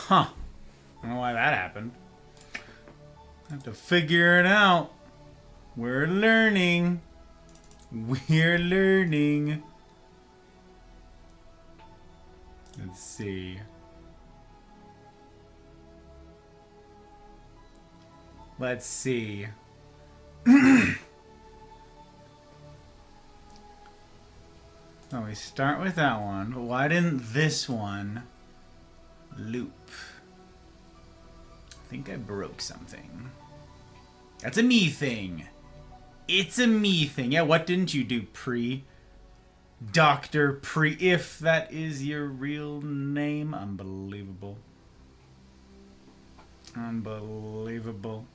Huh. I don't know why that happened. I have to figure it out. We're learning. We're learning. Let's see. Let's see. Oh, we start with that one, but why didn't this one loop? I think I broke something. That's a me thing. It's a me thing. Yeah, what didn't you do, Dr. Pre, if that is your real name? Unbelievable. Unbelievable.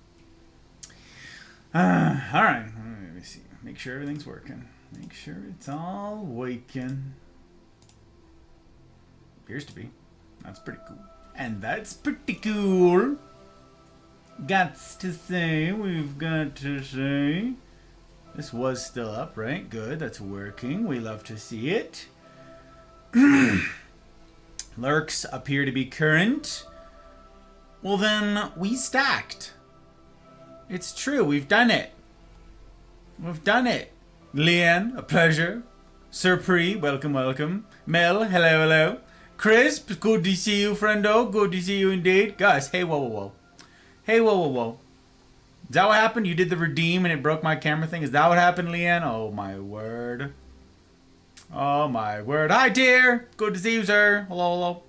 Alright, let me see. Make sure everything's working. Make sure it's all working. Appears to be. That's pretty cool. And that's pretty cool. Gots to say, we've got to say. This was still up, right? Good, that's working. We love to see it. Lurks appear to be current. Well then, we stacked. It's true, we've done it. We've done it. Leanne, a pleasure. Sir Pre, welcome, welcome. Mel, hello, hello. Crisp, good to see you, friendo. Good to see you indeed. Guys, hey, whoa, whoa, whoa. Hey, whoa, whoa, whoa. Is that what happened? You did the redeem and it broke my camera thing? Is that what happened, Leanne? Oh, my word. Oh, my word. Hi, dear. Good to see you, sir. Hello, hello.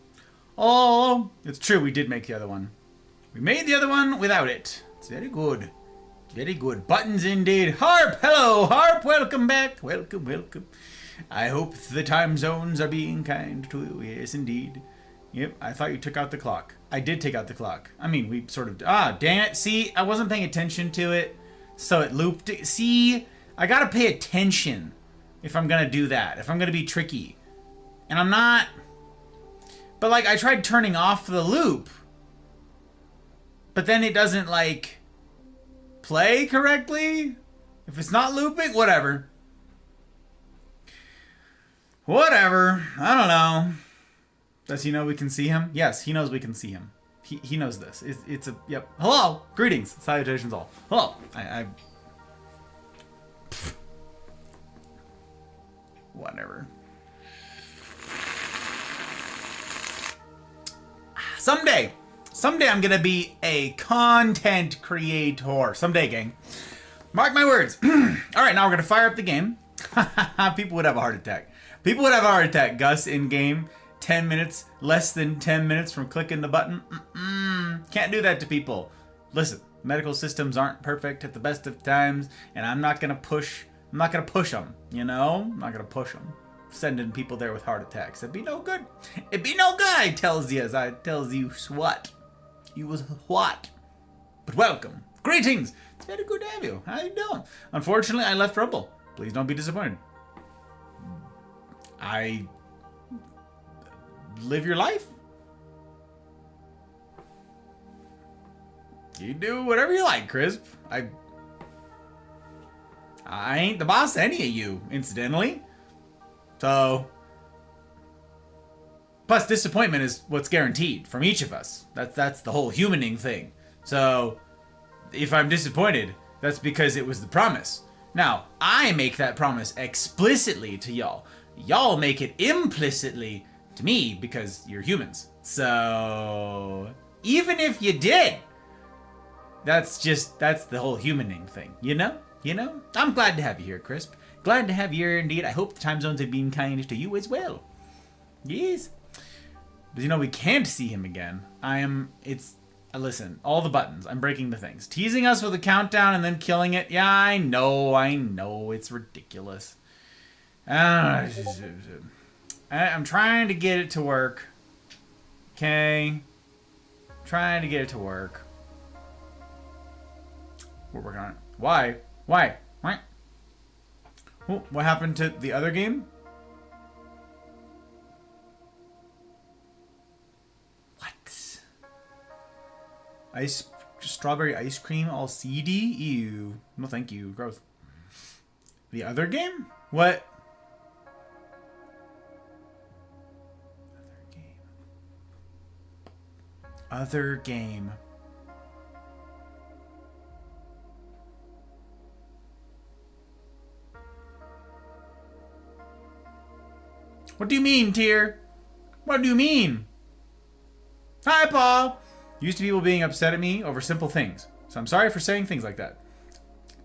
Oh, it's true. We did make the other one. We made the other one without it. It's very good. Very good. Buttons indeed. Harp, hello. Harp, welcome back. Welcome, welcome. I hope the time zones are being kind to you. Yes, indeed. Yep, I thought you took out the clock. I did take out the clock. I mean, we sort of... Ah, dang it. See, I wasn't paying attention to it, so it looped. See, I gotta pay attention if I'm gonna do that, if I'm gonna be tricky. And I'm not... But, like, I tried turning off the loop, but then it doesn't, like, play correctly? If it's not looping, whatever. Whatever. I don't know. Does he know we can see him? Yes, he knows we can see him. He knows this. It's a... Yep. Hello! Greetings. Salutations all. Hello! Whatever. Someday I'm gonna be a content creator. Someday, gang. Mark my words. Alright, now we're gonna fire up the game. People would have a heart attack. People would have a heart attack, Gus, in game. 10 minutes, less than 10 minutes from clicking the button. Can't do that to people. Listen, medical systems aren't perfect at the best of times, and I'm not gonna push them, you know? I'm not gonna push them. Sending people there with heart attacks. It'd be no good. It'd be no good, I tells you. I tells you what. You was what. But welcome. Greetings. It's very good to have you. How you doing? Unfortunately, I left Rumble. Please don't be disappointed. Live your life. You do whatever you like, Crisp. I ain't the boss to any of you, incidentally. So, plus disappointment is what's guaranteed from each of us. That's the whole humaning thing. So, if I'm disappointed, that's because it was the promise. Now, I make that promise explicitly to y'all. Y'all make it implicitly to me because you're humans. So, even if you did, that's the whole humaning thing, you know? You know? I'm glad to have you here, Crisp. Glad to have you here indeed. I hope the time zones have been kind to you as well. Yes. But you know, we can't see him again. Listen, all the buttons. I'm breaking the things. Teasing us with a countdown and then killing it. Yeah, I know. It's ridiculous. I'm trying to get it to work. Okay. Trying to get it to work. We're working on it. Why? Why? Oh, what happened to the other game? What? Strawberry ice cream all seedy? Ew. No thank you. Gross. The other game? What? Other game. Other game. What do you mean, Tyr? What do you mean? Hi, Paul. Used to people being upset at me over simple things. So I'm sorry for saying things like that.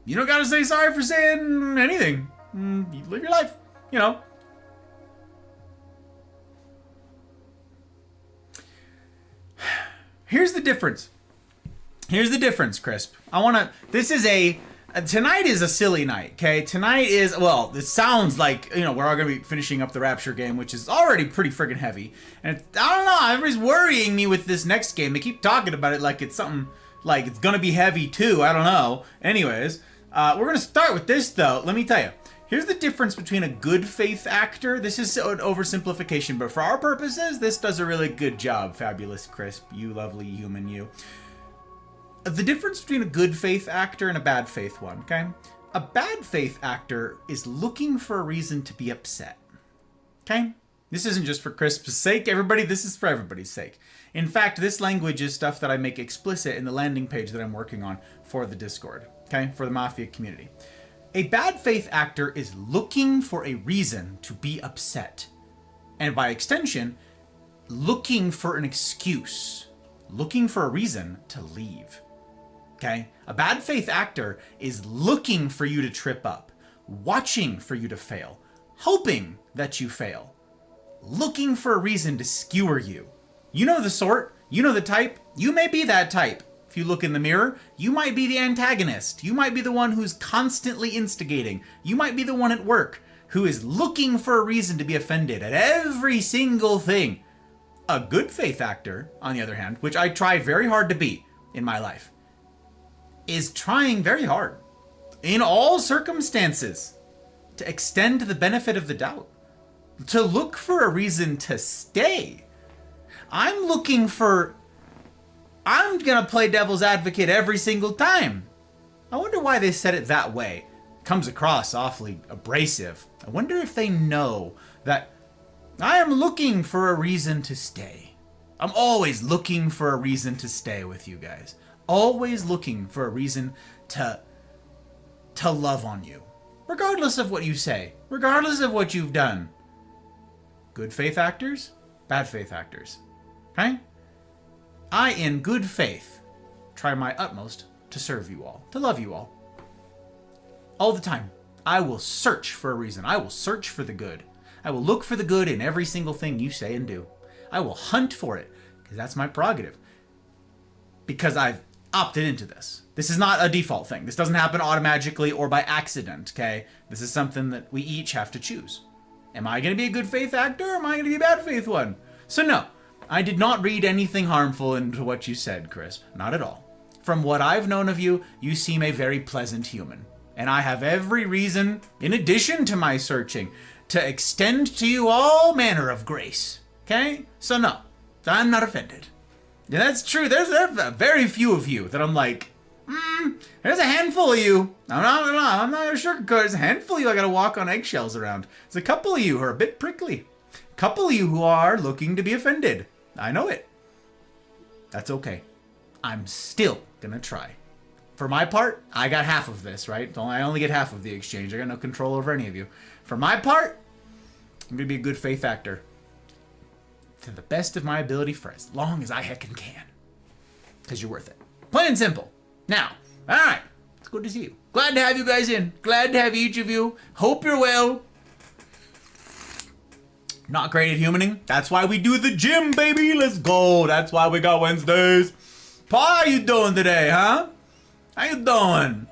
You don't gotta say sorry for saying anything. You live your life, you know. Here's the difference. Here's the difference, Crisp. Tonight is a silly night, okay? Tonight is, well, it sounds like, you know, we're all going to be finishing up the Rapture game, which is already pretty friggin' heavy. And I don't know, everybody's worrying me with this next game. They keep talking about it like it's something, like it's going to be heavy too. I don't know. Anyways, we're going to start with this, though. Let me tell you. Here's the difference between a good faith actor. This is an oversimplification, but for our purposes, this does a really good job. Fabulous, Crisp. You lovely human, you. The difference between a good faith actor and a bad faith one, okay? A bad faith actor is looking for a reason to be upset, okay? This isn't just for Crisp's sake, everybody. This is for everybody's sake. In fact, this language is stuff that I make explicit in the landing page that I'm working on for the Discord, okay? For the Mafia community. A bad faith actor is looking for a reason to be upset. And by extension, looking for an excuse. Looking for a reason to leave. Okay? A bad faith actor is looking for you to trip up, watching for you to fail, hoping that you fail, looking for a reason to skewer you. You know the sort, you know the type, you may be that type. If you look in the mirror, you might be the antagonist. You might be the one who's constantly instigating. You might be the one at work who is looking for a reason to be offended at every single thing. A good faith actor, on the other hand, which I try very hard to be in my life, is trying very hard, in all circumstances, to extend the benefit of the doubt, to look for a reason to stay. I'm gonna play devil's advocate every single time. I wonder why they said it that way. Comes across awfully abrasive. I wonder if they know that I am looking for a reason to stay. I'm always looking for a reason to stay with you guys. Always looking for a reason to love on you. Regardless of what you say. Regardless of what you've done. Good faith actors, bad faith actors. Okay? I, in good faith, try my utmost to serve you all. To love you all. All the time. I will search for a reason. I will search for the good. I will look for the good in every single thing you say and do. I will hunt for it. Because that's my prerogative. Because I've opted into this. This is not a default thing. This doesn't happen automatically or by accident, okay? This is something that we each have to choose. Am I going to be a good faith actor or am I going to be a bad faith one? So no, I did not read anything harmful into what you said, Crisp. Not at all. From what I've known of you, you seem a very pleasant human. And I have every reason, in addition to my searching, to extend to you all manner of grace. Okay? So no, I'm not offended. Yeah, that's true. There's very few of you that I'm like, there's a handful of you. I'm not sure, because there's a handful of you I gotta walk on eggshells around. There's a couple of you who are a bit prickly. A couple of you who are looking to be offended. I know it. That's okay. I'm still gonna try. For my part, I got half of this, right? I only get half of the exchange. I got no control over any of you. For my part, I'm gonna be a good faith actor. To the best of my ability for as long as I heckin' can. Because you're worth it. Plain and simple. Now, alright. It's good to see you. Glad to have you guys in. Glad to have each of you. Hope you're well. Not great at humaning. That's why we do the gym, baby. Let's go. That's why we got Wednesdays. Paul, how you doing today, huh? How you doing?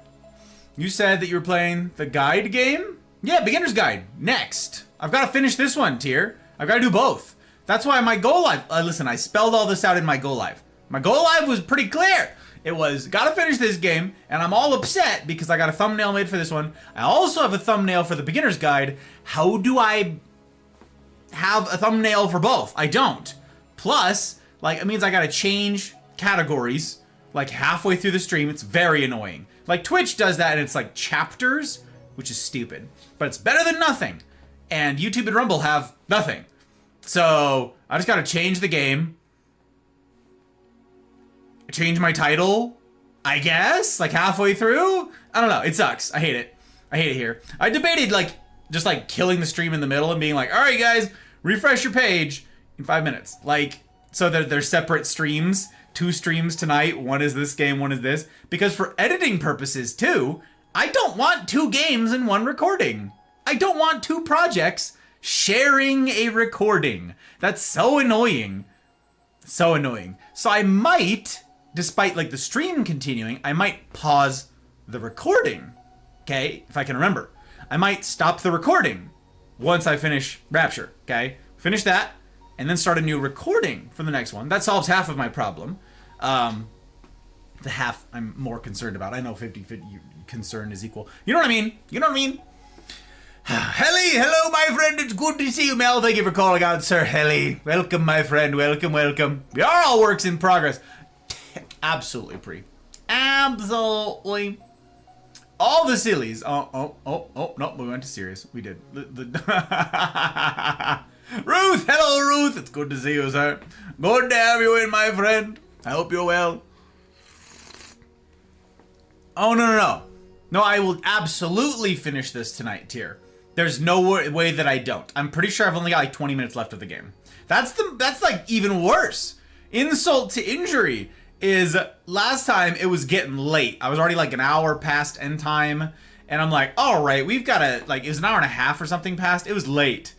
You said that you were playing the guide game? Yeah, beginner's guide. Next. I've got to finish this one, Tyr. I've got to do both. That's why my go live, listen, I spelled all this out in my go live. My go live was pretty clear. It was, gotta finish this game, and I'm all upset because I got a thumbnail made for this one. I also have a thumbnail for the beginner's guide. How do I have a thumbnail for both? I don't. Plus, like, it means I gotta change categories, like, halfway through the stream. It's very annoying. Like, Twitch does that, and it's like chapters, which is stupid. But it's better than nothing. And YouTube and Rumble have nothing. So, I just gotta change the game. change my title, I guess, like halfway through. I don't know. It sucks. I hate it. I hate it here. I debated like just like killing the stream in the middle and being like, all right, guys, refresh your page in 5 minutes. Like, so they're separate streams, 2 streams tonight. One is this game, one is this. Because for editing purposes too, I don't want 2 games in one recording. I don't want 2 projects sharing a recording. That's so annoying. So annoying. So I might, despite like the stream continuing, I might pause the recording. Okay, if I can remember. I might stop the recording once I finish Rapture. Okay, finish that and then start a new recording for the next one. That solves half of my problem. The half I'm more concerned about. I know 50-50 concern is equal. You know what I mean? You know what I mean? Hello, my friend. It's good to see you, Mel. Thank you for calling out, Sir Helly. Welcome, my friend. Welcome. We are all works in progress. Absolutely, Pre. Absolutely. All the sillies. Oh, no, we went to serious. We did. Ruth, hello, Ruth. It's good to see you, sir. Good to have you in, my friend. I hope you're well. Oh, no. No, I will absolutely finish this tonight, Tier. There's no way that I don't. I'm pretty sure I've only got like 20 minutes left of the game. That's like even worse. Insult to injury is last time it was getting late. I was already like an hour past end time. And I'm like, all right, we've got to, like, it was an hour and a half or something past. It was late.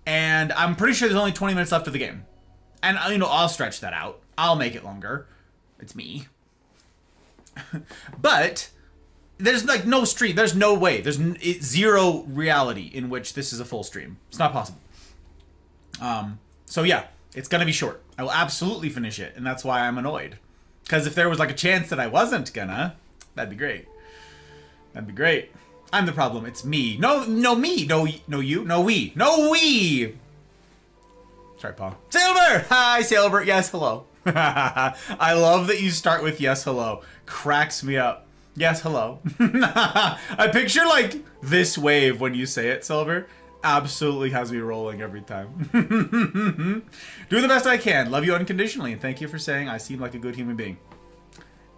And I'm pretty sure there's only 20 minutes left of the game. And, you know, I'll stretch that out. I'll make it longer. It's me. But there's like no stream. There's no way. There's zero reality in which this is a full stream. It's not possible. So yeah, it's gonna be short. I will absolutely finish it, and that's why I'm annoyed. Because if there was like a chance that I wasn't gonna, that'd be great. That'd be great. I'm the problem. It's me. No, me. No, you. No, we. No, we. Sorry, Paul. Silver! Hi, Silver. Yes, hello. I love that you start with yes, hello. Cracks me up. Yes, hello. I picture like this wave when you say it, Silver. Absolutely has me rolling every time. Do the best I can. Love you unconditionally, and thank you for saying I seem like a good human being.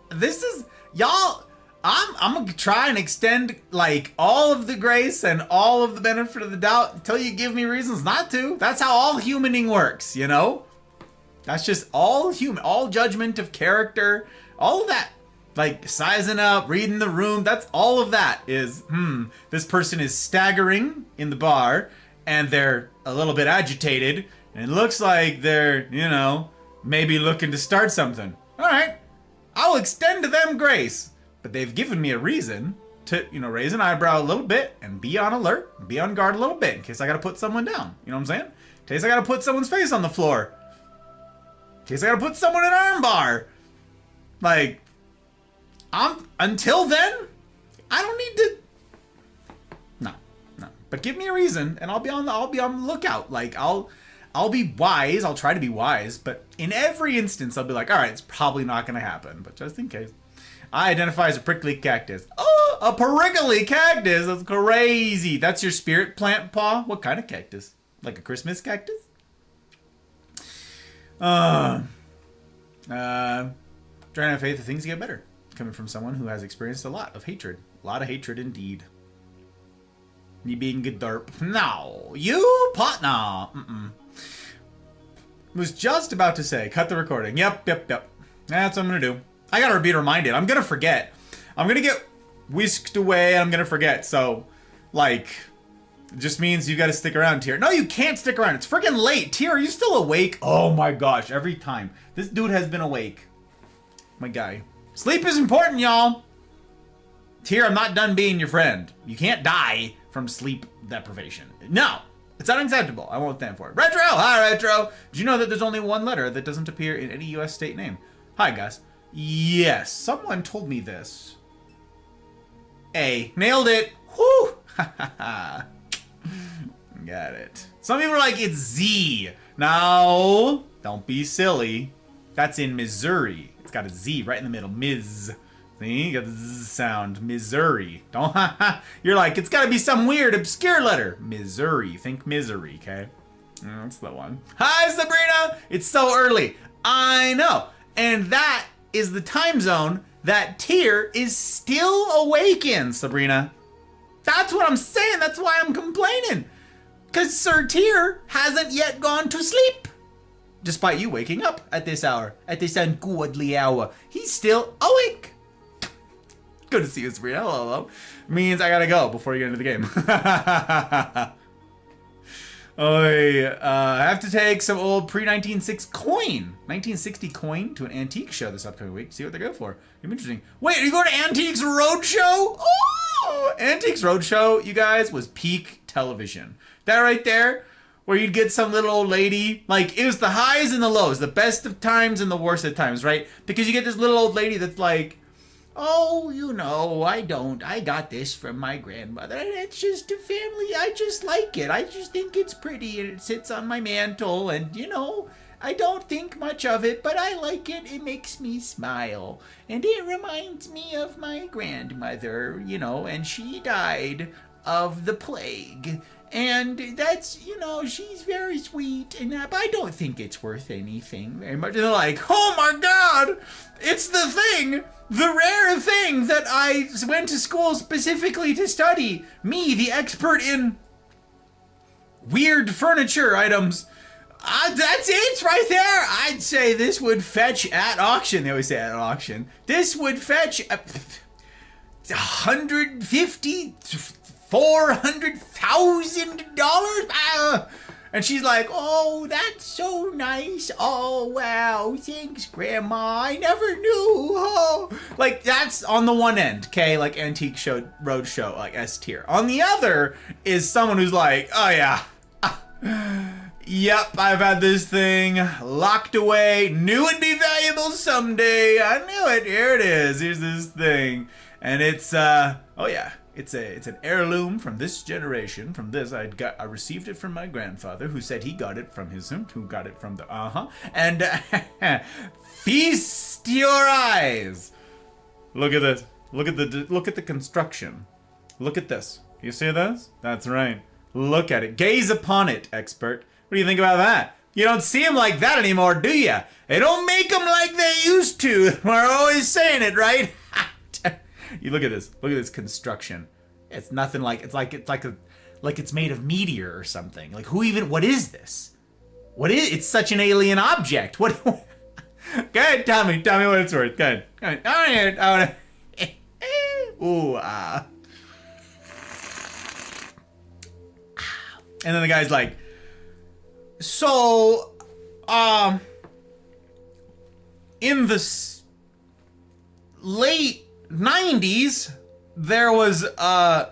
This is, y'all, I'm gonna try and extend like all of the grace and all of the benefit of the doubt until you give me reasons not to. That's how all humaning works, you know? That's just all human, all judgment of character, all of that. Like sizing up, reading the room, that's all of that is, this person is staggering in the bar and they're a little bit agitated and it looks like they're, you know, maybe looking to start something. All right, I'll extend to them grace, but they've given me a reason to, you know, raise an eyebrow a little bit and be on alert, and be on guard a little bit in case I got to put someone down. You know what I'm saying? In case I got to put someone's face on the floor. In case I got to put someone in an arm bar. Like, until then, I don't need to. No. But give me a reason, and I'll be on the lookout. Like I'll be wise. I'll try to be wise. But in every instance, I'll be like, all right, it's probably not going to happen. But just in case, I identify as a prickly cactus. Oh, a prickly cactus. That's crazy. That's your spirit plant, Paw. What kind of cactus? Like a Christmas cactus? Trying to have faith that things get better. Coming from someone who has experienced a lot of hatred. A lot of hatred indeed. Me being a derp. No. You pot? No. Was just about to say, cut the recording. Yep. That's what I'm going to do. I got to be reminded. I'm going to forget. I'm going to get whisked away and I'm going to forget. So, like, it just means you got to stick around, Tier. No, you can't stick around. It's freaking late. Tier, are you still awake? Oh my gosh. Every time. This dude has been awake. My guy. Sleep is important, y'all. Tier, I'm not done being your friend. You can't die from sleep deprivation. No, it's unacceptable. I won't stand for it. Retro! Hi, Retro! Did you know that there's only one letter that doesn't appear in any U.S. state name? Hi, guys. Yes, someone told me this. A. Nailed it. Whew! Got it. Some people are like, it's Z. No, don't be silly. That's in Missouri. It's got a Z right in the middle. Miz. See? You got the Z sound. Missouri. Don't. You're like, it's got to be some weird, obscure letter. Missouri. Think misery, okay? That's the one. Hi, Sabrina. It's so early. I know. And that is the time zone that Tyr is still awake in, Sabrina. That's what I'm saying. That's why I'm complaining. Because Sir Tyr hasn't yet gone to sleep. Despite you waking up at this hour, at this ungodly hour, he's still awake. Good to see you, Sabrina. Hello, hello. Means I gotta go before you get into the game. I have to take some old pre-1960 coin, 1960 coin to an antique show this upcoming week. See what they go for. It'll be interesting. Wait, are you going to Antiques Roadshow? Oh, Antiques Roadshow, you guys, was peak television. That right there, where you'd get some little old lady, like it was the highs and the lows, the best of times and the worst of times, right? Because you get this little old lady that's like, oh, you know, I got this from my grandmother, and it's just a family, I just like it. I just think it's pretty, and it sits on my mantle, and, you know, I don't think much of it, but I like it. It makes me smile. And it reminds me of my grandmother, you know, and she died of the plague. And that's, you know, she's very sweet, and but I don't think it's worth anything very much. And they're like, oh my God, it's the thing, the rare thing that I went to school specifically to study. Me, the expert in weird furniture items. That's it right there. I'd say this would fetch at auction. They always say at auction. This would fetch $150,000, $400,000. And she's like, oh, that's so nice. Oh, wow. Thanks, Grandma. I never knew. Oh. Like, that's on the one end, okay? Like, Antique Roadshow, like S tier. On the other is someone who's like, oh, yeah. Yep, I've had this thing locked away. Knew it'd be valuable someday. I knew it. Here it is. Here's this thing. And it's, oh, yeah. It's an heirloom from this generation. From this, I received it from my grandfather, who said he got it from who got it from the And feast your eyes. Look at this. Look at the construction. Look at this. You see this? That's right. Look at it. Gaze upon it, expert. What do you think about that? You don't see them like that anymore, do you? They don't make them like they used to. We're always saying it, right? You look at this. Look at this construction. It's nothing like it's made of meteor or something. Like what is this? It's such an alien object. What? Go ahead, tell me what it's worth. Go ahead. I wanna. Ooh, And then the guy's like, so, in the late 90s, there was a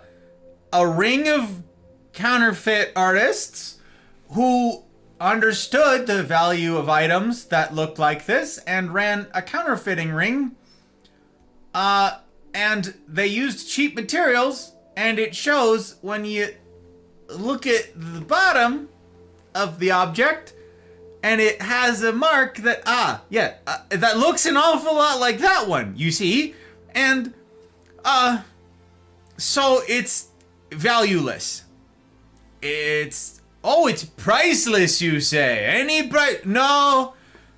ring of counterfeit artists who understood the value of items that looked like this and ran a counterfeiting ring. And they used cheap materials, and it shows when you look at the bottom of the object, and it has a mark that that looks an awful lot like that one, you see, and so it's valueless. It's priceless, you say. No,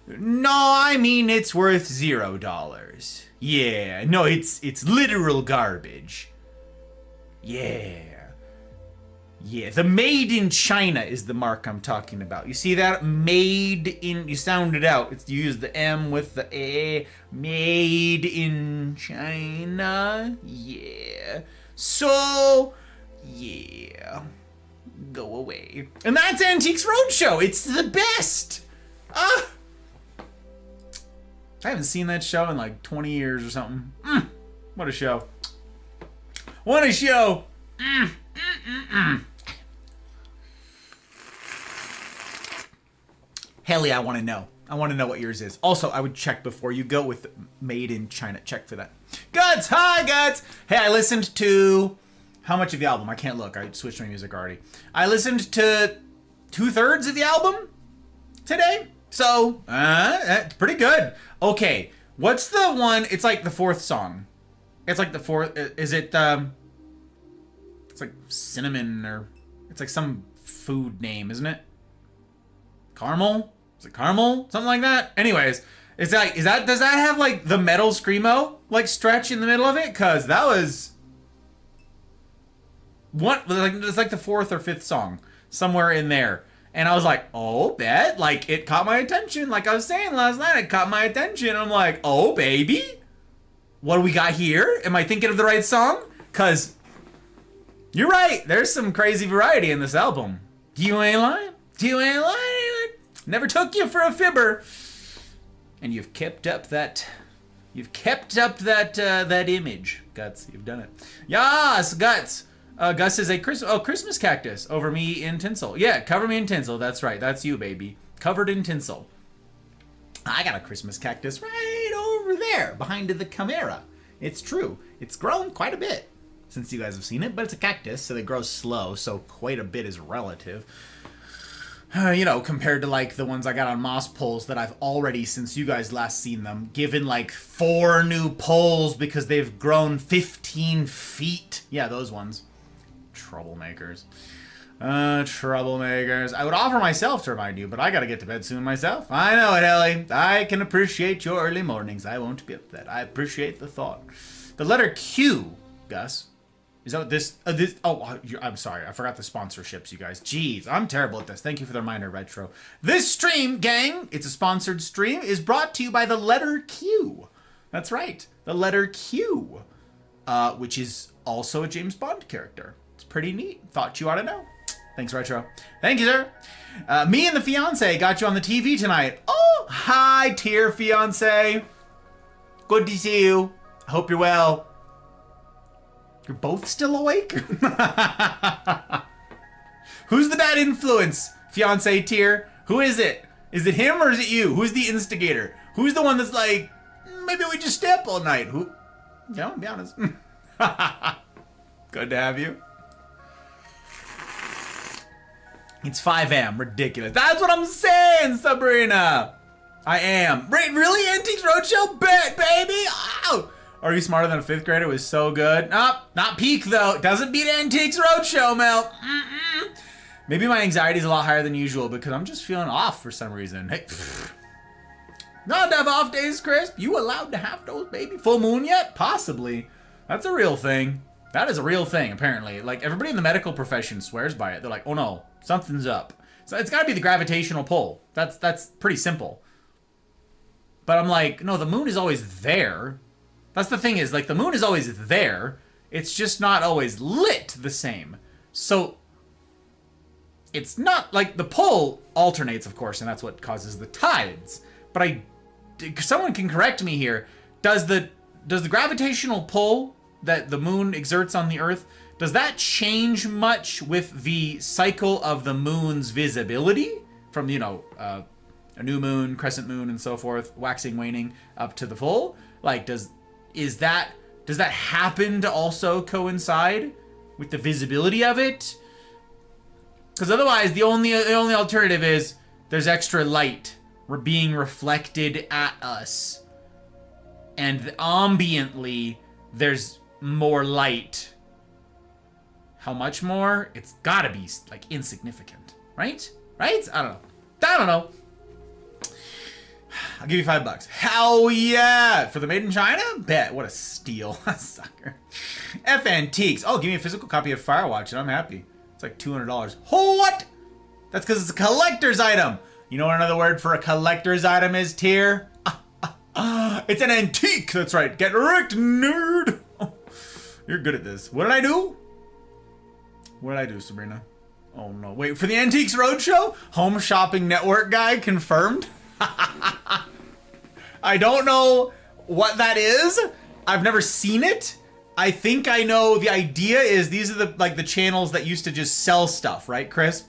I mean it's worth $0. Yeah, no, it's literal garbage. Yeah, the made in China is the mark I'm talking about. You see that? Made in, you sound it out. You use the M with the A. Made in China. Yeah. So, yeah. Go away. And that's Antiques Roadshow. It's the best. I haven't seen that show in like 20 years or something. What a show. What a show. Hell yeah, I want to know. I want to know what yours is. Also, I would check before you go with made in China. Check for that. Guts! Hi, Guts! Hey, I listened to... How much of the album? I can't look. I switched my music already. I listened to 2/3 of the album today. So, that's pretty good. Okay, what's the one... It's like the fourth song. It's like the fourth... Is it... It's like cinnamon or... It's like some food name, isn't it? Caramel? Is it caramel? Something like that? Anyways, Does that have like the metal screamo like stretch in the middle of it? Cause that was it's like the fourth or fifth song somewhere in there. And I was like, oh, bet. Like, it caught my attention. Like I was saying last night, it caught my attention. I'm like, oh, baby. What do we got here? Am I thinking of the right song? Because you're right. There's some crazy variety in this album. You ain't lying. You ain't lying. Never took you for a fibber. And you've kept up that... that image. Guts, you've done it. Yas, Guts. Gus is a Christmas cactus over me in tinsel. Yeah, cover me in tinsel. That's right. That's you, baby. Covered in tinsel. I got a Christmas cactus right over there behind the camera. It's true. It's grown quite a bit since you guys have seen it, but it's a cactus, so they grow slow, so quite a bit is relative. You know, compared to like the ones I got on moss poles that I've already, since you guys last seen them, given like 4 new poles because they've grown 15 feet. Yeah, those ones. Troublemakers. Troublemakers. I would offer myself to remind you, but I gotta get to bed soon myself. I know it, Ellie. I can appreciate your early mornings. I won't be upset. I appreciate the thought. The letter Q, Gus. Is that what this... I'm sorry. I forgot the sponsorships, you guys. Jeez, I'm terrible at this. Thank you for the reminder, Retro. This stream, gang, it's a sponsored stream, is brought to you by the letter Q. That's right. The letter Q. Which is also a James Bond character. It's pretty neat. Thought you ought to know. Thanks, Retro. Thank you, sir. Me and the fiance got you on the TV tonight. Oh, hi, dear fiance. Good to see you. I hope you're well. You're both still awake? Who's the bad influence, fiance tier? Who is it? Is it him or is it you? Who's the instigator? Who's the one that's like, maybe we just stay up all night? Who? Yeah, be honest. Good to have you. It's 5 a.m. Ridiculous. That's what I'm saying, Sabrina. I am. Really? Antiques Roadshow? Bet, baby. Ow. Are You Smarter Than a Fifth Grader? It was so good. Nope, not peak though. It doesn't beat Antiques Roadshow, Mel. Maybe my anxiety's a lot higher than usual because I'm just feeling off for some reason. Hey, not to have off days, Chris. You allowed to have those, baby? Full moon yet? Possibly. That's a real thing. That is a real thing, apparently. Like, everybody in the medical profession swears by it. They're like, oh no, something's up. So it's gotta be the gravitational pull. That's pretty simple. But I'm like, no, the moon is always there. That's the thing is, like, the moon is always there. It's just not always lit the same. So, it's not, like, the pull alternates, of course, and that's what causes the tides. But someone can correct me here. Does the gravitational pull that the moon exerts on the Earth, does that change much with the cycle of the moon's visibility? From, you know, a new moon, crescent moon, and so forth, waxing, waning, up to the full? Like, does that happen to also coincide with the visibility of it? Because otherwise, the only alternative is there's extra light being reflected at us, and ambiently there's more light. How much more? It's gotta be like insignificant, right? Right? I don't know. I'll give you $5. Hell yeah! For the Made in China? Bet. What a steal. Sucker. F Antiques. Oh, give me a physical copy of Firewatch and I'm happy. It's like $200. What? That's because it's a collector's item. You know what another word for a collector's item is, tier? It's an antique. That's right. Get wrecked, nerd. Oh, you're good at this. What did I do? What did I do, Sabrina? Oh no. Wait, for the Antiques Roadshow? Home Shopping Network guy confirmed? I don't know what that is. I've never seen it. I think I know the idea is these are the channels that used to just sell stuff, right, Chris?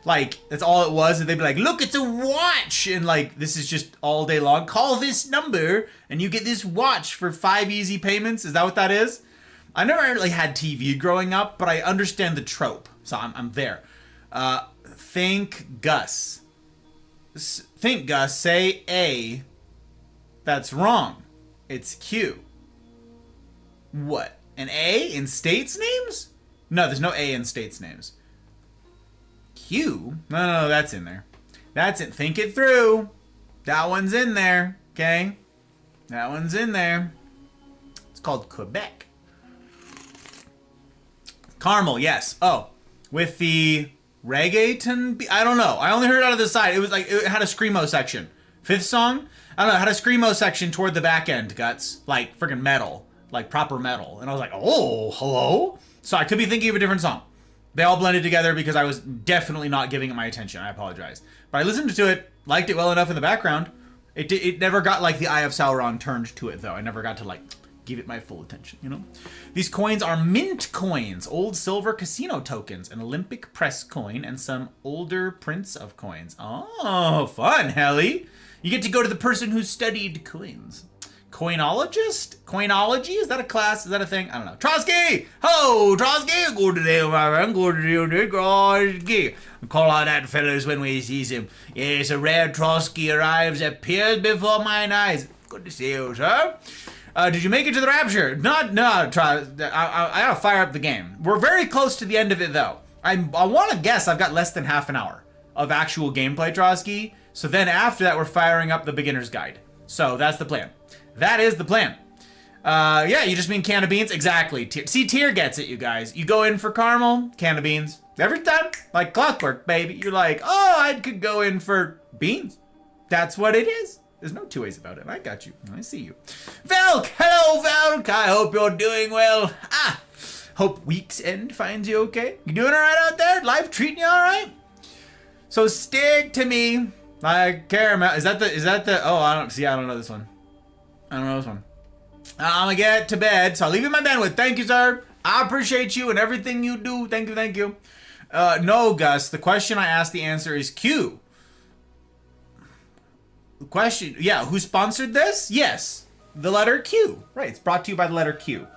Like, that's all it was, and they'd be like, look, it's a watch, and like, this is just all day long. Call this number, and you get this watch for 5 easy payments. Is that what that is? I never really had TV growing up, but I understand the trope, so I'm there. Think Gus. Think Gus, say A. That's wrong. It's Q. What? An A in states names? No, there's no A in states names. Q? No, that's in there. That's it. Think it through. That one's in there. Okay? That one's in there. It's called Quebec. Caramel, yes. Oh, with the reggaeton. I don't know. I only heard it out of the side. It was like, it had a screamo section. Fifth song? I don't know. It had a screamo section toward the back end, Guts. Like freaking metal. Like proper metal. And I was like, oh, hello? So I could be thinking of a different song. They all blended together because I was definitely not giving it my attention. I apologize. But I listened to it, liked it well enough in the background. It never got like the Eye of Sauron turned to it, though. I never got to like give it my full attention, you know? These coins are mint coins, old silver casino tokens, an Olympic press coin, and some older Prince of coins. Oh, fun, Helly. You get to go to the person who studied coins. Coinologist? Coinology? Is that a class? Is that a thing? I don't know. Trotsky! Ho, Trotsky! Go to the man. Go to the Trotsky. Call out that fellows when we sees him. Yes, a rare Trotsky arrives, appears before mine eyes. Good to see you, sir. Did you make it to the rapture? No. I gotta fire up the game. We're very close to the end of it, though. I want to guess I've got less than half an hour of actual gameplay, Trotsky. So then after that, we're firing up the beginner's guide. So that's the plan. That is the plan. Yeah, you just mean can of beans? Exactly. See, Tier gets it, you guys. You go in for caramel, can of beans. Every time, like clockwork, baby. You're like, oh, I could go in for beans. That's what it is. There's no two ways about it. I got you. I see you. Velk! Hello, Velk! I hope you're doing well. Hope week's end finds you okay. You doing all right out there? Life treating you all right? So stick to me. Like caramel. Is that the? Oh, I don't know this one. I don't know this one. I'm gonna get to bed, so I'll leave you my bandwidth. Thank you, sir. I appreciate you and everything you do. Thank you. No, Gus. The question I asked, the answer is Q. The question, yeah, who sponsored this? Yes, the letter Q. Right, it's brought to you by the letter Q.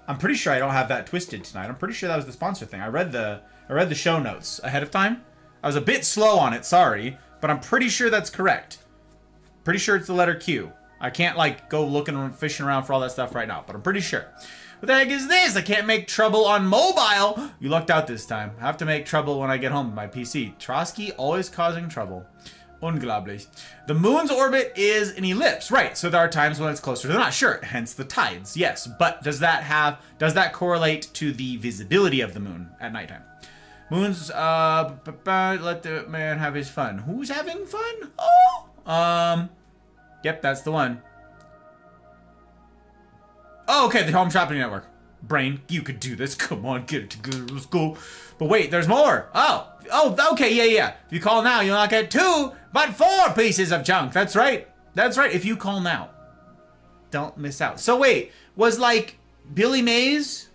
I'm pretty sure I don't have that twisted tonight. I'm pretty sure that was the sponsor thing. I read the show notes ahead of time. I was a bit slow on it, sorry, but I'm pretty sure that's correct. Pretty sure it's the letter Q. I can't like go looking and fishing around for all that stuff right now, but I'm pretty sure. What the heck is this? I can't make trouble on mobile. You lucked out this time. I have to make trouble when I get home with my PC. Trotsky always causing trouble. Unglaublich. The moon's orbit is an ellipse. Right, so there are times when it's closer to the not. Sure, hence the tides. Yes, but does that correlate to the visibility of the moon at nighttime? Moon's, let the man have his fun. Who's having fun? Oh, yep, that's the one. Oh, okay, the Home Shopping Network. Brain, you could do this. Come on, get it together. Let's go. But wait, there's more. Oh, okay, yeah. If you call now, you'll not get 2, but 4 pieces of junk. That's right. If you call now, don't miss out. So wait, was like Billy Mays?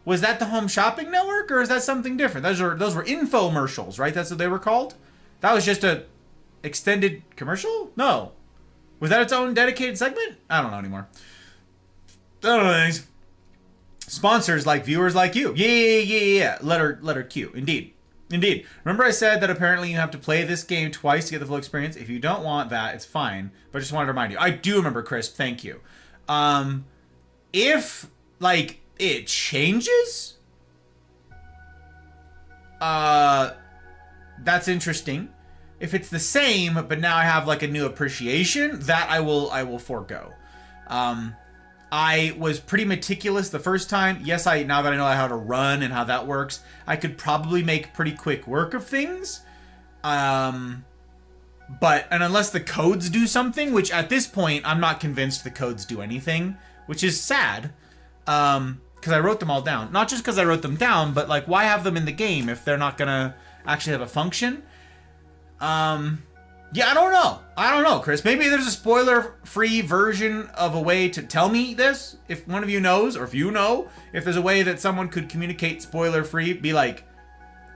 Was that the Home Shopping Network, or is that something different? Those were infomercials, right? That's what they were called. That was just a extended commercial. No, was that its own dedicated segment? I don't know anymore. I don't know things. Sponsors like viewers like you. Yeah. Letter Q. Indeed. Remember I said that apparently you have to play this game twice to get the full experience? If you don't want that, it's fine. But I just wanted to remind you. I do remember, Crisp. Thank you. If, like, it changes, that's interesting. If it's the same, but now I have, like, a new appreciation, that I will forego. I was pretty meticulous the first time. Yes, now that I know how to run and how that works, I could probably make pretty quick work of things. And unless the codes do something, which at this point, I'm not convinced the codes do anything, which is sad. Because I wrote them all down. Not just because I wrote them down, but like, why have them in the game if they're not gonna actually have a function? Yeah, I don't know, Chris. Maybe there's a spoiler-free version of a way to tell me this. If one of you knows, or if you know, if there's a way that someone could communicate spoiler-free, be like,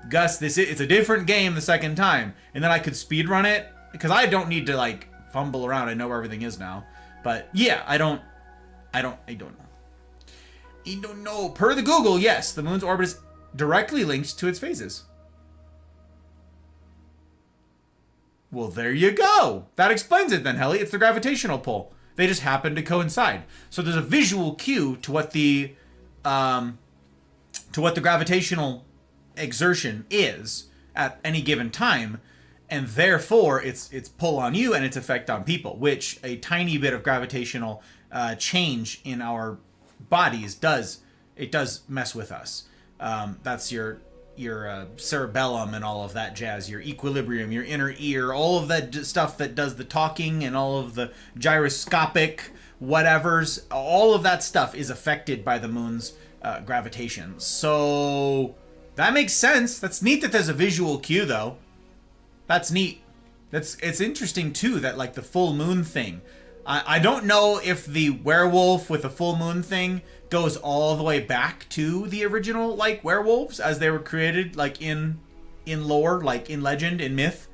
Gus, it's a different game the second time, and then I could speedrun it, because I don't need to like fumble around. I know where everything is now. But yeah, I don't know. Per the Google, yes, the moon's orbit is directly linked to its phases. Well, there you go. That explains it then, Helly. It's the gravitational pull. They just happen to coincide. So there's a visual cue to what the gravitational exertion is at any given time, and therefore its pull on you and its effect on people, which a tiny bit of gravitational change in our bodies does mess with us. That's your cerebellum and all of that jazz, your equilibrium, your inner ear, all of that stuff that does the talking, and all of the gyroscopic whatevers, all of that stuff is affected by the moon's gravitation. So that makes sense. That's neat that there's a visual cue, though. That's neat. It's interesting too that like the full moon thing. I don't know if the werewolf with the full moon thing goes all the way back to the original like werewolves as they were created like in lore, like in legend, in myth.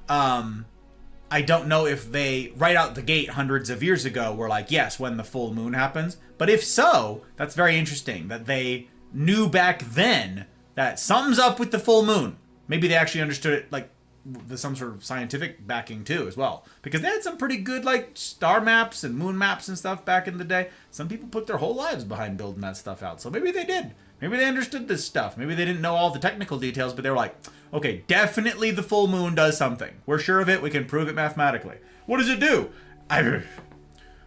I don't know if they right out the gate hundreds of years ago were like, yes, when the full moon happens. But if so, that's very interesting that they knew back then that something's up with the full moon. Maybe they actually understood it like with some sort of scientific backing too as well, because they had some pretty good like star maps and moon maps and stuff back in the day. Some people put their whole lives behind building that stuff out, so maybe they did. Maybe they understood this stuff. Maybe they didn't know all the technical details, but they were like, okay, definitely the full moon does something. We're sure of it. We can prove it mathematically. What does it do? I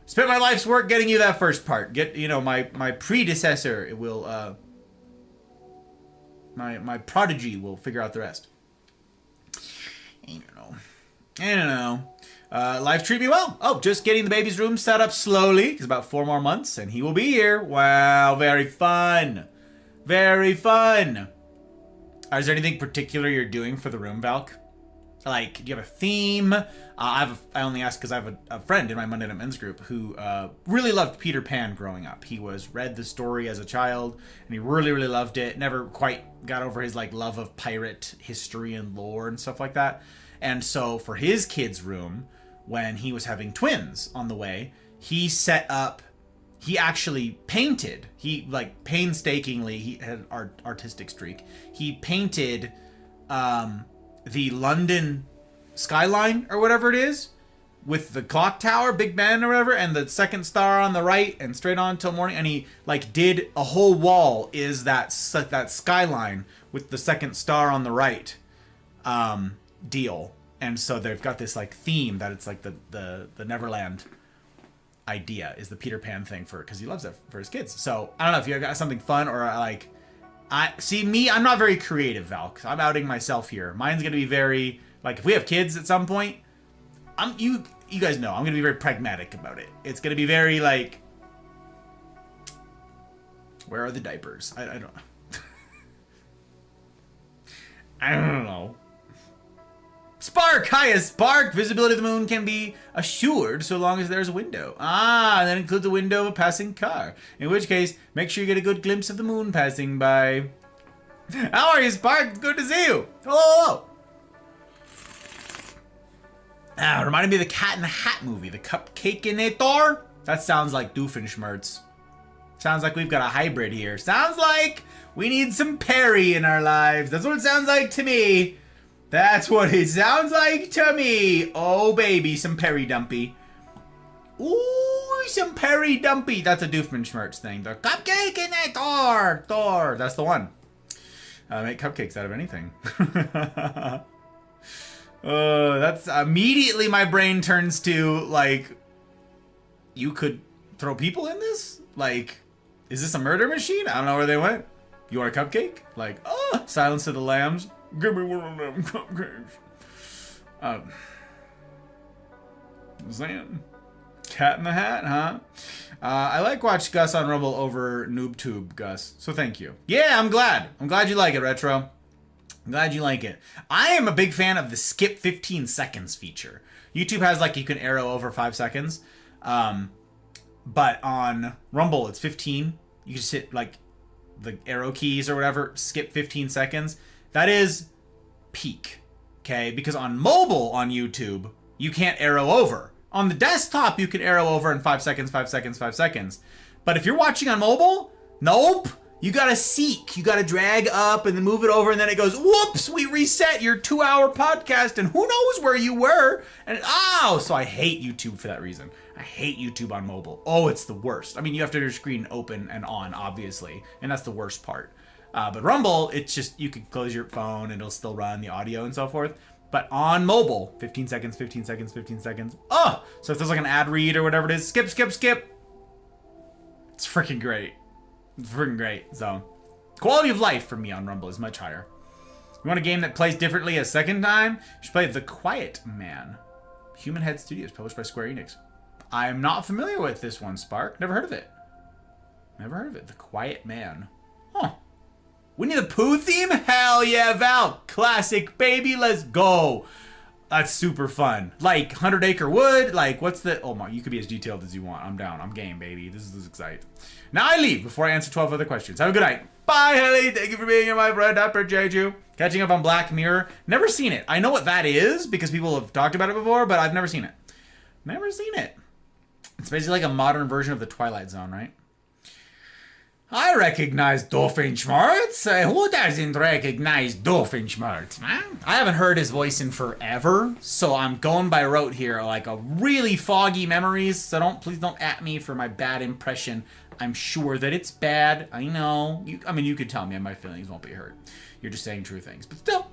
spent my life's work getting you that first part. Get, you know, my predecessor, it will my prodigy will figure out the rest. I don't know. Life treat me well. Oh, just getting the baby's room set up slowly. It's about 4 more months and he will be here. Wow, very fun. Very fun. Is there anything particular you're doing for the room, Valk? Like, do you have a theme? I only ask because I have a friend in my Monday Night Men's group who really loved Peter Pan growing up. He read the story as a child, and he really, really loved it. Never quite got over his like love of pirate history and lore and stuff like that. And so for his kid's room, when he was having twins on the way, he actually painted. He like painstakingly, he had an artistic streak. He painted the London skyline or whatever it is, with the clock tower, Big Ben or whatever, and the second star on the right, and straight on till morning. And he like did a whole wall is that skyline with the second star on the right deal. And so they've got this like theme that it's like the Neverland idea is the Peter Pan thing because he loves it for his kids. So I don't know if you got something fun or like. I'm not very creative, Valk. I'm outing myself here. Mine's gonna be very like if we have kids at some point, you guys know I'm gonna be very pragmatic about it. It's gonna be very like, where are the diapers? I don't know. I don't know. Spark! Hiya, Spark! Visibility of the moon can be assured so long as there's a window. And that includes a window of a passing car. In which case, make sure you get a good glimpse of the moon passing by. How are you, Spark? It's good to see you. Hello. It reminded me of the Cat in the Hat movie, the Cupcake-inator. That sounds like Doofenshmirtz. Sounds like we've got a hybrid here. Sounds like we need some Perry in our lives. That's what it sounds like to me. That's what it sounds like to me. Oh, baby, some Perry Dumpy. Ooh, some Perry Dumpy. That's a Doofenshmirtz thing. The Cupcake-inator. Thor. That's the one. Make cupcakes out of anything. That's immediately my brain turns to, like, you could throw people in this? Like, is this a murder machine? I don't know where they went. You want a cupcake? Like, Silence of the Lambs. Give me one of them cupcakes. Zan. Cat in the Hat, huh? I like watch Gus on Rumble over NoobTube, Gus. So thank you. Yeah, I'm glad. I'm glad you like it, Retro. I'm glad you like it. I am a big fan of the skip 15 seconds feature. YouTube has like you can arrow over 5 seconds. But on Rumble, it's 15. You just hit like the arrow keys or whatever, skip 15 seconds. That is peak, okay? Because on mobile on YouTube, you can't arrow over. On the desktop, you can arrow over in 5 seconds, 5 seconds, 5 seconds. But if you're watching on mobile, nope. You gotta seek. You gotta drag up and then move it over, and then it goes, whoops, we reset your 2-hour podcast, and who knows where you were. And so I hate YouTube for that reason. I hate YouTube on mobile. Oh, it's the worst. I mean, you have to have your screen open and on, obviously, and that's the worst part. But Rumble, it's just, you can close your phone and it'll still run the audio and so forth. But on mobile, 15 seconds, 15 seconds, 15 seconds. Oh! So if there's like an ad read or whatever it is, skip, skip, skip. It's freaking great. It's freaking great. So, quality of life for me on Rumble is much higher. You want a game that plays differently a second time? You should play The Quiet Man. Human Head Studios, published by Square Enix. I'm not familiar with this one, Spark. Never heard of it. Never heard of it. The Quiet Man. Huh. Winnie the Pooh theme? Hell yeah, Val. Classic, baby. Let's go. That's super fun. Like, 100 Acre Wood. Like, what's the... Oh, my. You could be as detailed as you want. I'm down. I'm game, baby. This is exciting. Now I leave before I answer 12 other questions. Have a good night. Bye, Haley. Thank you for being here, my friend. I appreciate you. Catching up on Black Mirror. Never seen it. I know what that is because people have talked about it before, but I've never seen it. Never seen it. It's basically like a modern version of The Twilight Zone, right? I recognize Doofenshmirtz. Who doesn't recognize Doofenshmirtz, man? I haven't heard his voice in forever, so I'm going by rote here, like a really foggy memories. So please don't at me for my bad impression. I'm sure that it's bad. I know. You could tell me, and my feelings won't be hurt. You're just saying true things, but still.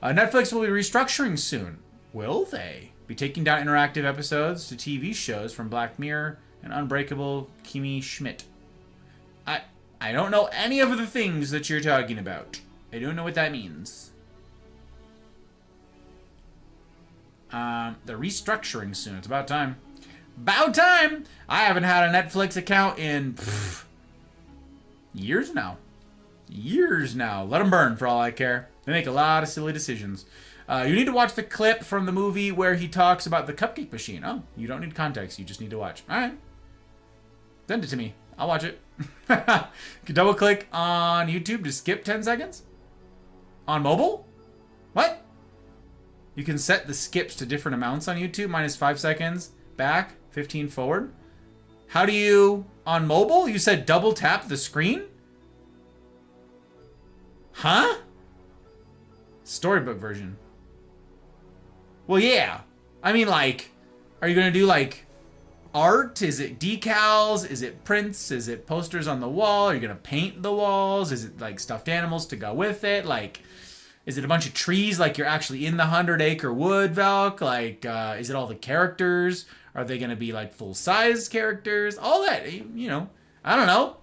Netflix will be restructuring soon. Will they be taking down interactive episodes to TV shows from Black Mirror and Unbreakable Kimmy Schmidt? I don't know any of the things that you're talking about. I don't know what that means. They're restructuring soon. It's about time. About time! I haven't had a Netflix account in years now. Years now. Let them burn for all I care. They make a lot of silly decisions. You need to watch the clip from the movie where he talks about the cupcake machine. Oh, you don't need context. You just need to watch. All right. Send it to me. I'll watch it. You can double click on YouTube to skip 10 seconds. On mobile? What? You can set the skips to different amounts on YouTube. Mine is 5 seconds back, 15 forward. How do you... On mobile? You said double tap the screen? Huh? Storybook version. Well, yeah. I mean, like, are you going to do, like, art? Is it decals? Is it prints? Is it posters on the wall? Are you going to paint the walls? Is it, like, stuffed animals to go with it? Like, is it a bunch of trees like you're actually in the 100 Acre Wood, Valk? Like, is it all the characters? Are they going to be, like, full-size characters? All that, you know. I don't know.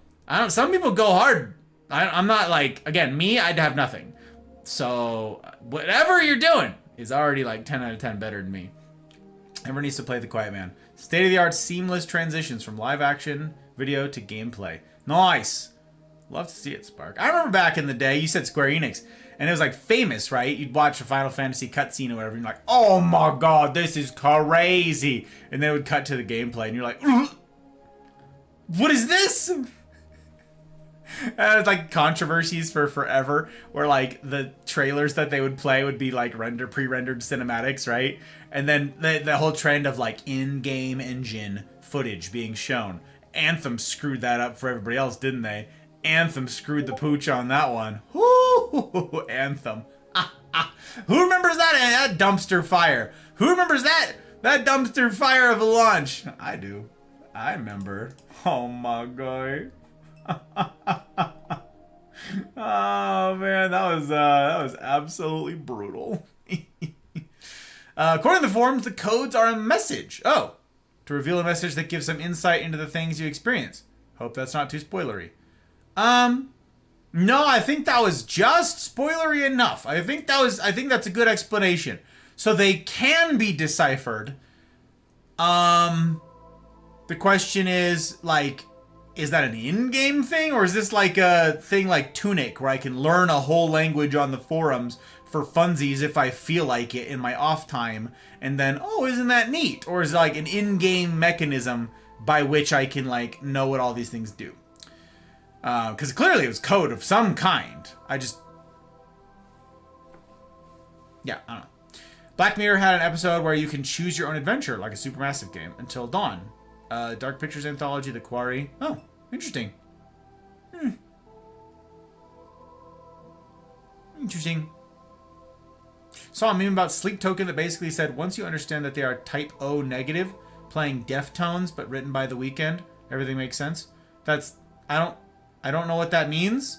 Some people go hard. I'm not, like, again, me, I'd have nothing. So, whatever you're doing is already, like, 10 out of 10 better than me. Everyone needs to play The Quiet Man. State-of-the-art seamless transitions from live action video to gameplay. Nice. Love to see it, Spark. I remember back in the day, you said Square Enix, and it was like famous, right? You'd watch a Final Fantasy cutscene or whatever, and you're like, oh my god, this is crazy. And then it would cut to the gameplay, and you're like, what is this? And it's like controversies for forever, where like the trailers that they would play would be like pre-rendered cinematics, right? And then the whole trend of like in-game engine footage being shown. Anthem screwed that up for everybody else, didn't they? Anthem screwed the pooch on that one. Woo! Anthem. Who remembers that dumpster fire? Who remembers that dumpster fire of a launch? I do. I remember. Oh my god. Oh man, that was absolutely brutal. According to the forums, the codes are a message. Oh, to reveal a message that gives some insight into the things you experience. Hope that's not too spoilery. No, I think that was just spoilery enough. I think that's a good explanation. So they can be deciphered. The question is, like, is that an in-game thing, or is this like a thing like Tunic, where I can learn a whole language on the forums for funsies if I feel like it in my off time, and then, oh, isn't that neat? Or is it like an in-game mechanism by which I can, like, know what all these things do? Because clearly it was code of some kind. Yeah, I don't know. Black Mirror had an episode where you can choose your own adventure, like a Supermassive game, Until Dawn. Dark Pictures Anthology, The Quarry. Oh, interesting. Interesting. Saw a meme about Sleep Token that basically said, once you understand that they are type O negative, playing Deftones, but written by The Weeknd, everything makes sense. I don't know what that means.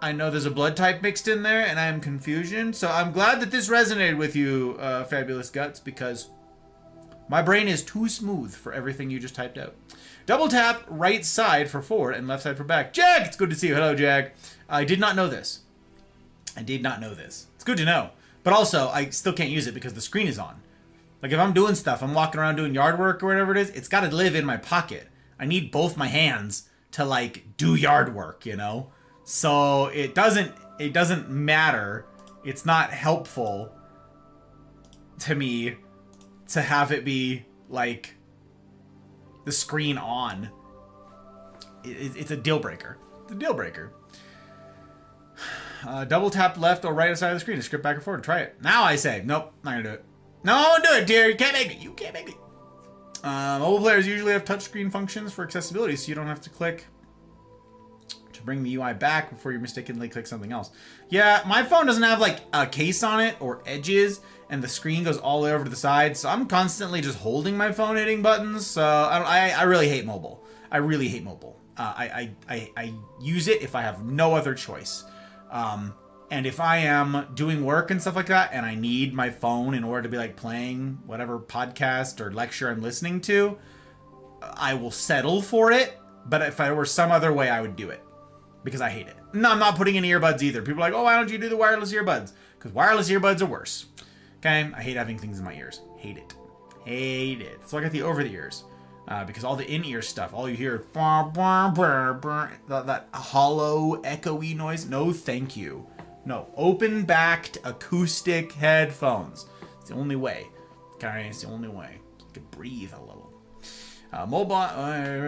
I know there's a blood type mixed in there, and I am confusion. So I'm glad that this resonated with you, Fabulous Guts, because my brain is too smooth for everything you just typed out. Double tap right side for forward and left side for back. Jag, it's good to see you. Hello, Jag. I did not know this. I did not know this. It's good to know. But also, I still can't use it because the screen is on. Like, if I'm doing stuff, I'm walking around doing yard work or whatever it is, it's got to live in my pocket. I need both my hands to, like, do yard work, you know? So it doesn't matter. It's not helpful to me to have it be, like, the screen on. It's a deal breaker. It's a deal breaker. Double tap left or right side of the screen to script back and forward. Try it. Now I say, nope, not gonna do it. No, I won't do it, dear. You can't make me. You can't make me. Mobile players usually have touchscreen functions for accessibility, so you don't have to click to bring the UI back before you mistakenly click something else. Yeah, my phone doesn't have like a case on it or edges, and the screen goes all the way over to the side, so I'm constantly just holding my phone hitting buttons. So I really hate mobile. I really hate mobile. I use it if I have no other choice. And if I am doing work and stuff like that, and I need my phone in order to be like playing whatever podcast or lecture I'm listening to, I will settle for it. But if I were some other way, I would do it because I hate it. No, I'm not putting in earbuds either. People are like, oh, why don't you do the wireless earbuds? Because wireless earbuds are worse. Okay, I hate having things in my ears. Hate it. Hate it. So I got the over the ears. Because all the in-ear stuff, all you hear, that hollow, echoey noise. No, thank you. No, open-backed acoustic headphones. It's the only way. Okay, it's the only way. You can breathe a little. Mobile,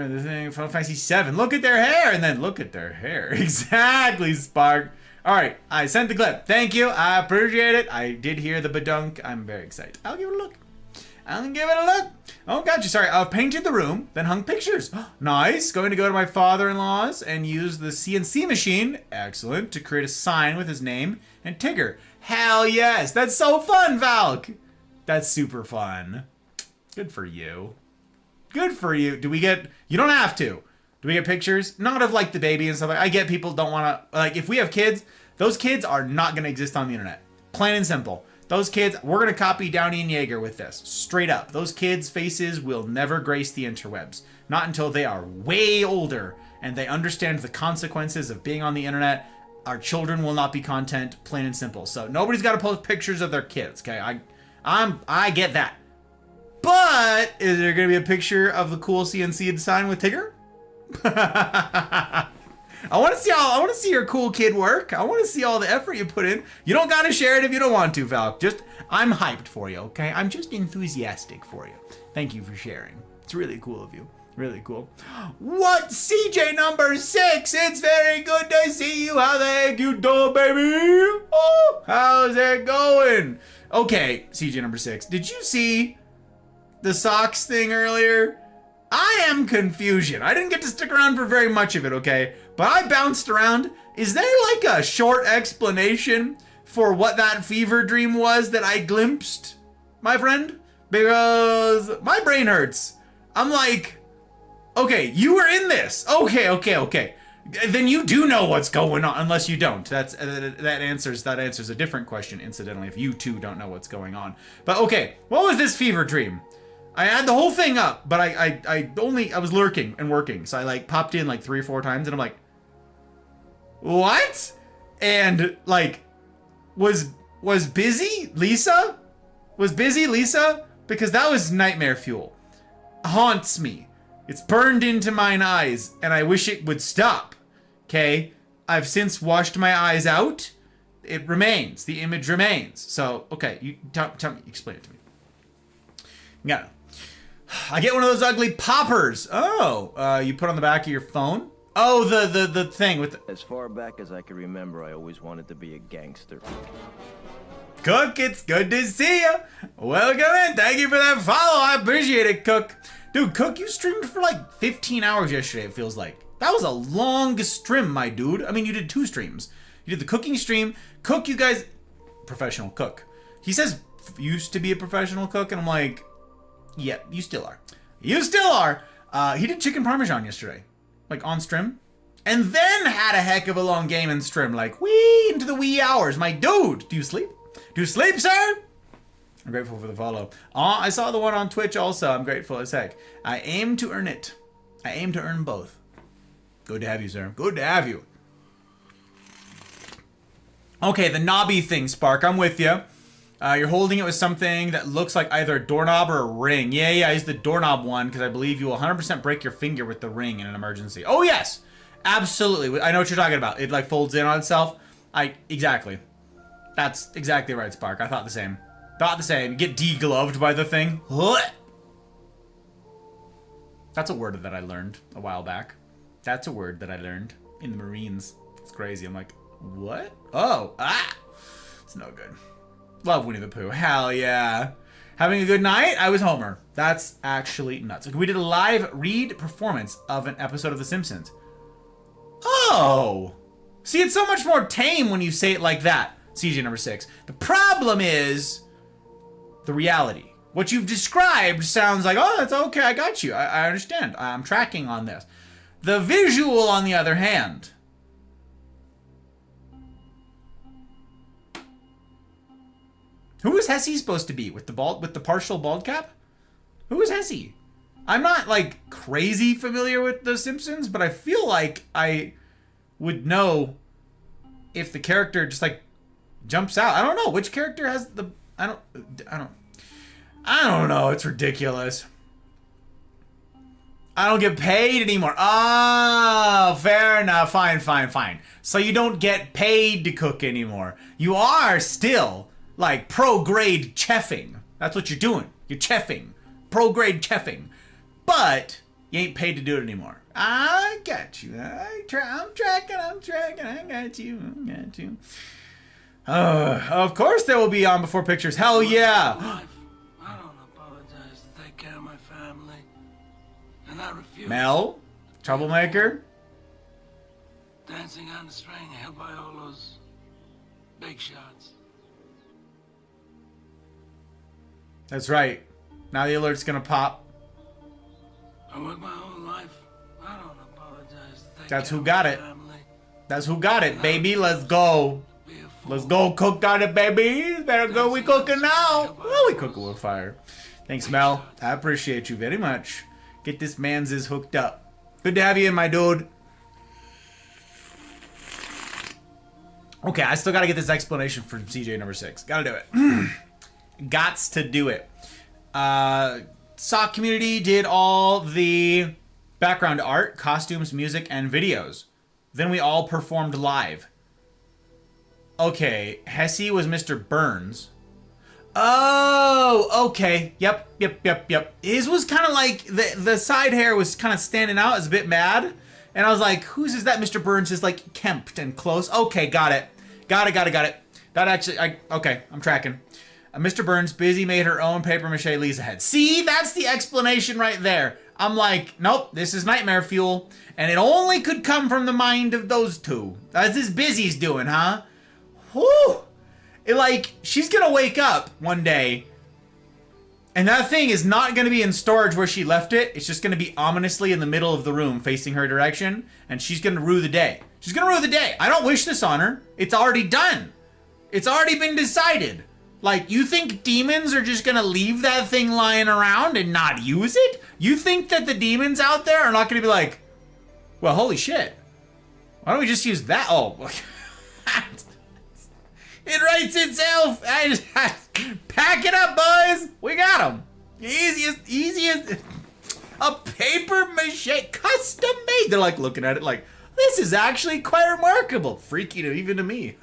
the thing, Final Fantasy 7. Look at their hair, and then look at their hair. Exactly, Spark. All right, I sent the clip. Thank you. I appreciate it. I did hear the badunk. I'm very excited. I'll give it a look. I'll give it a look. Oh, gotcha. Sorry. I've painted the room, then hung pictures. Nice. Going to go to my father-in-law's and use the CNC machine. Excellent. To create a sign with his name and Tigger. Hell yes. That's so fun, Valk. That's super fun. Good for you. Good for you. Do we get... You don't have to. Do we get pictures? Not of, like, the baby and stuff. I get people don't want to... Like, if we have kids, those kids are not going to exist on the internet. Plain and simple. Those kids, we're going to copy Downey and Yeager with this. Straight up. Those kids' faces will never grace the interwebs. Not until they are way older and they understand the consequences of being on the internet. Our children will not be content, plain and simple. So nobody's got to post pictures of their kids, okay? I get that. But is there going to be a picture of the cool CNC design with Tigger? I want to see your cool kid work. I want to see all the effort you put in. You don't got to share it if you don't want to, Valk. I'm hyped for you, okay? I'm just enthusiastic for you. Thank you for sharing. It's really cool of you. Really cool. What? CJ number 6. It's very good to see you. How the heck you doing, baby? Oh, how's it going? Okay, CJ number 6. Did you see the socks thing earlier? I am confusion. I didn't get to stick around for very much of it, okay? But I bounced around. Is there like a short explanation for what that fever dream was that I glimpsed, my friend? Because my brain hurts. I'm like, okay, you were in this. Okay. Then you do know what's going on, unless you don't. That answers a different question, incidentally, if you too don't know what's going on. But okay, what was this fever dream? I had the whole thing up, but I was lurking and working, so I like popped in like 3 or 4 times, and I'm like, what? And like, was busy Lisa? Was busy Lisa? Because that was nightmare fuel. Haunts me. It's burned into mine eyes, and I wish it would stop. Okay? I've since washed my eyes out. It remains. The image remains. So, okay, you tell me, explain it to me. Yeah. I get one of those ugly poppers. Oh, you put on the back of your phone? Oh, the thing with the... As far back as I can remember, I always wanted to be a gangster. Cook, it's good to see you. Welcome in. Thank you for that follow. I appreciate it, Cook. Dude, Cook, you streamed for like 15 hours yesterday, it feels like. That was a long stream, my dude. I mean, you did 2 streams. You did the cooking stream. Cook, you guys... Professional cook. He says used to be a professional cook, and I'm like... Yeah, you still are. You still are. He did chicken parmesan yesterday, like on stream, and then had a heck of a long game and stream, like wee into the wee hours. My dude, do you sleep? Do you sleep, sir? I'm grateful for the follow. I saw the one on Twitch also. I'm grateful as heck. I aim to earn it. I aim to earn both. Good to have you, sir. Good to have you. Okay, the knobby thing, Spark. I'm with you. You're holding it with something that looks like either a doorknob or a ring. Yeah, I use the doorknob one because I believe you will 100% break your finger with the ring in an emergency. Oh, yes. Absolutely. I know what you're talking about. It, like, folds in on itself. Exactly. That's exactly right, Spark. I thought the same. Thought the same. Get degloved by the thing. That's a word that I learned a while back. That's a word that I learned in the Marines. It's crazy. I'm like, what? Oh, it's no good. Love Winnie the Pooh. Hell yeah. Having a good night? I was Homer. That's actually nuts. We did a live read performance of an episode of The Simpsons. Oh. See, it's so much more tame when you say it like that. CJ number 6. The problem is the reality. What you've described sounds like, oh, that's okay, I got you. I understand. I'm tracking on this. The visual, on the other hand. Who is Hesse supposed to be? With the partial bald cap? Who is Hesse? I'm not, like, crazy familiar with The Simpsons, but I feel like I would know if the character just, like, jumps out. I don't know. Which character has the... I don't know. It's ridiculous. I don't get paid anymore. Oh, fair enough. Fine. So you don't get paid to cook anymore. You are still, like, pro-grade chefing. That's what you're doing. You're chefing. Pro-grade chefing. But you ain't paid to do it anymore. I got you. I'm tracking. I got you. Of course they will be on before pictures. Hell yeah. I don't apologize to take care of my family. And I refuse. Mel? Troublemaker? Dancing on the string held by all those big shots. That's right. Now the alert's gonna pop. I worked my whole life. I don't apologize to take That's care who of got my it. family. That's who got it, baby. Let's go. Be a fool. Let's go cook on it, baby. Better go. We cooking now. Well, we cooking with fire. Thanks, Mel. I appreciate you very much. Get this man's is hooked up. Good to have you in, my dude. Okay, I still gotta get this explanation from CJ number 6. Gotta do it. Gots to do it. Sock community did all the background art, costumes, music, and videos. Then we all performed live. Okay, Hesse was Mr. Burns. Oh, okay. Yep. His was kind of like, the side hair was kind of standing out. It was a bit mad. And I was like, whose is that? Mr. Burns is like kempt and close. Okay, got it. Got it. That actually, okay, I'm tracking. Mr. Burns busy made her own papier-mâché Lisa head. See, that's the explanation right there. I'm like, nope, this is nightmare fuel. And it only could come from the mind of those two. That's this Busy's doing, huh? Whew. She's gonna wake up one day, and that thing is not gonna be in storage where she left it. It's just gonna be ominously in the middle of the room facing her direction, and she's gonna rue the day. She's gonna rue the day. I don't wish this on her. It's already done. It's already been decided. Like, you think demons are just gonna leave that thing lying around and not use it? You think that the demons out there are not gonna be like, well, holy shit. Why don't we just use that? Oh, it writes itself. I just pack it up, boys. We got them. Easiest. A papier-mâché, custom made. They're like looking at it like, this is actually quite remarkable. Freaky even to me.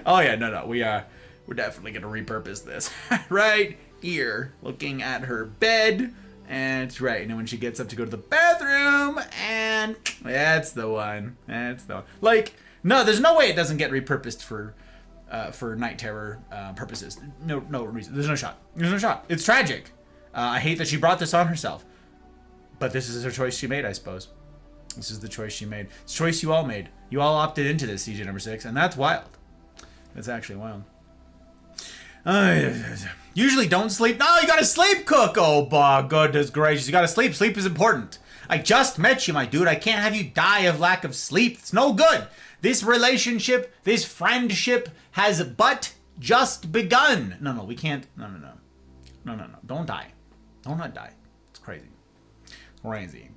Oh yeah, no. We're definitely gonna repurpose this. Right here, looking at her bed. And it's right. And when she gets up to go to the bathroom, and that's the one. Like, no, there's no way it doesn't get repurposed for night terror purposes. No reason. There's no shot. It's tragic. I hate that she brought this on herself. But this is her choice she made, I suppose. This is the choice she made. It's a choice you all made. You all opted into this, CJ number 6, and that's wild. That's actually wild. Usually don't sleep. No, you gotta sleep, Cook. Oh, goodness gracious. You gotta sleep. Sleep is important. I just met you, my dude. I can't have you die of lack of sleep. It's no good. This relationship, this friendship has but just begun. No, we can't. No. Don't die. Don't not die. It's crazy.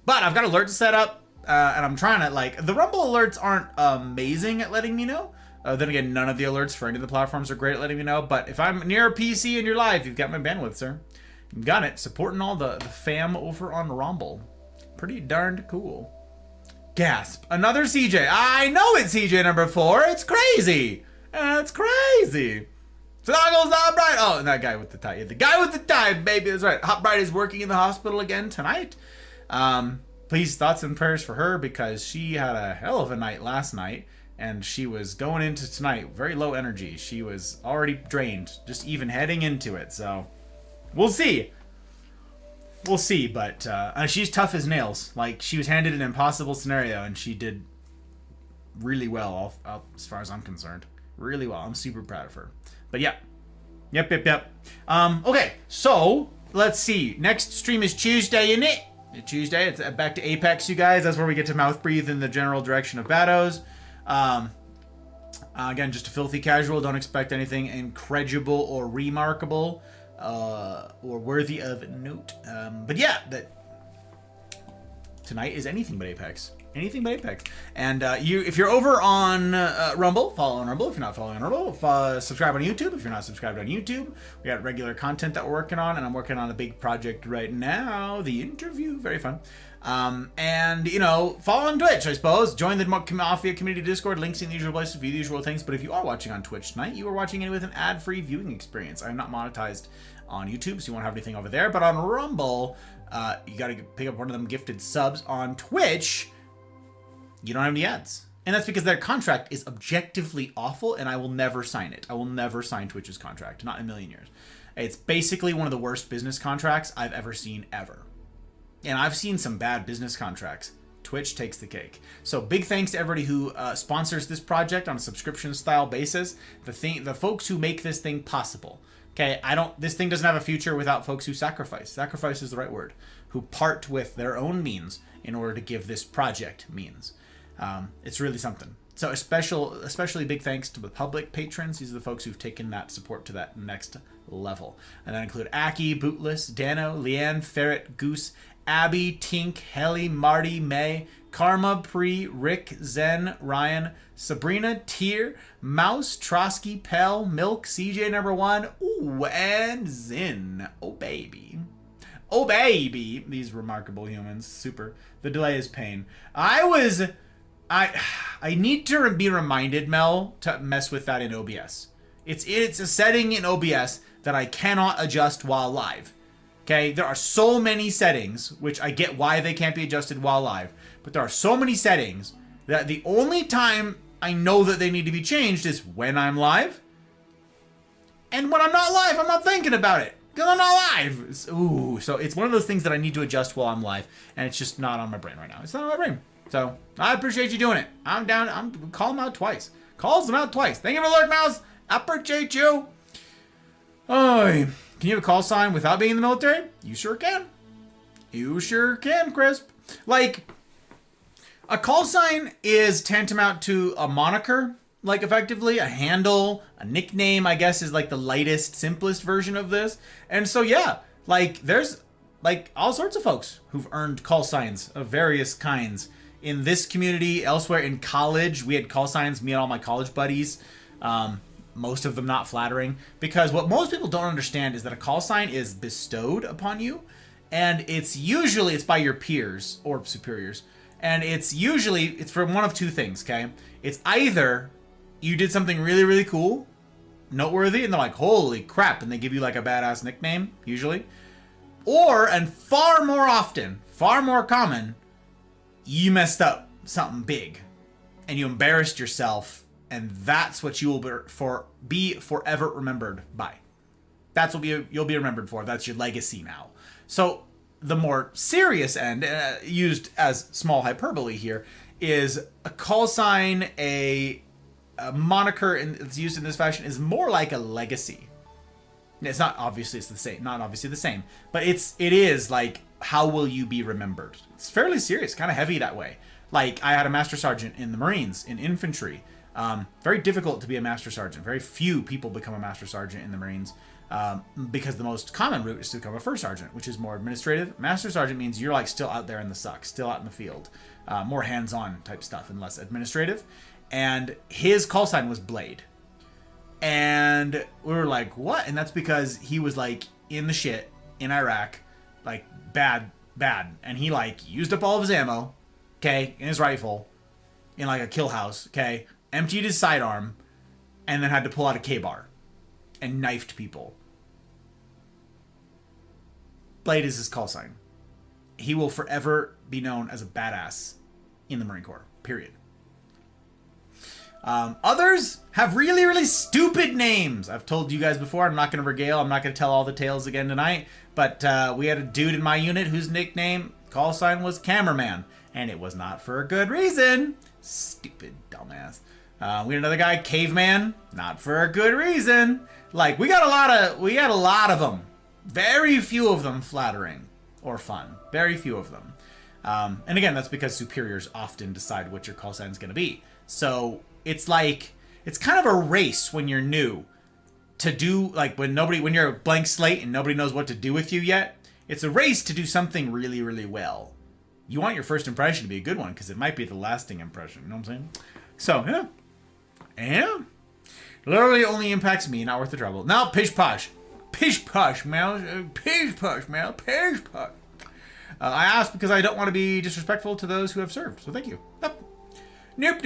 But I've got alerts set up, and I'm trying to, like, the Rumble alerts aren't amazing at letting me know. Then again, none of the alerts for any of the platforms are great at letting me know. But if I'm near a PC in your live, you've got my bandwidth, sir. You've got it. Supporting all the fam over on Rumble. Pretty darned cool. Gasp. Another CJ. I know it's CJ number 4. It's crazy. It's crazy. Toggles Hot Bright. Oh, and that guy with the tie. Yeah, the guy with the tie, baby. That's right. Hot Bright is working in the hospital again tonight. Please, thoughts and prayers for her, because she had a hell of a night last night, and she was going into tonight very low energy. She was already drained, just even heading into it. So we'll see. We'll see, but she's tough as nails. Like, she was handed an impossible scenario, and she did really well, as far as I'm concerned. Really well. I'm super proud of her. But yeah. Yep. Okay, so let's see. Next stream is Tuesday, isn't it? Tuesday. It's back to Apex, you guys. That's where we get to mouth breathe in the general direction of Bados. Again, just a filthy casual. Don't expect anything incredible or remarkable. Or worthy of note. But yeah, that tonight is anything but Apex. Anything but Apex. And if you're over on Rumble, follow on Rumble. If you're not following on Rumble, subscribe on YouTube. If you're not subscribed on YouTube, we got regular content that we're working on, and I'm working on a big project right now, the interview, very fun. And follow on Twitch, I suppose. Join the Mafia community Discord. Links in the usual places for the usual things. But if you are watching on Twitch tonight, you are watching it with an ad-free viewing experience. I'm not monetized on YouTube, so you won't have anything over there. But on Rumble, you got to pick up one of them gifted subs. On Twitch, you don't have any ads. And that's because their contract is objectively awful, and I will never sign it. I will never sign Twitch's contract. Not in a million years. It's basically one of the worst business contracts I've ever seen, ever. And I've seen some bad business contracts. Twitch takes the cake. So big thanks to everybody who sponsors this project on a subscription-style basis. The folks who make this thing possible. Okay, this thing doesn't have a future without folks who sacrifice. Sacrifice is the right word. Who part with their own means in order to give this project means. It's really something. So especially big thanks to the public patrons. These are the folks who've taken that support to that next level. And that include Aki, Bootless, Dano, Leanne, Ferret, Goose, Abby, Tink, Helly, Marty, May, Karma, Pre, Rick, Zen, Ryan, Sabrina, Tier, Mouse, Trosky, Pell, Milk, CJ number 1, ooh, and Zin. Oh baby. Oh baby. These remarkable humans. Super. The delay is pain. I need to be reminded, Mel, to mess with that in OBS. It's a setting in OBS that I cannot adjust while live. Okay, there are so many settings, which I get why they can't be adjusted while live, but there are so many settings that the only time I know that they need to be changed is when I'm live. And when I'm not live, I'm not thinking about it, because I'm not live. So it's one of those things that I need to adjust while I'm live, and it's just not on my brain right now. It's not on my brain. So I appreciate you doing it. I'm down. I'm calling them out twice. Calls them out twice. Thank you for Alert Mouse. I appreciate you. Oh, can you have a call sign without being in the military? You sure can. You sure can, Crisp. Like, a call sign is tantamount to a moniker, like, effectively. A handle, a nickname, I guess, is like the lightest, simplest version of this. And so, yeah, like, there's, like, all sorts of folks who've earned call signs of various kinds. In this community, elsewhere, in college, we had call signs, me and all my college buddies. Most of them not flattering, because what most people don't understand is that a call sign is bestowed upon you, and it's by your peers or superiors, and it's from one of two things. Okay, it's either you did something really, really cool, noteworthy, and they're like, holy crap, and they give you like a badass nickname, usually, or, and far more often, far more common, you messed up something big and you embarrassed yourself. And that's what you will be forever remembered by. That's what you'll be remembered for. That's your legacy now. So the more serious end, used as small hyperbole here, is a call sign, a moniker that's used in this fashion is more like a legacy. It's not obviously the same, but it is like how will you be remembered? It's fairly serious, kind of heavy that way. Like, I had a master sergeant in the Marines, in infantry. Very difficult to be a master sergeant. Very few people become a master sergeant in the Marines because the most common route is to become a first sergeant, which is more administrative. Master sergeant means you're like still out there in the suck, still out in the field, more hands-on type stuff and less administrative. And his call sign was Blade. And we were like, what? And that's because he was like in the shit in Iraq, like bad. And he like used up all of his ammo, okay, in his rifle, in like a kill house, okay, emptied his sidearm, and then had to pull out a K-bar and knifed people. Blade is his call sign. He will forever be known as a badass in the Marine Corps, period. Others have really, really stupid names. I've told you guys before, I'm not going to regale, I'm not going to tell all the tales again tonight, but we had a dude in my unit whose nickname, call sign, was Cameraman, and it was not for a good reason. Stupid dumbass. We had another guy, Caveman, not for a good reason. Like, we got a lot of them. Very few of them flattering or fun. Very few of them. And again, that's because superiors often decide what your call sign is going to be. So it's like, it's kind of a race when you're new to do, like when you're a blank slate and nobody knows what to do with you yet. It's a race to do something really, really well. You want your first impression to be a good one because it might be the lasting impression. You know what I'm saying? So, yeah. Yeah. Literally only impacts me, not worth the trouble. Now, pish posh. Pish posh, Mel. Pish posh, Mel. Pish posh. I asked because I don't want to be disrespectful to those who have served. So thank you. Nope.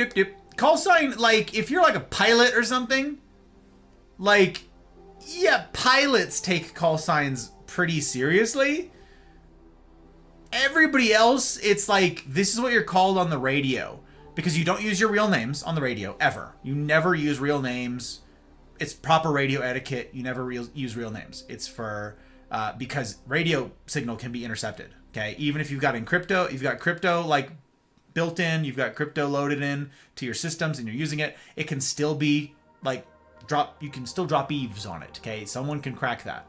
Call sign, like, if you're like a pilot or something, like, yeah, pilots take call signs pretty seriously. Everybody else, it's like, this is what you're called on the radio. Because you don't use your real names on the radio, ever. You never use real names. It's proper radio etiquette. You never use real names. It's for, because radio signal can be intercepted, okay? Even if you've got crypto, like, built in, you've got crypto loaded in to your systems and you're using it, it can still be, like, you can still drop eaves on it, okay? Someone can crack that.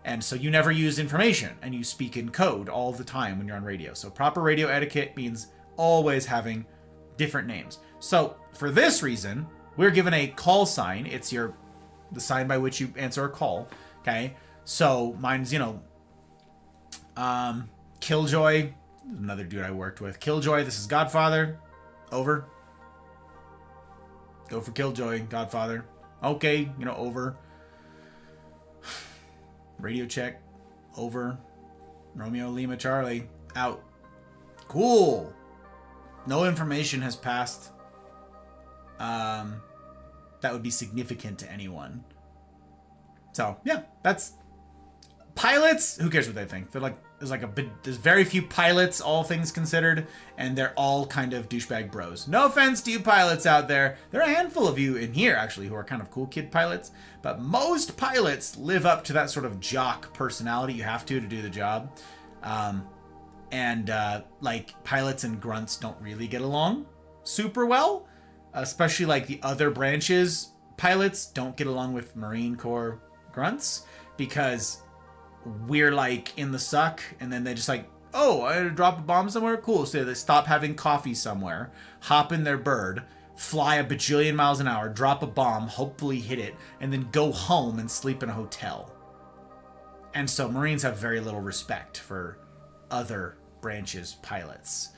And so you never use information, and you speak in code all the time when you're on radio. So proper radio etiquette means always having different names. So for this reason, we're given a call sign. It's the sign by which you answer a call. Okay. So mine's, Killjoy, another dude I worked with. Killjoy, this is Godfather. Over. Go for Killjoy, Godfather. Okay, over. Radio check. Over. Romeo Lima Charlie. Out. Cool. No information has passed that would be significant to anyone. So, yeah, that's... Pilots, who cares what they think? They're like, there's very few pilots, all things considered, and they're all kind of douchebag bros. No offense to you pilots out there. There are a handful of you in here, actually, who are kind of cool kid pilots, but most pilots live up to that sort of jock personality you have to do the job. Like, pilots and grunts don't really get along super well, especially like the other branches. Pilots don't get along with Marine Corps grunts because we're like in the suck, and then they just like, oh, I had to drop a bomb somewhere? Cool. So they stop having coffee somewhere, hop in their bird, fly a bajillion miles an hour, drop a bomb, hopefully hit it, and then go home and sleep in a hotel. And so Marines have very little respect for other branches pilots.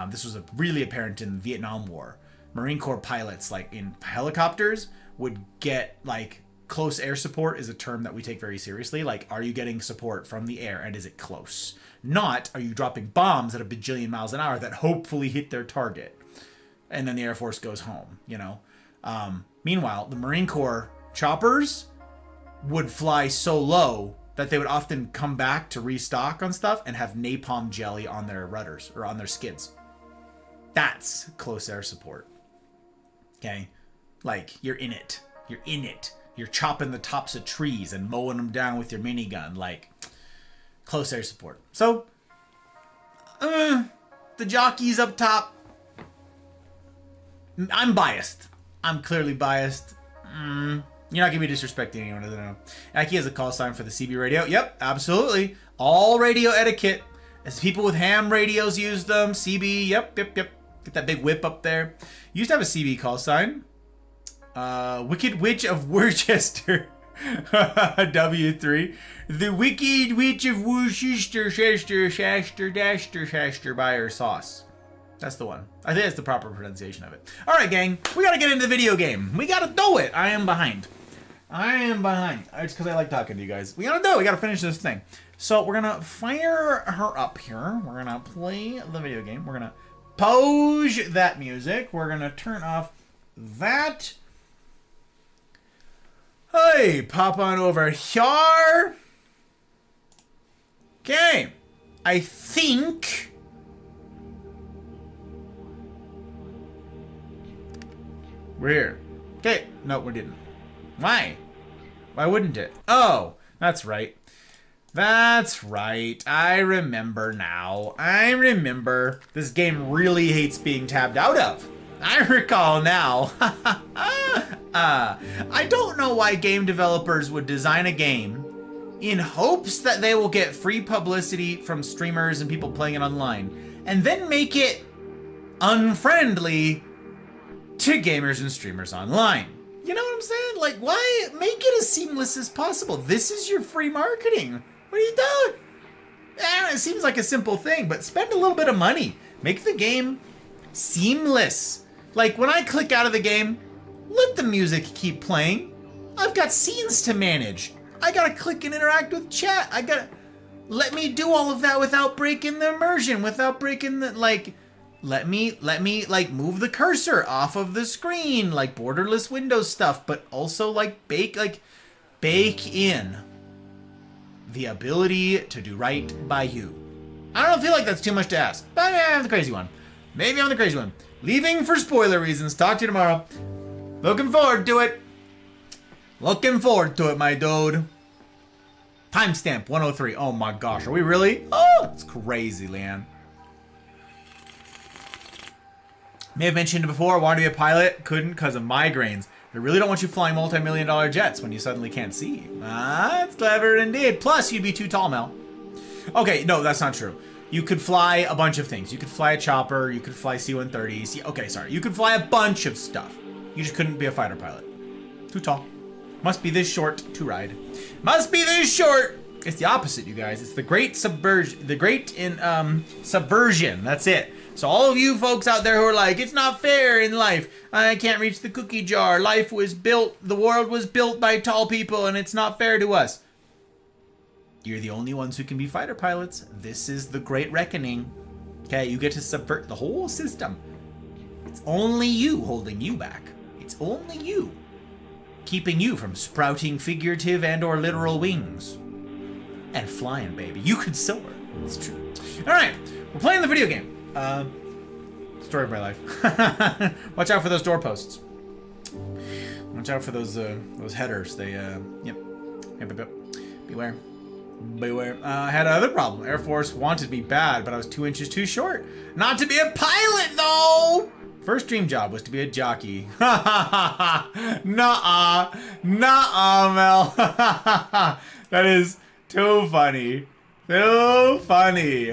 This was really apparent in the Vietnam War. Marine Corps pilots, like in helicopters, would get like close air support is a term that we take very seriously. Like, are you getting support from the air, and is it close? Not, are you dropping bombs at a bajillion miles an hour that hopefully hit their target, and then the Air Force goes home, Meanwhile, the Marine Corps choppers would fly so low that they would often come back to restock on stuff and have napalm jelly on their rudders or on their skids. That's close air support. Okay? Like, you're in it. You're in it. You're chopping the tops of trees and mowing them down with your minigun. Like, close air support. So, the jockeys up top. I'm biased. I'm clearly biased. You're not going to be disrespecting anyone. I don't know. Aki has a call sign for the CB radio. Yep, absolutely. All radio etiquette. As people with ham radios use them. CB, yep. Get that big whip up there. Used to have a CB call sign. Wicked Witch of Worcester. W3. The Wicked Witch of Worcester, Shaster, buyer sauce. That's the one. I think that's the proper pronunciation of it. Alright, gang. We gotta get into the video game. We gotta do it. I am behind. It's because I like talking to you guys. We gotta do it. We gotta finish this thing. So we're gonna fire her up here. We're gonna play the video game. We're gonna pause that music. We're gonna turn off that. Hey, pop on over here. Okay. I think we're here. Okay. No, we didn't. Why? Why wouldn't it? Oh, that's right. That's right. I remember now. I remember. This game really hates being tabbed out of. I recall now. I don't know why game developers would design a game in hopes that they will get free publicity from streamers and people playing it online, and then make it unfriendly to gamers and streamers online. You know what I'm saying? Like, why make it as seamless as possible? This is your free marketing. What are you doing? It seems like a simple thing, but spend a little bit of money. Make the game seamless. Like, when I click out of the game, let the music keep playing. I've got scenes to manage. I gotta click and interact with chat. I gotta... Let me do all of that without breaking the immersion, without breaking the, like... Let me, like, move the cursor off of the screen, like borderless Windows stuff, but also, like, bake in the ability to do right by you. I don't feel like that's too much to ask, but maybe I'm the crazy one. Maybe I'm the crazy one. Leaving for spoiler reasons. Talk to you tomorrow. Looking forward to it. Looking forward to it, my dude. Timestamp 103. Oh my gosh, are we really? Oh, it's crazy, Leanne. May have mentioned it before, wanted to be a pilot, couldn't because of migraines. They really don't want you flying multi-million-dollar jets when you suddenly can't see. Ah, that's clever indeed. Plus, you'd be too tall, Mel. Okay, no, that's not true. You could fly a bunch of things. You could fly a chopper, you could fly C-130. Okay, sorry. You could fly a bunch of stuff. You just couldn't be a fighter pilot. Too tall. Must be this short to ride. Must be this short. It's the opposite, you guys. It's the great subversion. The great subversion. That's it. So all of you folks out there who are like, it's not fair in life. I can't reach the cookie jar. Life was built, the world was built by tall people, and it's not fair to us. You're the only ones who can be fighter pilots. This is the great reckoning. Okay, you get to subvert the whole system. It's only you holding you back. It's only you keeping you from sprouting figurative and or literal wings. And flying, baby. You could soar. It's true. All right, we're playing the video game. Story of my life. Watch out for those doorposts. Watch out for those headers. They, yep. Beware. Beware. I had another problem. Air Force wanted me bad, but I was 2 inches too short. Not to be a pilot, though! First dream job was to be a jockey. Nuh-uh. Nuh-uh, Mel. That is too funny. Too funny.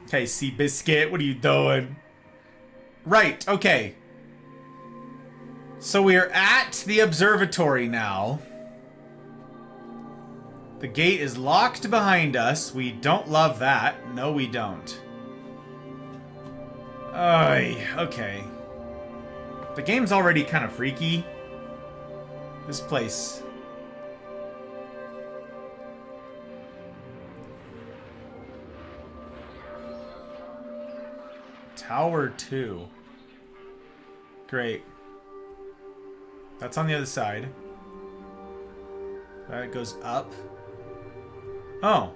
Okay, Seabiscuit, what are you doing? Right, okay. So we're at the observatory now. The gate is locked behind us. We don't love that. No, we don't. Oy, okay. The game's already kind of freaky. This place. Tower 2. Great. That's on the other side. That goes up. Oh.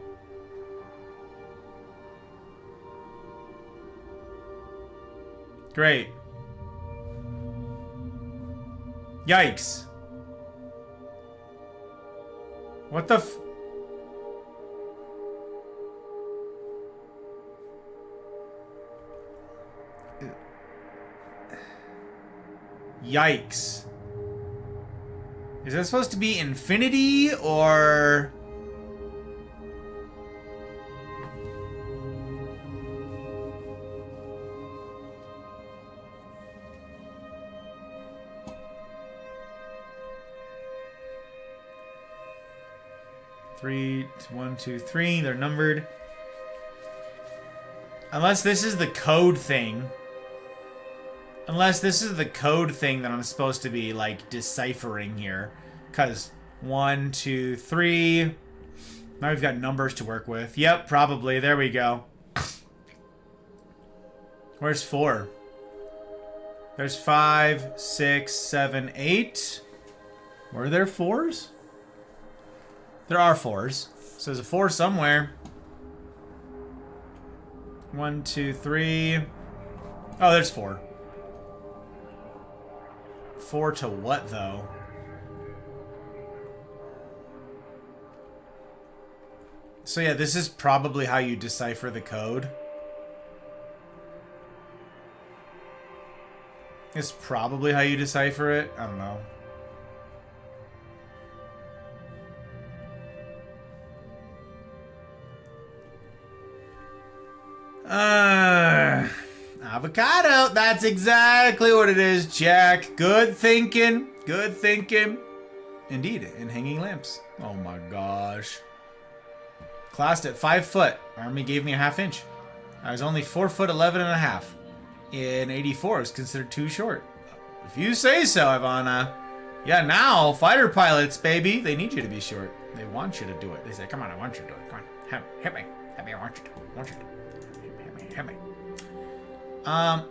Great. Yikes. What the f... Yikes. Is that supposed to be infinity, or... 3, 1, 2, 3. They're numbered. Unless this is the code thing. Unless this is the code thing that I'm supposed to be, like, deciphering here. Because 1, 2, 3. Now we've got numbers to work with. Yep, probably. There we go. Where's 4? There's 5, 6, 7, 8. Were there 4s? There are 4s. So there's a 4 somewhere. 1, 2, 3. Oh, there's 4. 4 to what, though? So yeah, this is probably how you decipher the code. It's probably how you decipher it. I don't know. Avocado. That's exactly what it is, Jack. Good thinking. Good thinking. Indeed, and hanging lamps. Oh my gosh. Classed at 5 foot. Army gave me a ½ inch. I was only 4 foot 11 and a half. In 84, it was considered too short. If you say so, Ivana. Yeah, now, fighter pilots, baby, they need you to be short. They want you to do it. They say, come on, I want you to do it. Come on, hit me. Hit me, I want you to. I want you to. Hit me.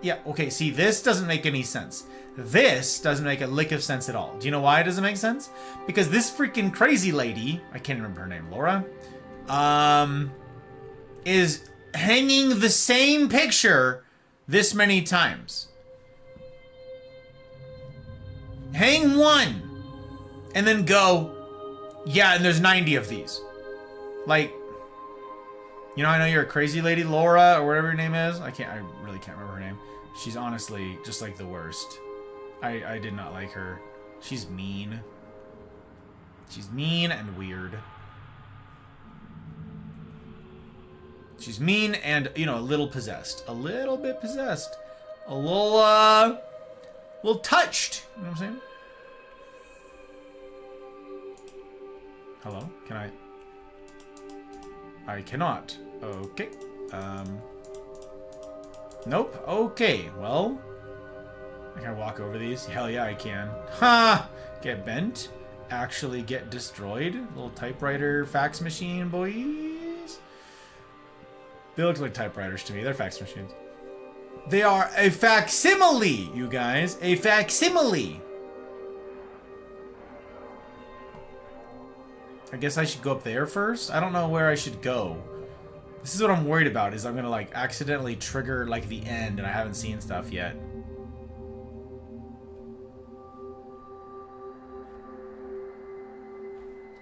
Yeah, okay, see, this doesn't make any sense. This doesn't make a lick of sense at all. Do you know why it doesn't make sense? Because this freaking crazy lady, I can't remember her name, Laura, is hanging the same picture this many times. Hang one and then go, yeah, and there's 90 of these. Like, you know, I know you're a crazy lady, Laura, or whatever her name is. I really can't remember her name. She's honestly just like the worst. I did not like her. She's mean. She's mean and weird. She's mean and, you know, a little possessed. A little bit possessed. A little touched. You know what I'm saying? Hello? Can I? I cannot. Okay. Nope. Okay. Well, can I walk over these? Hell yeah, I can. Ha! Get bent. Actually get destroyed. Little typewriter fax machine, boys. They look like typewriters to me. They're fax machines. They are a facsimile, you guys. A facsimile. I guess I should go up there first. I don't know where I should go. This is what I'm worried about, is I'm gonna like accidentally trigger like the end and I haven't seen stuff yet.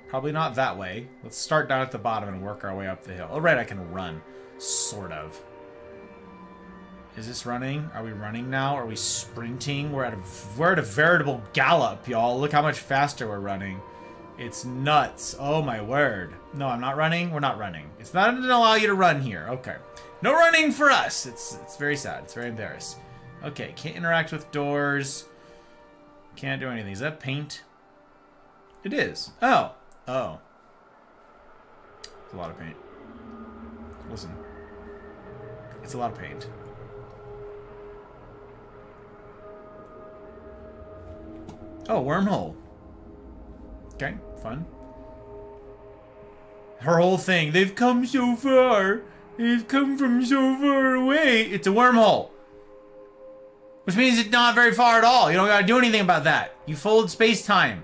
Probably not that way. Let's start down at the bottom and work our way up the hill. Oh, right, I can run. Sort of. Is this running? Are we running now? Are we sprinting? We're at a veritable gallop, y'all. Look how much faster we're running. It's nuts. Oh my word. No, I'm not running. We're not running. It's not going to allow you to run here. Okay. No running for us. It's very sad. It's very embarrassing. Okay, can't interact with doors. Can't do anything. Is that paint? It is. Oh. Oh. It's a lot of paint. Listen. It's a lot of paint. Oh, wormhole. Okay, fun. Her whole thing. They've come so far. They've come from so far away. It's a wormhole. Which means it's not very far at all. You don't gotta do anything about that. You fold space-time.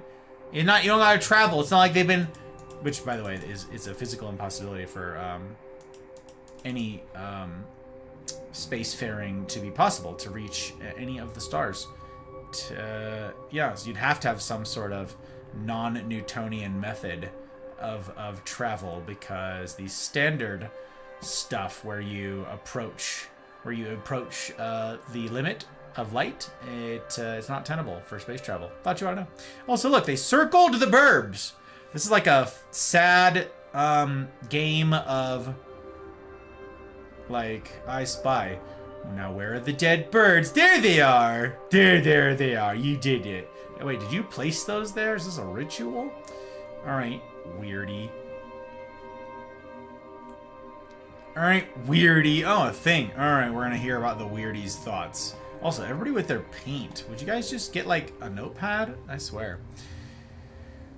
You don't gotta travel. It's not like they've been... Which, by the way, is a physical impossibility for any spacefaring to be possible, to reach any of the stars. Yeah, so you'd have to have some sort of non-Newtonian method of travel, because the standard stuff where you approach the limit of light, it's not tenable for space travel. Thought you ought to know. Also, look, they circled the burbs. This is like a sad game of like I Spy. Now where are the dead birds? There they are. There they are. You did it. Wait, did you place those there? Is this a ritual? All right, weirdy. Alright, Weirdy. Oh, a thing. Alright, we're gonna hear about the Weirdy's thoughts. Also, everybody with their paint. Would you guys just get, like, a notepad? I swear.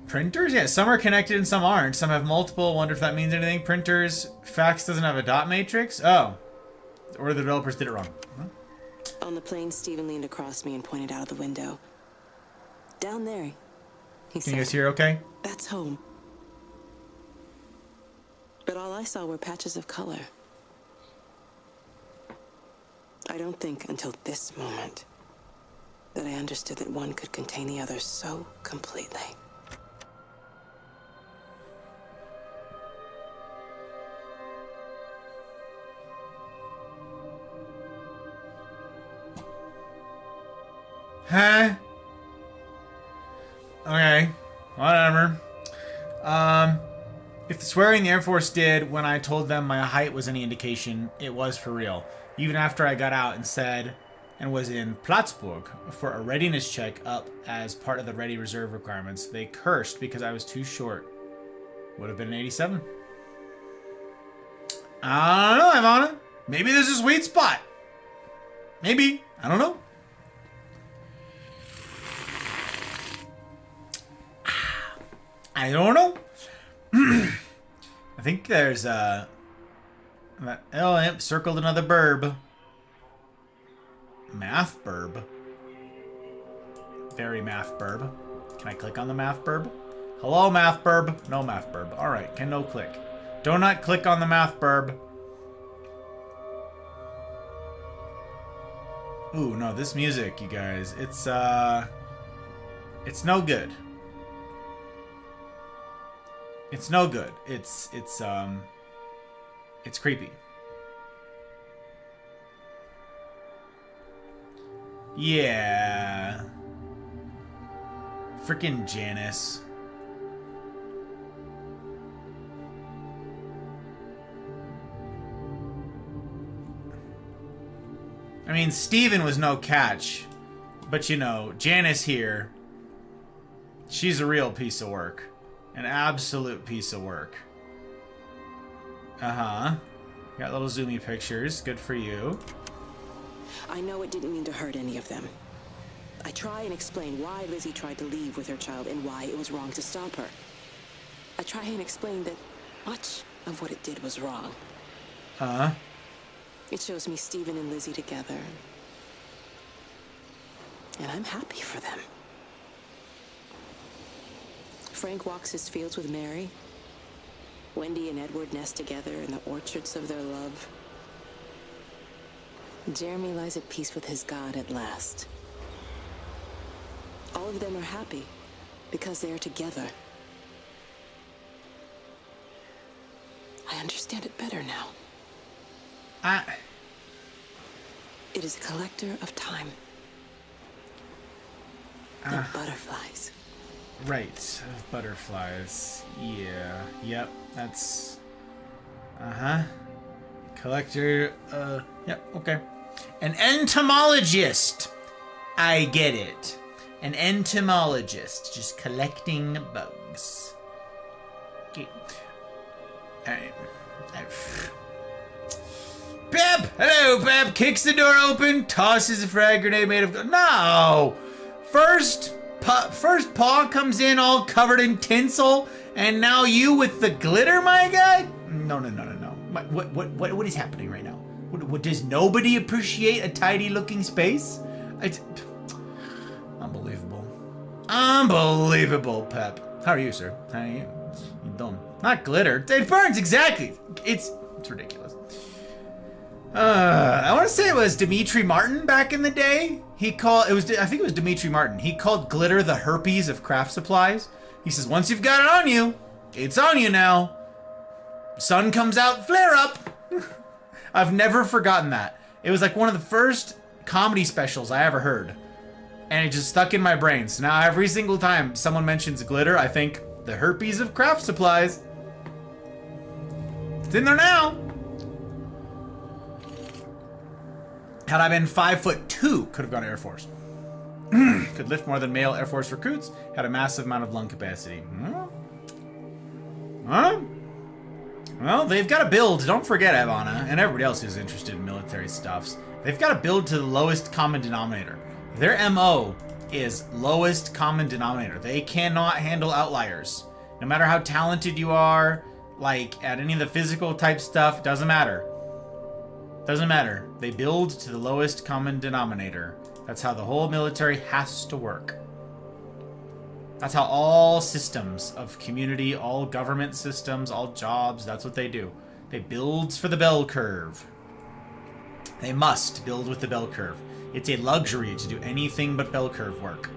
Printers? Yeah, some are connected and some aren't. Some have multiple. Wonder if that means anything. Printers. Fax doesn't have a dot matrix? Oh. Or the developers did it wrong. Huh? On the plane, Stephen leaned across me and pointed out of the window. Down there, he Can said. you guys hear okay? That's home. But all I saw were patches of color. I don't think until this moment that I understood that one could contain the other so completely. Huh? Okay. Whatever. If the swearing the Air Force did when I told them my height was any indication, it was for real. Even after I got out and said, and was in Plattsburgh for a readiness check up as part of the ready reserve requirements, they cursed because I was too short. Would have been an 87. I don't know, Ivana. Maybe there's a sweet spot. Maybe. I don't know. I don't know. I think there's oh, yep, circled another burb. Math burb. Very math burb. Can I click on the math burb? Hello, math burb. No math burb. Alright, can no click. Do not click on the math burb. Ooh, no, this music, you guys. It's no good. It's no good. It's creepy. Yeah. Frickin' Janice. I mean, Steven was no catch. But you know, Janice here, she's a real piece of work. An absolute piece of work. Uh-huh. Got little zoomy pictures. Good for you. I know it didn't mean to hurt any of them. I try and explain why Lizzie tried to leave with her child and why it was wrong to stop her. I try and explain that much of what it did was wrong. Huh? It shows me Stephen and Lizzie together. And I'm happy for them. Frank walks his fields with Mary. Wendy and Edward nest together in the orchards of their love. Jeremy lies at peace with his God at last. All of them are happy because they are together. I understand it better now. It is a collector of time. Like butterflies. Right, of butterflies. Yeah, yep, that's... Uh-huh. Collector, yep, okay. An entomologist! I get it. An entomologist, just collecting bugs. Okay. Alright. Beb! Hello, Beb! Kicks the door open, tosses a frag grenade made of... No! First Paw comes in all covered in tinsel, and now you with the glitter, my guy? No. What is happening right now? What does nobody appreciate a tidy-looking space? Unbelievable. Unbelievable, Pep. How are you, sir? How are you? You dumb. Not glitter. It burns, exactly. It's ridiculous. I want to say it was Dimitri Martin back in the day. I think it was Dimitri Martin. He called glitter the herpes of craft supplies. He says, once you've got it on you, it's on you now. Sun comes out, flare up. I've never forgotten that. It was like one of the first comedy specials I ever heard. And it just stuck in my brain. So now every single time someone mentions glitter, I think the herpes of craft supplies. It's in there now. Had I been 5'2", could have gone to Air Force. Could lift more than male Air Force recruits. Had a massive amount of lung capacity. Huh? Well, they've got to build. Don't forget, Ivana, and everybody else who's interested in military stuffs. They've got to build to the lowest common denominator. Their MO is lowest common denominator. They cannot handle outliers. No matter how talented you are, like at any of the physical type stuff, doesn't matter. Doesn't matter. They build to the lowest common denominator. That's how the whole military has to work. That's how all systems of community, all government systems, all jobs, that's what they do. They build for the bell curve. They must build with the bell curve. It's a luxury to do anything but bell curve work.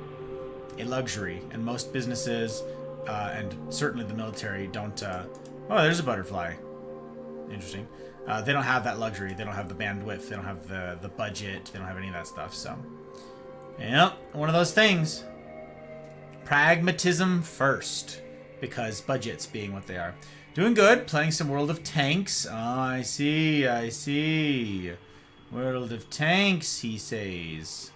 A luxury. And most businesses, and certainly the military, don't... oh, there's a butterfly. Interesting. They don't have that luxury. They don't have the bandwidth. They don't have the budget. They don't have any of that stuff, so... Yep, one of those things. Pragmatism first, because budgets being what they are. Doing good, playing some World of Tanks. Oh, I see, I see. World of Tanks, he says.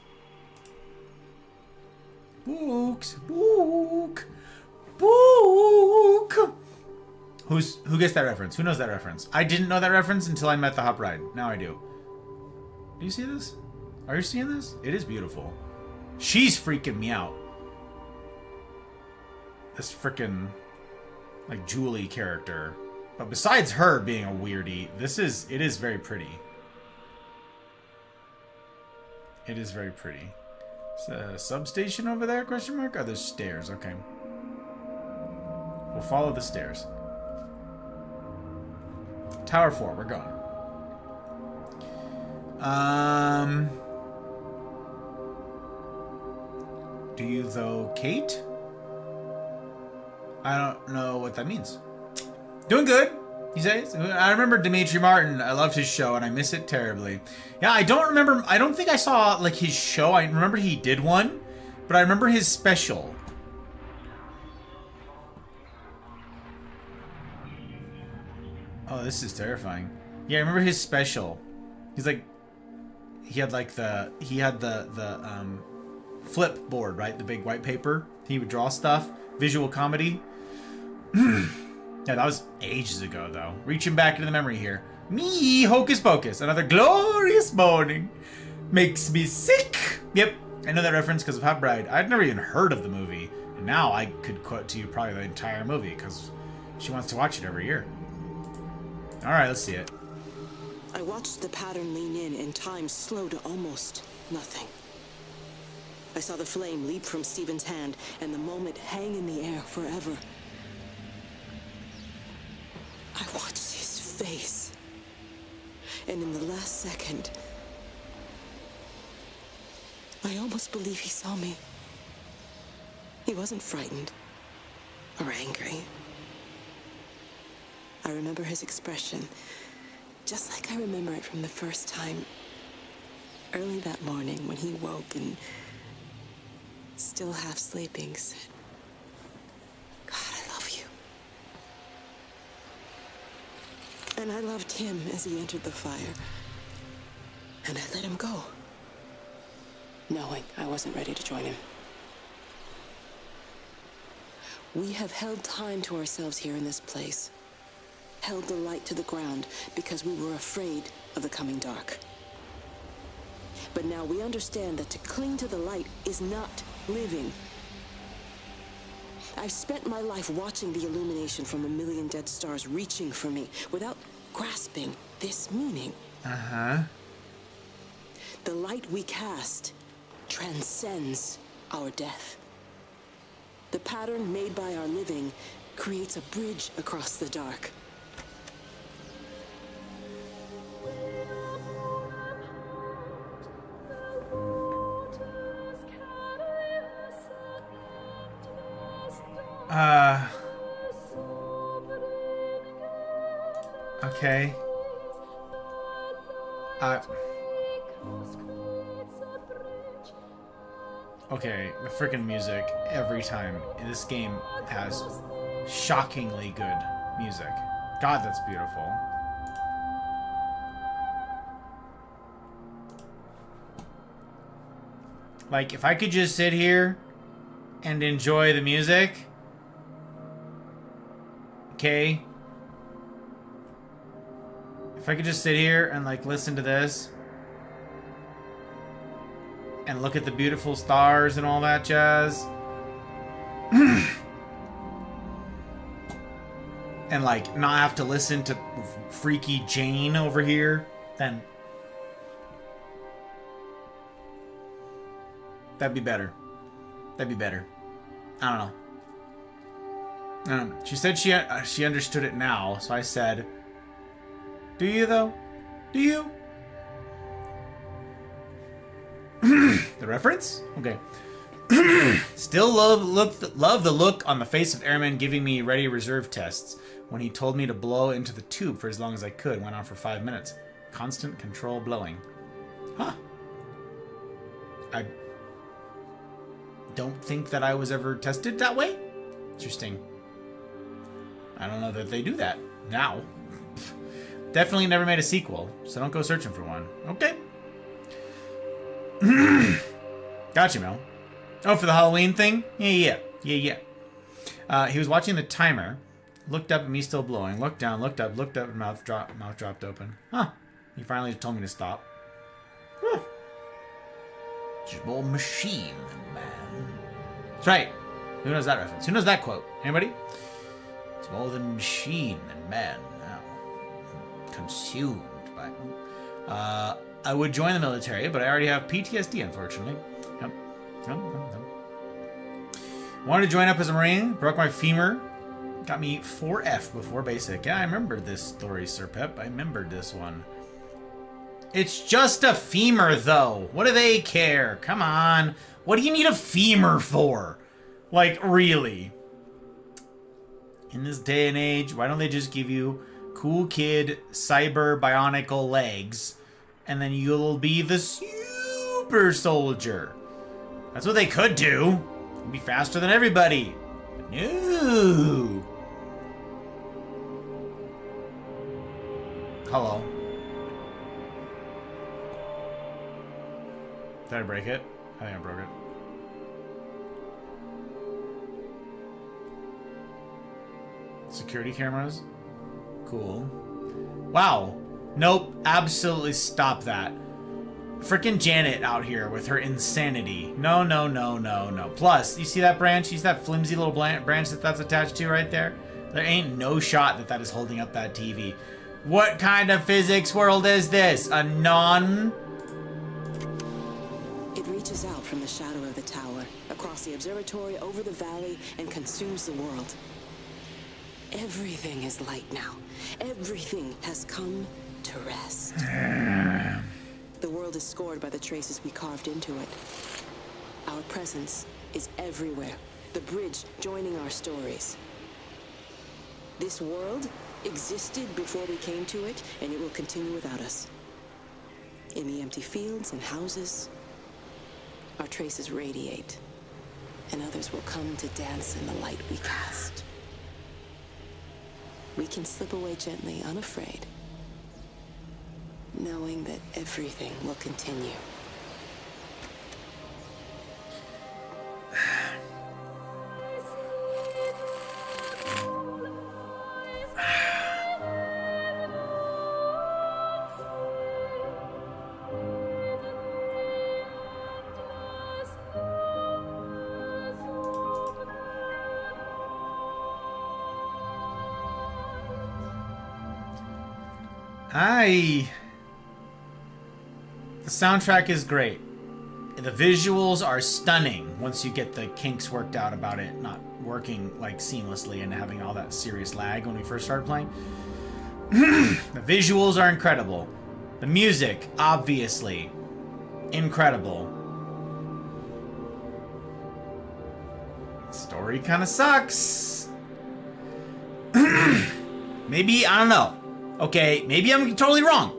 Books, book, book. Who gets that reference? Who knows that reference? I didn't know that reference until I met the Hop Ride. Now I do. Do you see this? Are you seeing this? It is beautiful. She's freaking me out. This freaking like Julie character. But besides her being a weirdie, it is very pretty. It is very pretty. Is a substation over there, question mark? Oh, there's stairs, okay. We'll follow the stairs. Tower 4, we're going. Do you though, Kate? I don't know what that means. Doing good, he says. I remember Dimitri Martin. I loved his show, and I miss it terribly. Yeah, I don't remember. I don't think I saw like his show. I remember he did one, but I remember his special. Oh, this is terrifying. Yeah, I remember his special. He's like, he had the flip board, right? The big white paper. He would draw stuff. Visual comedy. Yeah, that was ages ago, though. Reaching back into the memory here. Me, Hocus Pocus. Another glorious morning. Makes me sick. Yep, I know that reference because of Hot Bride. I'd never even heard of the movie. And now I could quote to you probably the entire movie because she wants to watch it every year. Alright, let's see it. I watched the pattern lean in and time slow to almost nothing. I saw the flame leap from Stephen's hand and the moment hang in the air forever. I watched his face. And in the last second, I almost believe he saw me. He wasn't frightened or angry. I remember his expression, just like I remember it from the first time. Early that morning when he woke and, still half sleeping, said, God, I love you. And I loved him as he entered the fire. And I let him go, knowing I wasn't ready to join him. We have held time to ourselves here in this place. Held the light to the ground because we were afraid of the coming dark. But now we understand that to cling to the light is not living. I've spent my life watching the illumination from a million dead stars reaching for me without grasping this meaning. Uh-huh. The light we cast transcends our death. The pattern made by our living creates a bridge across the dark. Okay. Okay, the freaking music every time. This game has shockingly good music. God, that's beautiful. Like, if I could just sit here and enjoy the music. Okay. If I could just sit here and like listen to this and look at the beautiful stars and all that jazz. And like not have to listen to freaky Jane over here, then that'd be better. That'd be better. I don't know. She said she understood it now, so I said, "Do you though? Do you?" The reference? Okay. Still love the look on the face of Airman giving me ready reserve tests when he told me to blow into the tube for as long as I could. Went on for 5 minutes. Constant control blowing. Huh. I don't think that I was ever tested that way. Interesting. I don't know that they do that now. Definitely never made a sequel, so don't go searching for one. Okay. Gotcha, Mel. Oh, for the Halloween thing? Yeah. He was watching the timer, looked up at me still blowing, looked down, looked up, mouth dropped open. Huh. He finally told me to stop. Huh. She's more machine than man. That's right. Who knows that reference? Who knows that quote? Anybody? It's more than machine than man now. Consumed by... I would join the military, but I already have PTSD, unfortunately. Yep. Wanted to join up as a Marine, broke my femur, got me 4F before basic. Yeah, I remember this story, Sir Pep. I remembered this one. It's just a femur, though. What do they care? Come on. What do you need a femur for? Like, really? In this day and age, why don't they just give you cool kid cyber bionicle legs, and then you'll be the super soldier? That's what they could do. You'd be faster than everybody. But no. Hello. Did I break it? I think I broke it. Security cameras? Cool. Wow. Nope. Absolutely stop that. Frickin' Janet out here with her insanity. No. Plus, you see that branch? You see that flimsy little branch that's attached to right there? There ain't no shot that is holding up that TV. What kind of physics world is this? A non... It reaches out from the shadow of the tower, across the observatory, over the valley, and consumes the world. Everything is light now. Everything has come to rest. The world is scored by the traces we carved into it. Our presence is everywhere. The bridge joining our stories. This world existed before we came to it, and it will continue without us. In the empty fields and houses, our traces radiate, and others will come to dance in the light we cast. We can slip away gently, unafraid, knowing that everything will continue. The soundtrack is great. The visuals are stunning once you get the kinks worked out about it not working like seamlessly and having all that serious lag when we first started playing. The visuals are incredible. The music, obviously, incredible. The story kind of sucks. Maybe, I don't know. Okay, maybe I'm totally wrong.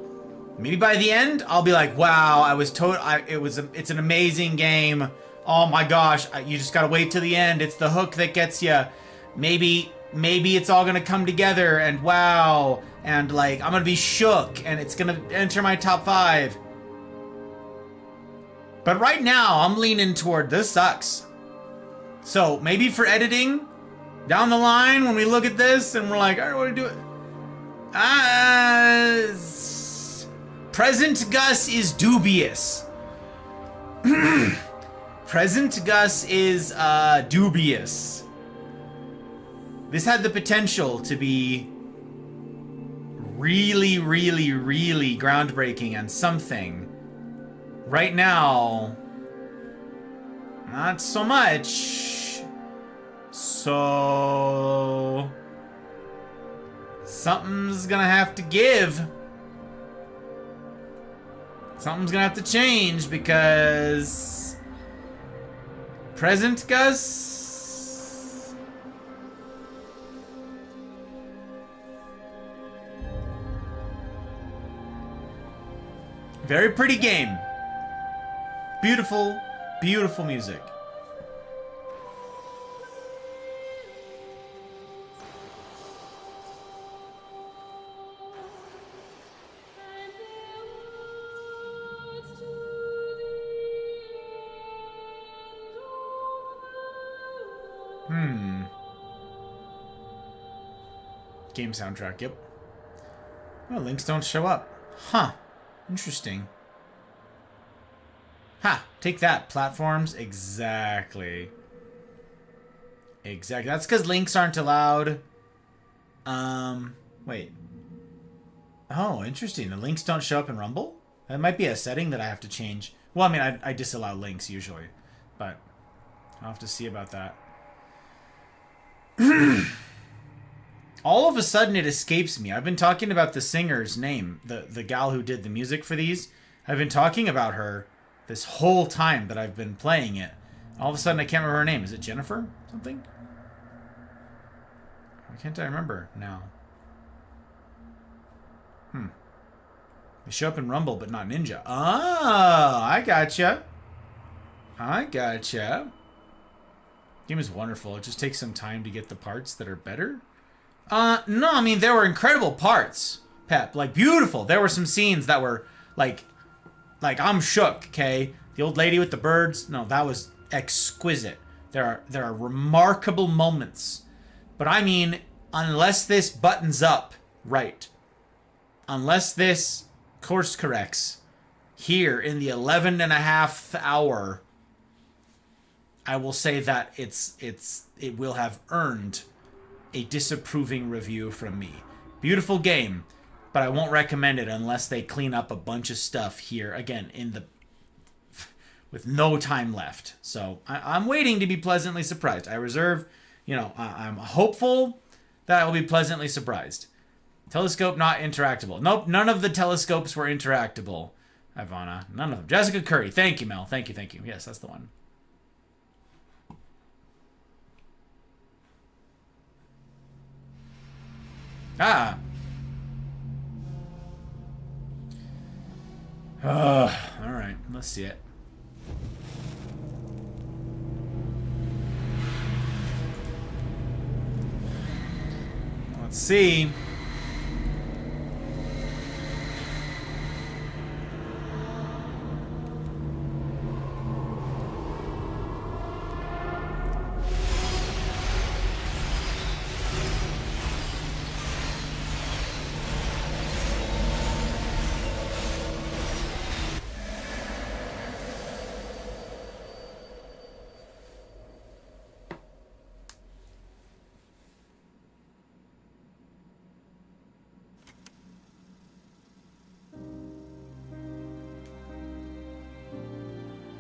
Maybe by the end, I'll be like, wow, it's an amazing game. Oh my gosh, you just gotta wait till the end. It's the hook that gets you. Maybe it's all gonna come together and wow. And like, I'm gonna be shook and it's gonna enter my top 5. But right now, I'm leaning toward this sucks. So maybe for editing, down the line, when we look at this and we're like, I don't want to do it. Present Gus is dubious. Present Gus is dubious. This had the potential to be really, really, really groundbreaking and something. Right now, not so much. So something's gonna have to give. Something's gonna have to change because Present Gus. Very pretty game. Beautiful, beautiful music. Game soundtrack, yep. Oh, links don't show up. Huh. Interesting. Ha! Take that, platforms. Exactly. Exactly. That's because links aren't allowed. Wait. Oh, interesting. The links don't show up in Rumble? That might be a setting that I have to change. Well, I mean, I disallow links usually. But I'll have to see about that. All of a sudden, it escapes me. I've been talking about the singer's name, the gal who did the music for these. I've been talking about her this whole time that I've been playing it. All of a sudden, I can't remember her name. Is it Jennifer? Something? Why can't I remember now? They show up in Rumble, but not Ninja. Oh, I gotcha. I gotcha. Game is wonderful. It just takes some time to get the parts that are better. No, I mean, there were incredible parts, Pep. Like, beautiful. There were some scenes that were, like, I'm shook, okay? The old lady with the birds, no, that was exquisite. There are remarkable moments. But I mean, unless this buttons up right, unless this course corrects here in the 11.5 hour, I will say that it will have earned a disapproving review from me. Beautiful game, but I won't recommend it unless they clean up a bunch of stuff here again with no time left. So I'm waiting to be pleasantly surprised. I reserve, I'm hopeful that I will be pleasantly surprised. Telescope not interactable. Nope, none of the telescopes were interactable. Ivana, none of them. Jessica Curry, thank you, Mel. Thank you. Yes, that's the one. Ah. All right. Let's see it. Let's see.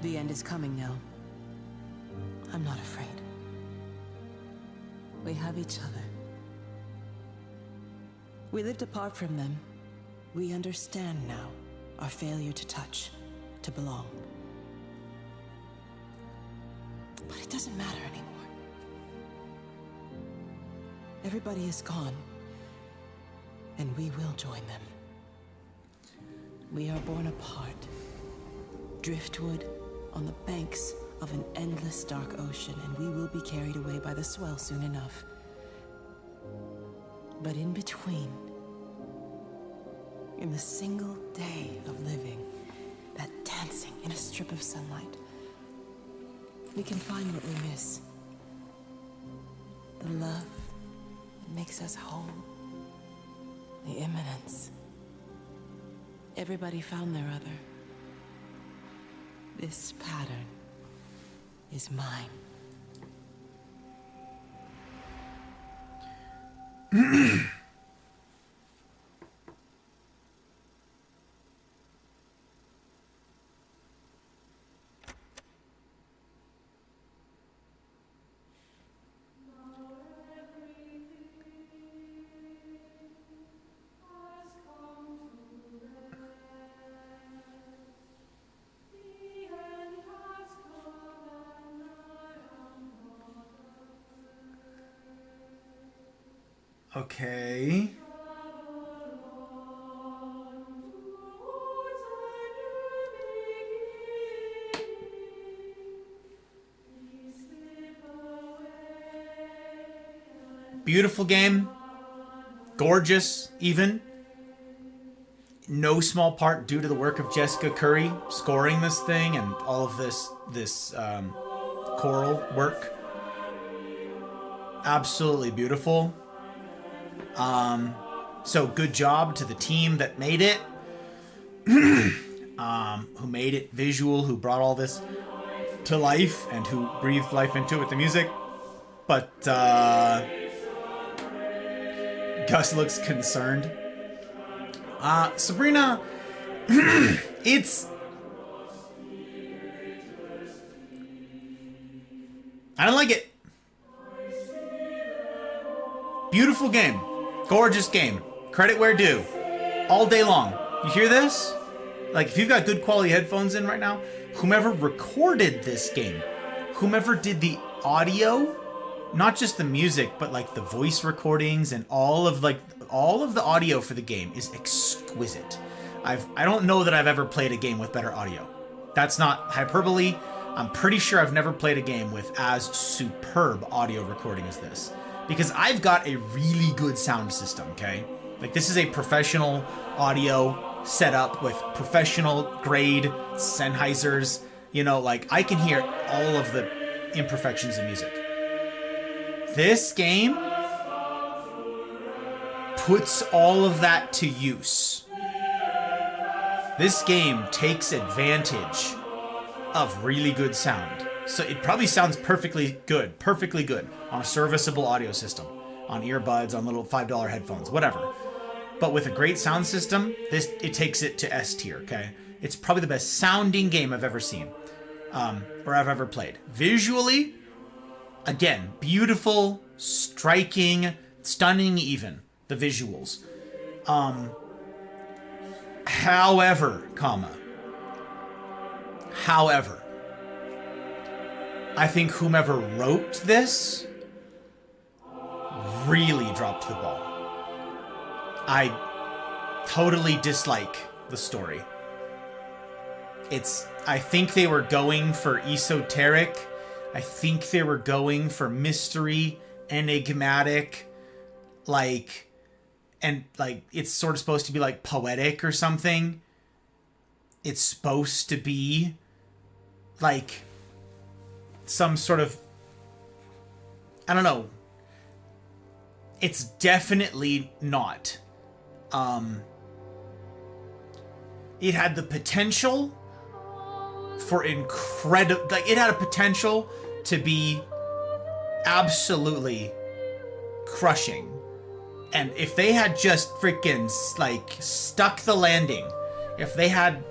The end is coming now. I'm not afraid. We have each other. We lived apart from them. We understand now our failure to touch, to belong. But it doesn't matter anymore. Everybody is gone, and we will join them. We are born apart, driftwood on the banks of an endless dark ocean, and we will be carried away by the swell soon enough. But in between, in the single day of living, that dancing in a strip of sunlight, we can find what we miss. The love that makes us whole, The imminence. Everybody found their other. This pattern is mine. Okay. Beautiful game. Gorgeous, even. No small part due to the work of Jessica Curry scoring this thing and all of this choral work. Absolutely beautiful. So good job to the team that made it, who made it visual, who brought all this to life, and who breathed life into it with the music. But Gus looks concerned. Sabrina, it's... I don't like it. Beautiful game. Gorgeous game. Credit where due. All day long. You hear this? Like, if you've got good quality headphones in right now, whomever recorded this game, whomever did the audio, not just the music, but like the voice recordings and all of the audio for the game is exquisite. I don't know that I've ever played a game with better audio. That's not hyperbole. I'm pretty sure I've never played a game with as superb audio recording as this. Because I've got a really good sound system, okay? Like, this is a professional audio setup with professional grade Sennheisers. You know, like, I can hear all of the imperfections in music. This game puts all of that to use. This game takes advantage of really good sound. So it probably sounds perfectly good on a serviceable audio system, on earbuds, on little $5 headphones, whatever. But with a great sound system, it takes it to S tier, okay? It's probably the best sounding game I've ever seen, or I've ever played. Visually, again, beautiful, striking, stunning even, the visuals. However, I think whomever wrote this really dropped the ball. I totally dislike the story. I think they were going for esoteric. I think they were going for mystery, enigmatic, and it's sort of supposed to be like poetic or something. It's supposed to be like some sort of, I don't know. It's definitely not. It had the potential for incredible, like, it had a potential to be absolutely crushing. And if they had just freaking, like, stuck the landing, if they had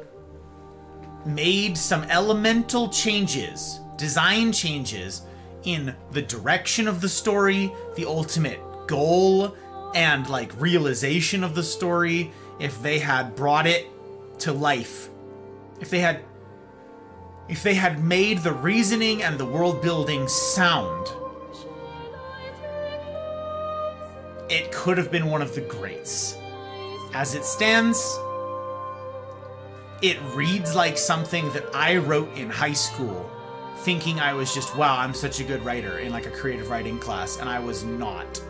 made some elemental changes, design changes in the direction of the story, the ultimate goal, and like realization of the story, if they had brought it to life, if they had made the reasoning and the world building sound, it could have been one of the greats. As it stands, it reads like something that I wrote in high school, thinking I was just, wow, I'm such a good writer in like a creative writing class, and I was not.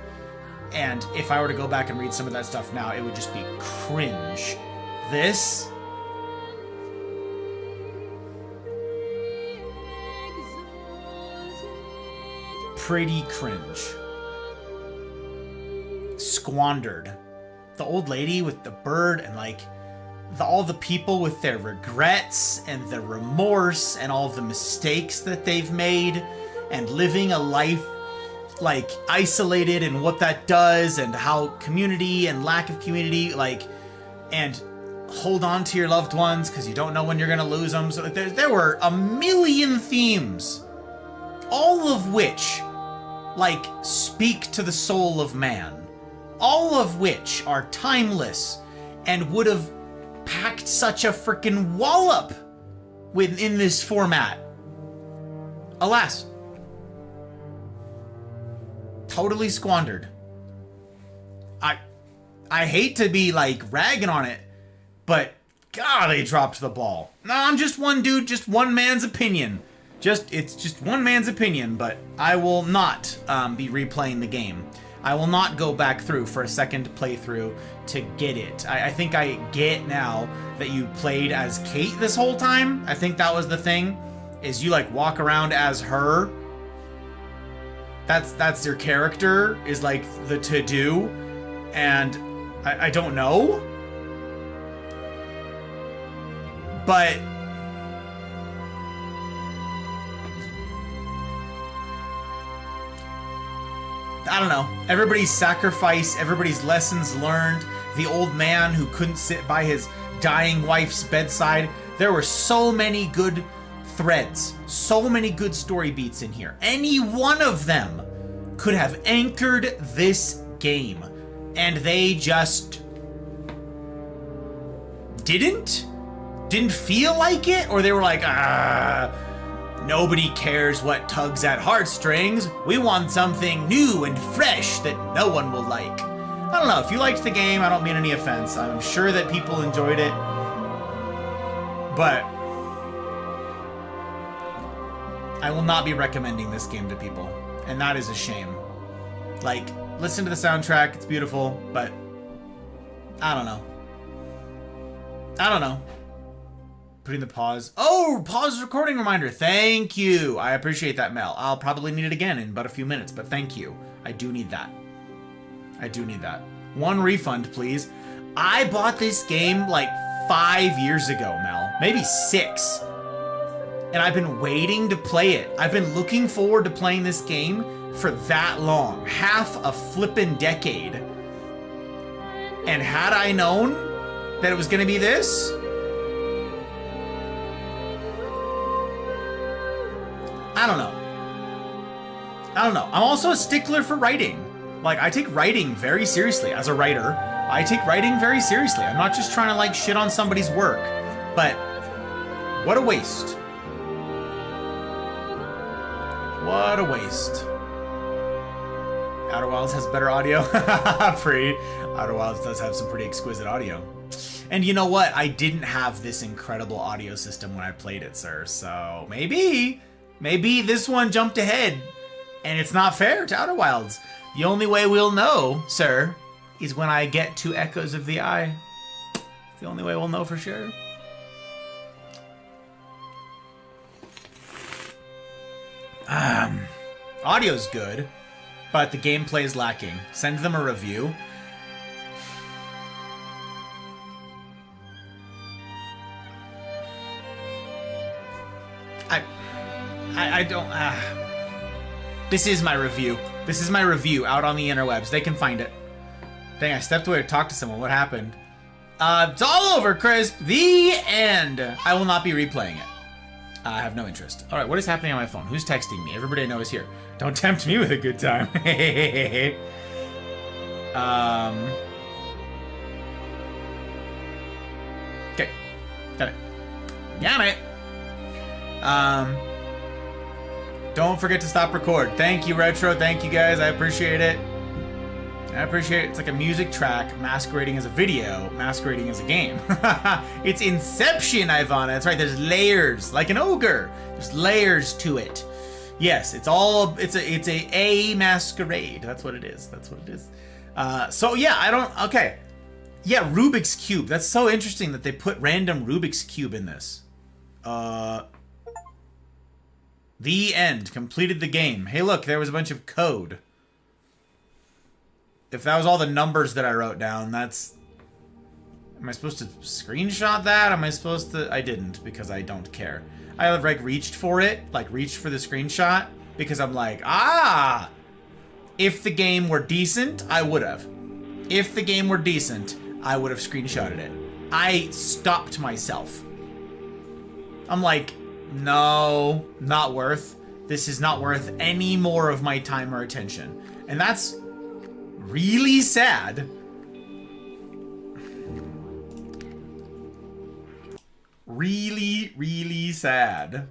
And if I were to go back and read some of that stuff now, it would just be cringe. This, pretty cringe. Squandered. the old lady with the bird and like all the people with their regrets and the remorse and all of the mistakes that they've made and living a life like isolated and what that does and how community and lack of community like and hold on to your loved ones because you don't know when you're gonna lose them. So there were a million themes, all of which like speak to the soul of man, all of which are timeless and would have packed such a freaking wallop within this format. Alas, totally squandered. I hate to be like ragging on it, but God, they dropped the ball. No, I'm just one dude, just one man's opinion. It's just one man's opinion, but I will not be replaying the game. I will not go back through for a second playthrough to get it. I think I get now that you played as Kate this whole time. I think that was the thing, is you like walk around as her. That's your character, is like the to-do, and I don't know. But I don't know. Everybody's sacrifice, everybody's lessons learned, the old man who couldn't sit by his dying wife's bedside. There were so many good threads, so many good story beats in here. Any one of them could have anchored this game, and they just didn't feel like it, or they were like, nobody cares what tugs at heartstrings. We want something new and fresh that no one will like. I don't know. If you liked the game, I don't mean any offense. I'm sure that people enjoyed it. But I will not be recommending this game to people. And that is a shame. Like, listen to the soundtrack. It's beautiful. But I don't know. Putting the pause. Oh, pause recording reminder. Thank you. I appreciate that, Mel. I'll probably need it again in but a few minutes, but thank you. I do need that. One refund, please. I bought this game like 5 years ago, Mel. Maybe 6. And I've been waiting to play it. I've been looking forward to playing this game for that long. Half a flippin' decade. And had I known that it was gonna be this, I don't know. I'm also a stickler for writing. Like, I take writing very seriously. As a writer, I take writing very seriously. I'm not just trying to, like, shit on somebody's work. But what a waste. What a waste. Outer Wilds has better audio. Free. Outer Wilds does have some pretty exquisite audio. And you know what? I didn't have this incredible audio system when I played it, sir. So maybe this one jumped ahead, and it's not fair to Outer Wilds. The only way we'll know, sir, is when I get to Echoes of the Eye. It's the only way we'll know for sure. Audio's good, but the gameplay is lacking. Send them a review. I don't. This is my review. This is my review out on the interwebs. They can find it. Dang, I stepped away to talk to someone. What happened? It's all over, Crisp. The end. I will not be replaying it. I have no interest. All right, what is happening on my phone? Who's texting me? Everybody I know is here. Don't tempt me with a good time. Okay. Got it. Got it. Don't forget to stop record. Thank you, Retro. Thank you, guys. I appreciate it. It's like a music track masquerading as a video, masquerading as a game. It's Inception, Ivana. That's right. There's layers, like an ogre. There's layers to it. Yes, it's a masquerade. That's what it is. So yeah, okay. Yeah, Rubik's Cube. That's so interesting that they put random Rubik's Cube in this. The end. Completed the game. Hey, look, there was a bunch of code. if that was all the numbers that I wrote down, that's... Am I supposed to screenshot that? Am I supposed to... I didn't, because I don't care. I have, like, reached for it. Like, reached for the screenshot. Because I'm like, ah! If the game were decent, I would have. If the game were decent, I would have screenshotted it. I stopped myself. I'm like, no, not worth. This is not worth any more of my time or attention. And that's really sad. Really, really sad.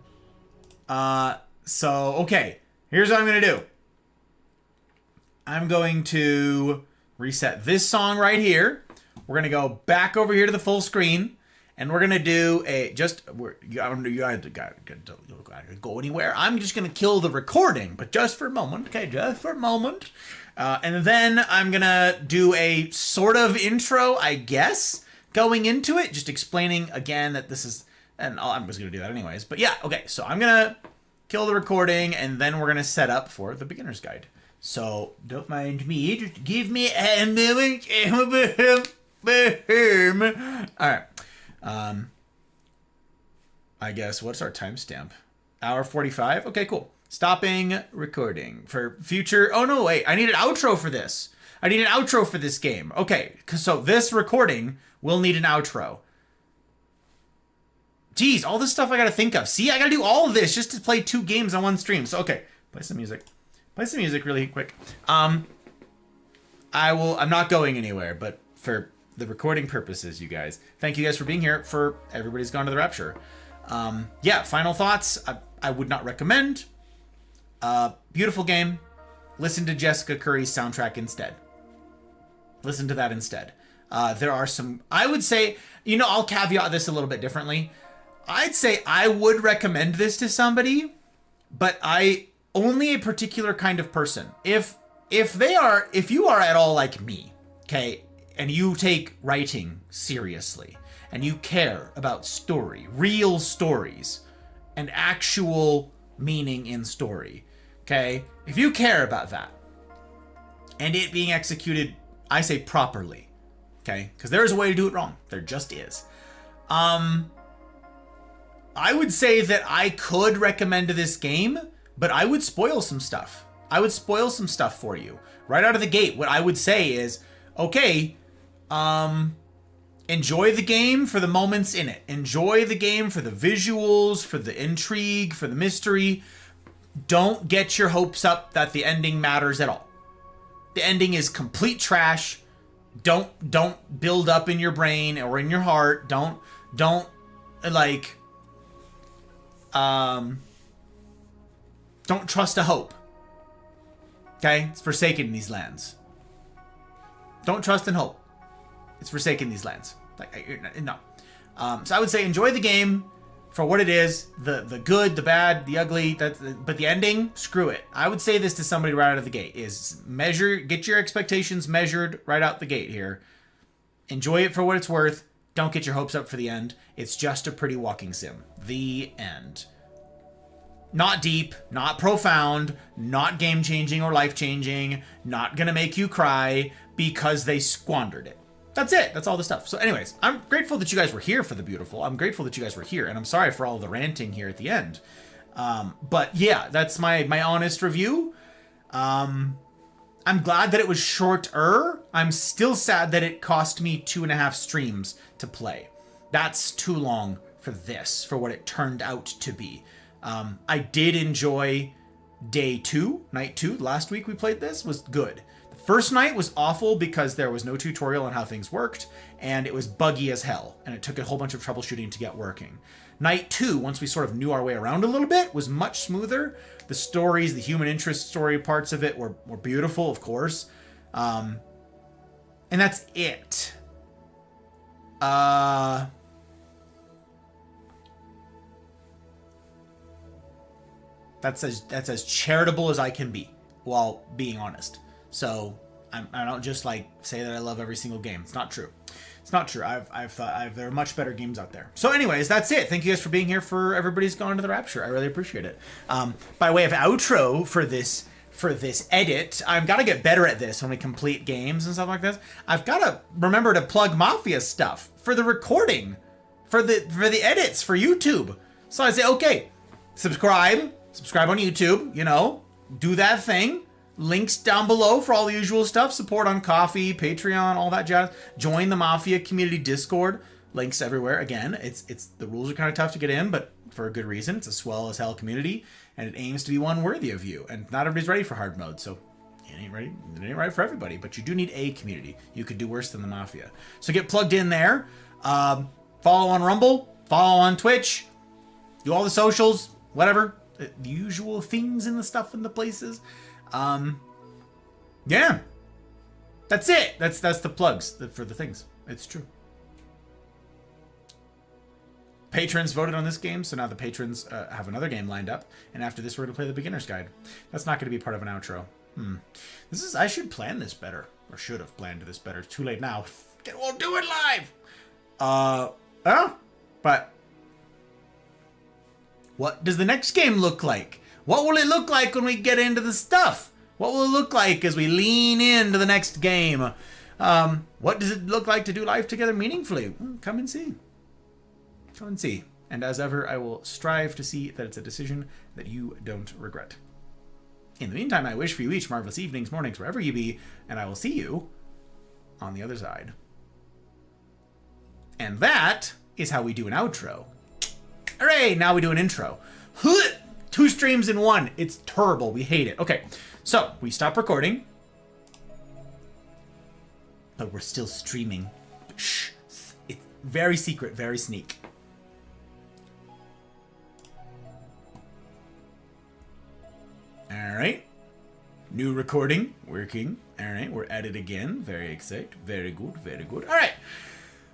So, okay. Here's what I'm going to do. I'm going to reset this song right here. We're going to go back over here to the full screen. And we're going to do a... You gotta go anywhere. I'm just going to kill the recording. But just for a moment. Okay, just for a moment. And then I'm going to do a sort of intro, I guess, going into it. Just explaining again that this is... And I was going to do that anyways. But yeah, okay. So I'm going to kill the recording. And then we're going to set up for the beginner's guide. So don't mind me. Just give me a moment. Alright. I guess, what's our timestamp? Hour 45? Okay, cool. Stopping recording for future... Oh, no, wait. I need an outro for this. I need an outro for this game. Okay, so this recording will need an outro. Jeez, all this stuff I gotta think of. See, I gotta do all of this just to play 2 games on one stream. So, okay. Play some music. Play some music really quick. I'm not going anywhere, but for the recording purposes, you guys. Thank you guys for being here for Everybody's Gone to the Rapture. Yeah, final thoughts. I would not recommend. Beautiful game. Listen to Jessica Curry's soundtrack instead. Listen to that instead. There are some... I would say... You know, I'll caveat this a little bit differently. I'd say I would recommend this to somebody, but only a particular kind of person. If you are at all like me, okay, and you take writing seriously, and you care about story, real stories, and actual meaning in story, okay? If you care about that, and it being executed, I say properly, okay? Because there is a way to do it wrong. There just is. I would say that I could recommend this game, but I would spoil some stuff. I would spoil some stuff for you. Right out of the gate, what I would say is, okay, enjoy the game for the moments in it. Enjoy the game for the visuals, for the intrigue, for the mystery. Don't get your hopes up that the ending matters at all. The ending is complete trash. Don't build up in your brain or in your heart. Don't trust a hope. Okay? It's forsaken these lands. Don't trust and hope. It's forsaken these lands. No. So I would say enjoy the game for what it is. The good, the bad, the ugly. But the ending, screw it. I would say this to somebody right out of the gate. Get your expectations measured right out the gate here. Enjoy it for what it's worth. Don't get your hopes up for the end. It's just a pretty walking sim. The end. Not deep, not profound, not game-changing or life-changing, not gonna make you cry because they squandered it. That's it. That's all the stuff. So anyways, I'm grateful that you guys were here for the beautiful. I'm grateful that you guys were here, and I'm sorry for all the ranting here at the end. But yeah, that's my honest review. I'm glad that it was shorter. I'm still sad that it cost me 2.5 streams to play. That's too long for this, for what it turned out to be. I did enjoy night 2. Last week we played this, was good. The first night was awful because there was no tutorial on how things worked, and it was buggy as hell, and it took a whole bunch of troubleshooting to get working. Night 2, once we sort of knew our way around a little bit, was much smoother. The stories, the human interest story parts of it were beautiful, of course. And that's it. That's as charitable as I can be while being honest. So I don't just like say that I love every single game. It's not true. It's not true. I've thought there are much better games out there. So anyways, that's it. Thank you guys for being here for Everybody's Gone to the Rapture. I really appreciate it. By way of outro for this for this edit. I've got to get better at this when we complete games and stuff like this. I've got to remember to plug Mafia stuff for the recording, for the edits for YouTube. So I say, okay, subscribe on YouTube, you know, do that thing. Links down below for all the usual stuff. Support on Ko-fi, Patreon, all that jazz. Join the Mafia community Discord. Links everywhere. Again, it's the rules are kind of tough to get in, but for a good reason. It's a swell as hell community, and it aims to be one worthy of you. And not everybody's ready for hard mode, so it ain't ready. It ain't right for everybody, but you do need a community. You could do worse than the Mafia. So get plugged in there. Follow on Rumble. Follow on Twitch. Do all the socials. Whatever. The usual things and the stuff and the places. Yeah. That's it. That's the plugs for the things. It's true. Patrons voted on this game, so now the patrons have another game lined up, and after this we're going to play the beginner's guide. That's not going to be part of an outro. I should plan this better, or should have planned this better. It's too late now. We'll do it live! But what does the next game look like? What will it look like when we get into the stuff? What will it look like as we lean into the next game? What does it look like to do life together meaningfully? Come and see. Come and see. And as ever, I will strive to see that it's a decision that you don't regret. In the meantime, I wish for you each marvelous evenings, mornings, wherever you be, and I will see you on the other side. And that is how we do an outro. Hooray! Now we do an intro. 2 streams in 1. It's terrible. We hate it. Okay, so we stop recording. But we're still streaming. Shh. It's very secret, very sneak. Alright. New recording. Working. Alright, we're at it again. Very excited. Very good, very good. Alright.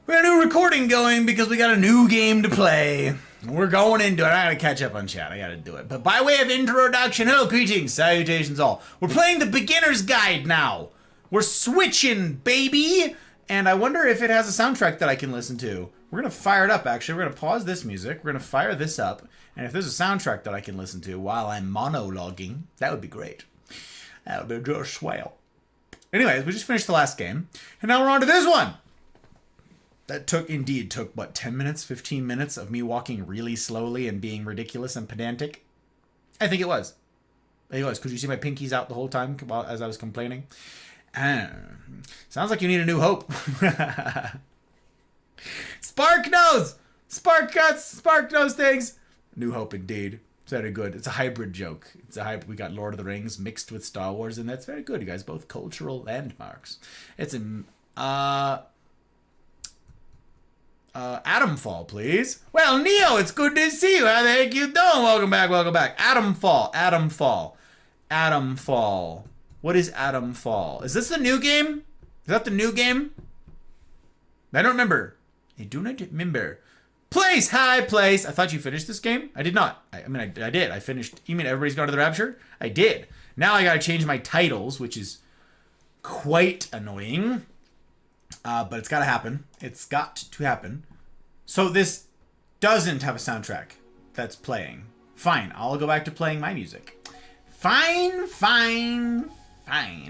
We got a new recording going because we got a new game to play. We're going into it. I gotta catch up on chat. I gotta do it. But by way of introduction, hello, greetings, salutations all. We're playing the beginner's guide now. We're switching, baby. And I wonder if it has a soundtrack that I can listen to. We're gonna fire it up, actually. We're gonna pause this music. We're gonna fire this up. And if there's a soundtrack that I can listen to while I'm monologuing, that would be great. That would be just swell. Anyways, we just finished the last game. And now we're on to this one. That took, what, 10 minutes, 15 minutes of me walking really slowly and being ridiculous and pedantic? I think it was. Could you see my pinkies out the whole time as I was complaining? Sounds like you need a new hope. Spark nose! Spark cuts! Spark nose things! New hope indeed. It's very good. It's a hybrid joke. We got Lord of the Rings mixed with Star Wars, and that's very good, you guys. Both cultural landmarks. It's an Atomfall, please. Well, Neo, it's good to see you. How the heck you doing? Welcome back, welcome back. Atomfall. What is Atomfall? Is this the new game? Is that the new game? I don't remember. I do not remember. Place! Hi, place! I thought you finished this game? I did not. I did. I finished. You mean Everybody's Gone to the Rapture? I did. Now I gotta change my titles, which is quite annoying. But it's gotta happen. It's got to happen. So this doesn't have a soundtrack that's playing. Fine. I'll go back to playing my music. Fine.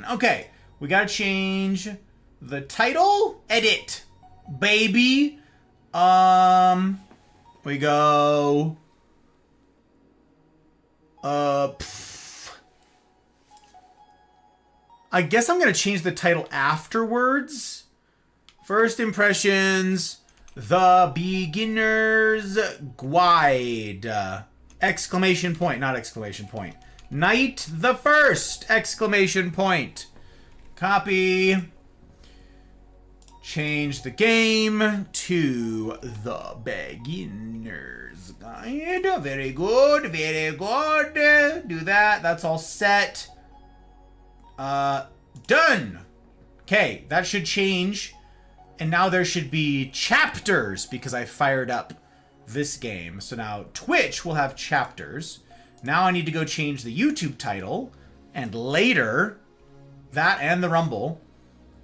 Okay. We gotta change the title. Edit. Baby. We go. I guess I'm gonna change the title afterwards. First impressions, The Beginner's Guide. Exclamation point, not exclamation point. Night the First! Exclamation point. Copy. Change the game to The Beginner's Guide. Very good, very good. Do that. That's all set. Done. Okay, that should change. And now there should be chapters because I fired up this game. So now Twitch will have chapters. Now I need to go change the YouTube title. And later, that and the Rumble.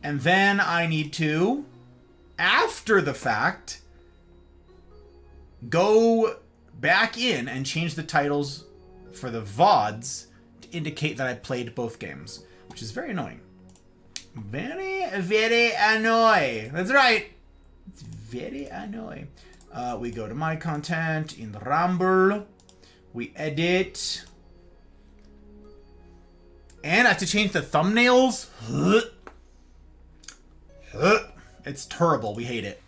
And then I need to, after the fact, go back in and change the titles for the VODs indicate that I played both games, which is very annoying. Very, very annoying. That's right. It's very annoying. We go to my content in the Rumble. We edit. And I have to change the thumbnails. It's terrible. We hate it.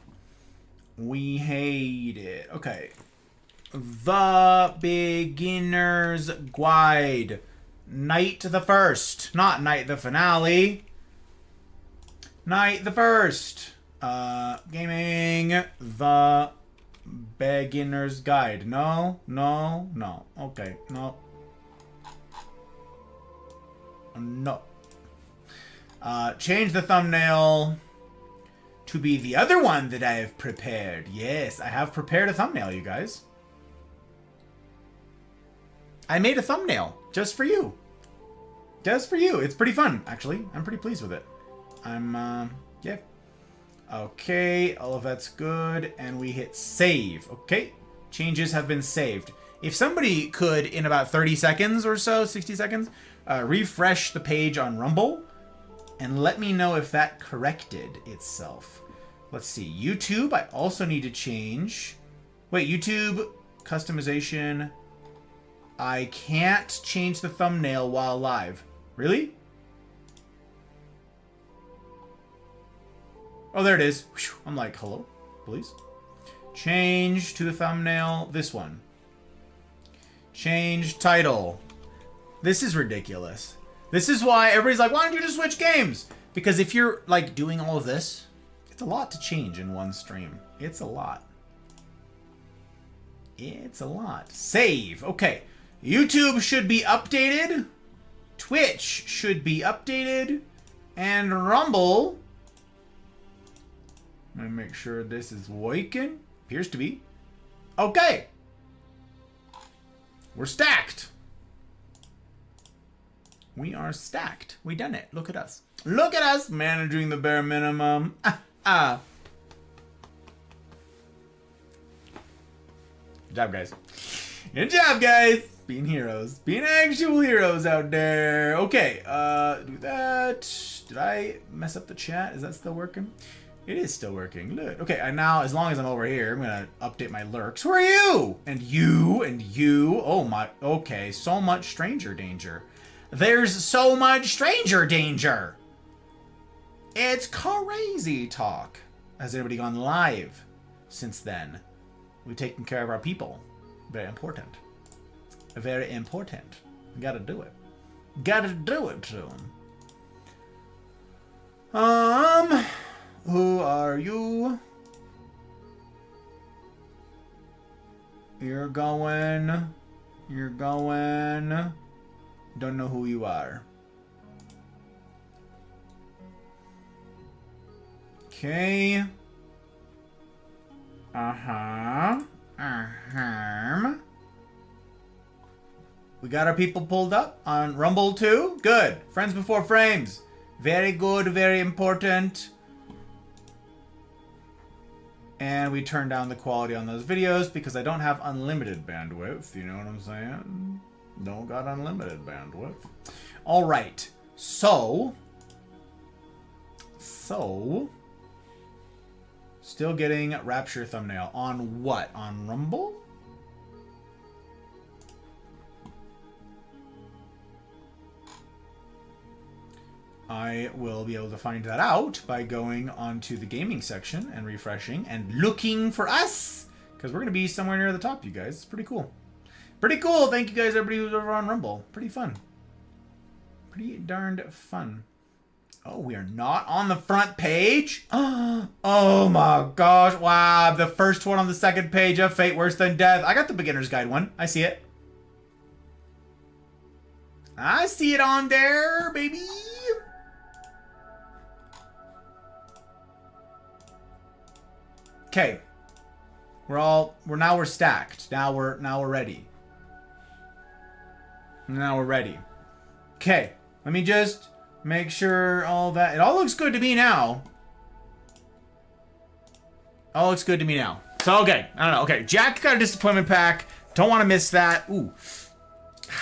We hate it. Okay. The Beginner's Guide. Night the First. Not Night the Finale. Night the First. Gaming. The Beginner's Guide. No. Okay. No. No. Change the thumbnail to be the other one that I have prepared. Yes, I have prepared a thumbnail, you guys. I made a thumbnail just for you. Just for you. It's pretty fun, actually. I'm pretty pleased with it. Yeah. Okay, all of that's good. And we hit save. Okay, changes have been saved. If somebody could, in about 30 seconds or so, 60 seconds, refresh the page on Rumble and let me know if that corrected itself. Let's see. YouTube, I also need to change. Wait, YouTube customization. I can't change the thumbnail while live. Really? Oh, there it is. I'm like, hello, please. Change to the thumbnail. This one. Change title. This is ridiculous. This is why everybody's like, why don't you just switch games? Because if you're like doing all of this, it's a lot to change in one stream. It's a lot. It's a lot. Save. Okay. YouTube should be updated. Twitch should be updated. And Rumble. Let me make sure this is working. Appears to be. Okay. We're stacked. We are stacked. We done it. Look at us. Look at us managing the bare minimum. Good job, guys. Good job, guys. Being heroes. Being actual heroes out there. Okay, do that. Did I mess up the chat? Is that still working? It is still working. Good. Okay, and now, as long as I'm over here, I'm gonna update my lurks. Who are you? And you, and you. Oh my, okay, so much stranger danger. There's so much stranger danger. It's crazy talk. Has anybody gone live since then? We've taken care of our people. Very important. Very important. Gotta do it. Gotta do it to them. Who are you? You're going. Don't know who you are. Okay. We got our people pulled up on Rumble too. Good. Friends before frames. Very good, very important. And we turn down the quality on those videos because I don't have unlimited bandwidth. You know what I'm saying? Don't got unlimited bandwidth. All right. So, still getting Rapture thumbnail. On what? On Rumble? I will be able to find that out by going onto the gaming section and refreshing and looking for us. Because we're going to be somewhere near the top, you guys. It's pretty cool. Pretty cool. Thank you guys, everybody who's over on Rumble. Pretty fun. Pretty darned fun. Oh, we are not on the front page? Oh my gosh. Wow. The first one on the second page of Fate Worse Than Death. I got the beginner's guide one. I see it. I see it on there, baby. Okay. We're stacked. Now we're ready. Now we're ready. Okay. Let me just make sure all that... It all looks good to me now. All looks good to me now. So, okay. I don't know. Okay. Jack got a disappointment pack. Don't want to miss that. Ooh.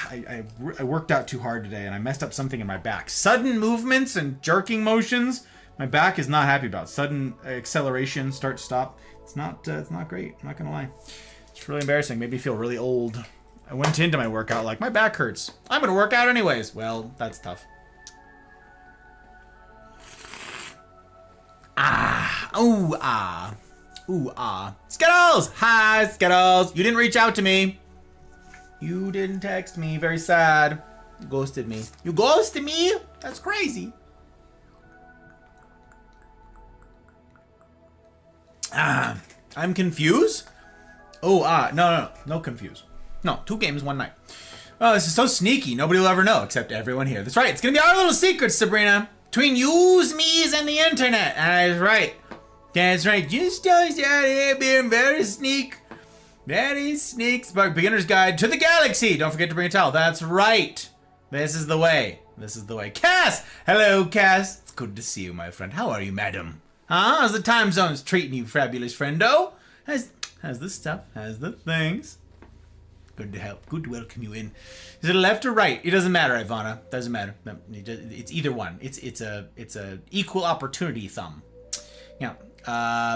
I worked out too hard today and I messed up something in my back. Sudden movements and jerking motions, my back is not happy about. Sudden acceleration, start, stop. It's not great. I'm not gonna lie. It's really embarrassing. Made me feel really old. I went into my workout like, my back hurts. I'm gonna work out anyways. Well, that's tough. Ooh, ah. Ooh, ah. Skittles! Hi, Skittles. You didn't reach out to me. You didn't text me. Very sad. You ghosted me. You ghosted me? That's crazy. I'm confused? Oh, no confused. No, 2 games, 1 night. Oh, this is so sneaky. Nobody will ever know except everyone here. That's right. It's going to be our little secret, Sabrina. Between yous, me's, and the internet. That's right. That's right. Just out here being very sneak. Very sneak. Spark Beginner's Guide to the Galaxy. Don't forget to bring a towel. That's right. This is the way. This is the way. Cass! Hello, Cass. It's good to see you, my friend. How are you, madam? Huh? How's the time zones treating you, fabulous friendo? How's the stuff? How's the things? Good to help. Good to welcome you in. Is it left or right? It doesn't matter, Ivana. Doesn't matter. It's either one. It's a equal opportunity thumb. Yeah.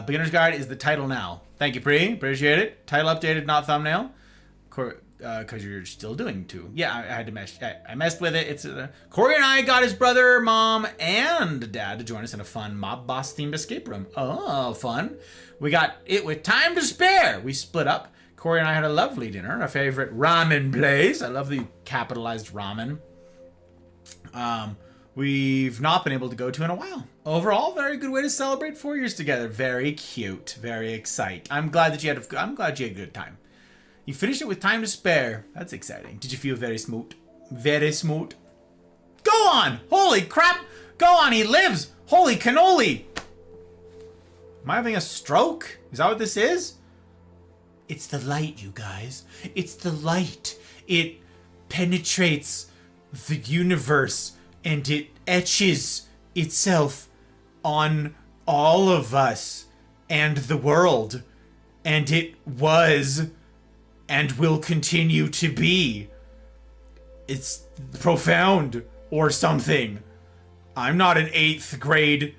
Beginner's Guide is the title now. Thank you, Pri. Appreciate it. Title updated, not thumbnail. Because you're still doing 2. Yeah, I had to mess. I messed with it. It's Corey and I got his brother, mom, and dad to join us in a fun Mob Boss themed escape room. Oh, fun. We got it with time to spare. We split up. Corey and I had a lovely dinner, a favorite ramen place. I love the capitalized ramen. We've not been able to go to in a while. Overall, very good way to celebrate 4 years together. Very cute. Very exciting. I'm glad you had a good time. You finished it with time to spare. That's exciting. Did you feel very smooth? Very smooth. Go on! Holy crap! Go on, he lives! Holy cannoli! Am I having a stroke? Is that what this is? It's the light, you guys. It's the light. It penetrates the universe and it etches itself on all of us and the world. And it was and will continue to be. It's profound or something. I'm not an 8th grade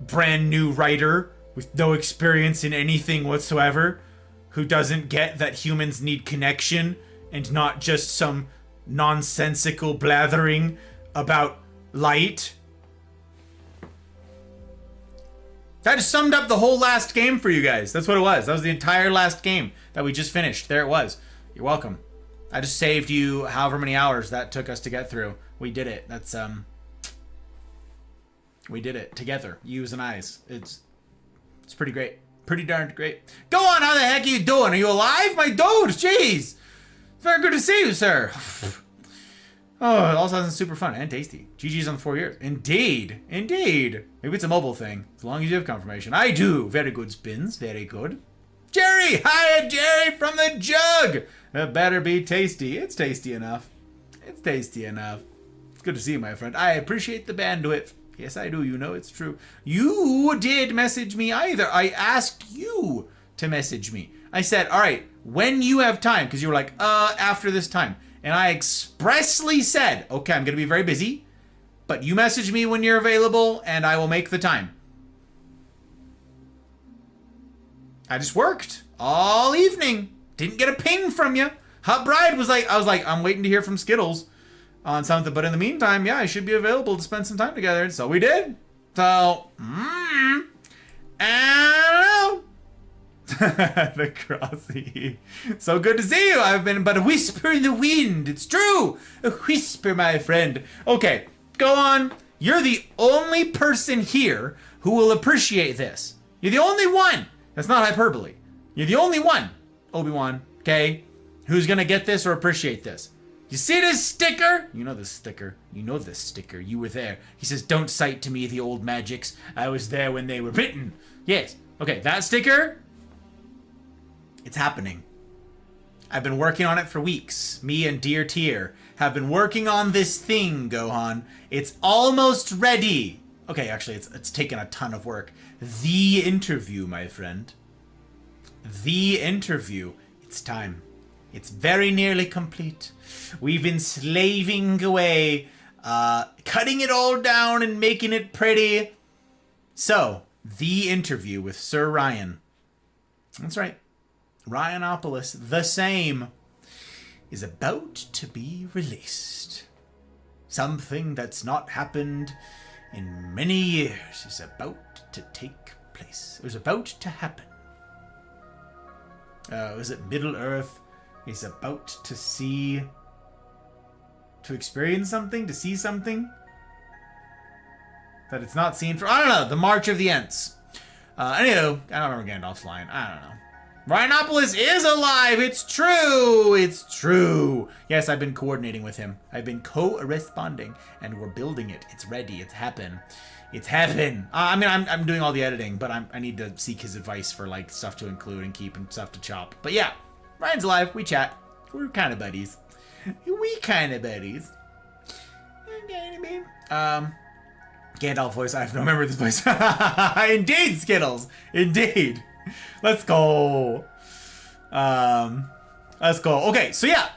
brand new writer with no experience in anything whatsoever who doesn't get that humans need connection and not just some nonsensical blathering about light. That just summed up the whole last game for you guys. That's what it was. That was the entire last game that we just finished. There it was. You're welcome. I just saved you however many hours that took us to get through. We did it. That's, we did it together. Yous and I's. It's pretty great. Pretty darn great. Go on, how the heck are you doing? Are you alive? My dude, jeez. Very good to see you, sir. Oh, it all sounds super fun and tasty. GG's on 4 years. Indeed. Indeed. Maybe it's a mobile thing. As long as you have confirmation. I do. Very good spins. Very good. Jerry! Hiya, Jerry from the jug! That better be tasty. It's tasty enough. It's tasty enough. It's good to see you, my friend. I appreciate the bandwidth. Yes, I do. You know it's true. You did message me either. I asked you to message me. I said, all right, when you have time, because you were like, after this time. And I expressly said, okay, I'm going to be very busy, but you message me when you're available and I will make the time. I just worked all evening. Didn't get a ping from you. Hot Bride was like, I was like, I'm waiting to hear from Skittles on something. But in the meantime, yeah, I should be available to spend some time together. So we did. So, I don't know. The Crossy. So good to see you. I've been but a whisper in the wind. It's true. A whisper, my friend. Okay, go on. You're the only person here who will appreciate this. You're the only one. That's not hyperbole. You're the only one, Obi-Wan, okay, who's gonna get this or appreciate this. You see this sticker? You know this sticker. You know this sticker. You were there. He says, don't cite to me the old magics. I was there when they were written. Yes. Okay, that sticker, it's happening. I've been working on it for weeks. Me and Dear Tier have been working on this thing, Gohan. It's almost ready. Okay, actually, it's taken a ton of work. The interview, my friend. The interview. It's time. It's very nearly complete. We've been slaving away, cutting it all down and making it pretty. So, the interview with Sir Ryan. That's right. Rhinopolis, the same, is about to be released. Something that's not happened in many years is about to take place. It was about to happen. Was it Middle Earth is about to see... to experience something? To see something? That it's not seen for... I don't know. The March of the Ents. Anywho, I don't remember Gandalf's line. I don't know. Rhinopolis is alive! It's true! It's true! Yes, I've been coordinating with him. I've been co-responding, and we're building it. It's ready. It's happen. It's heaven. I mean, I'm doing all the editing, but I need to seek his advice for, like, stuff to include and keep and stuff to chop. But yeah, Ryan's alive. We chat. We're kind of buddies. We kind of buddies. Gandalf voice. I have no memory of this voice. Indeed, Skittles. Indeed. Let's go. Let's go. Okay, so yeah.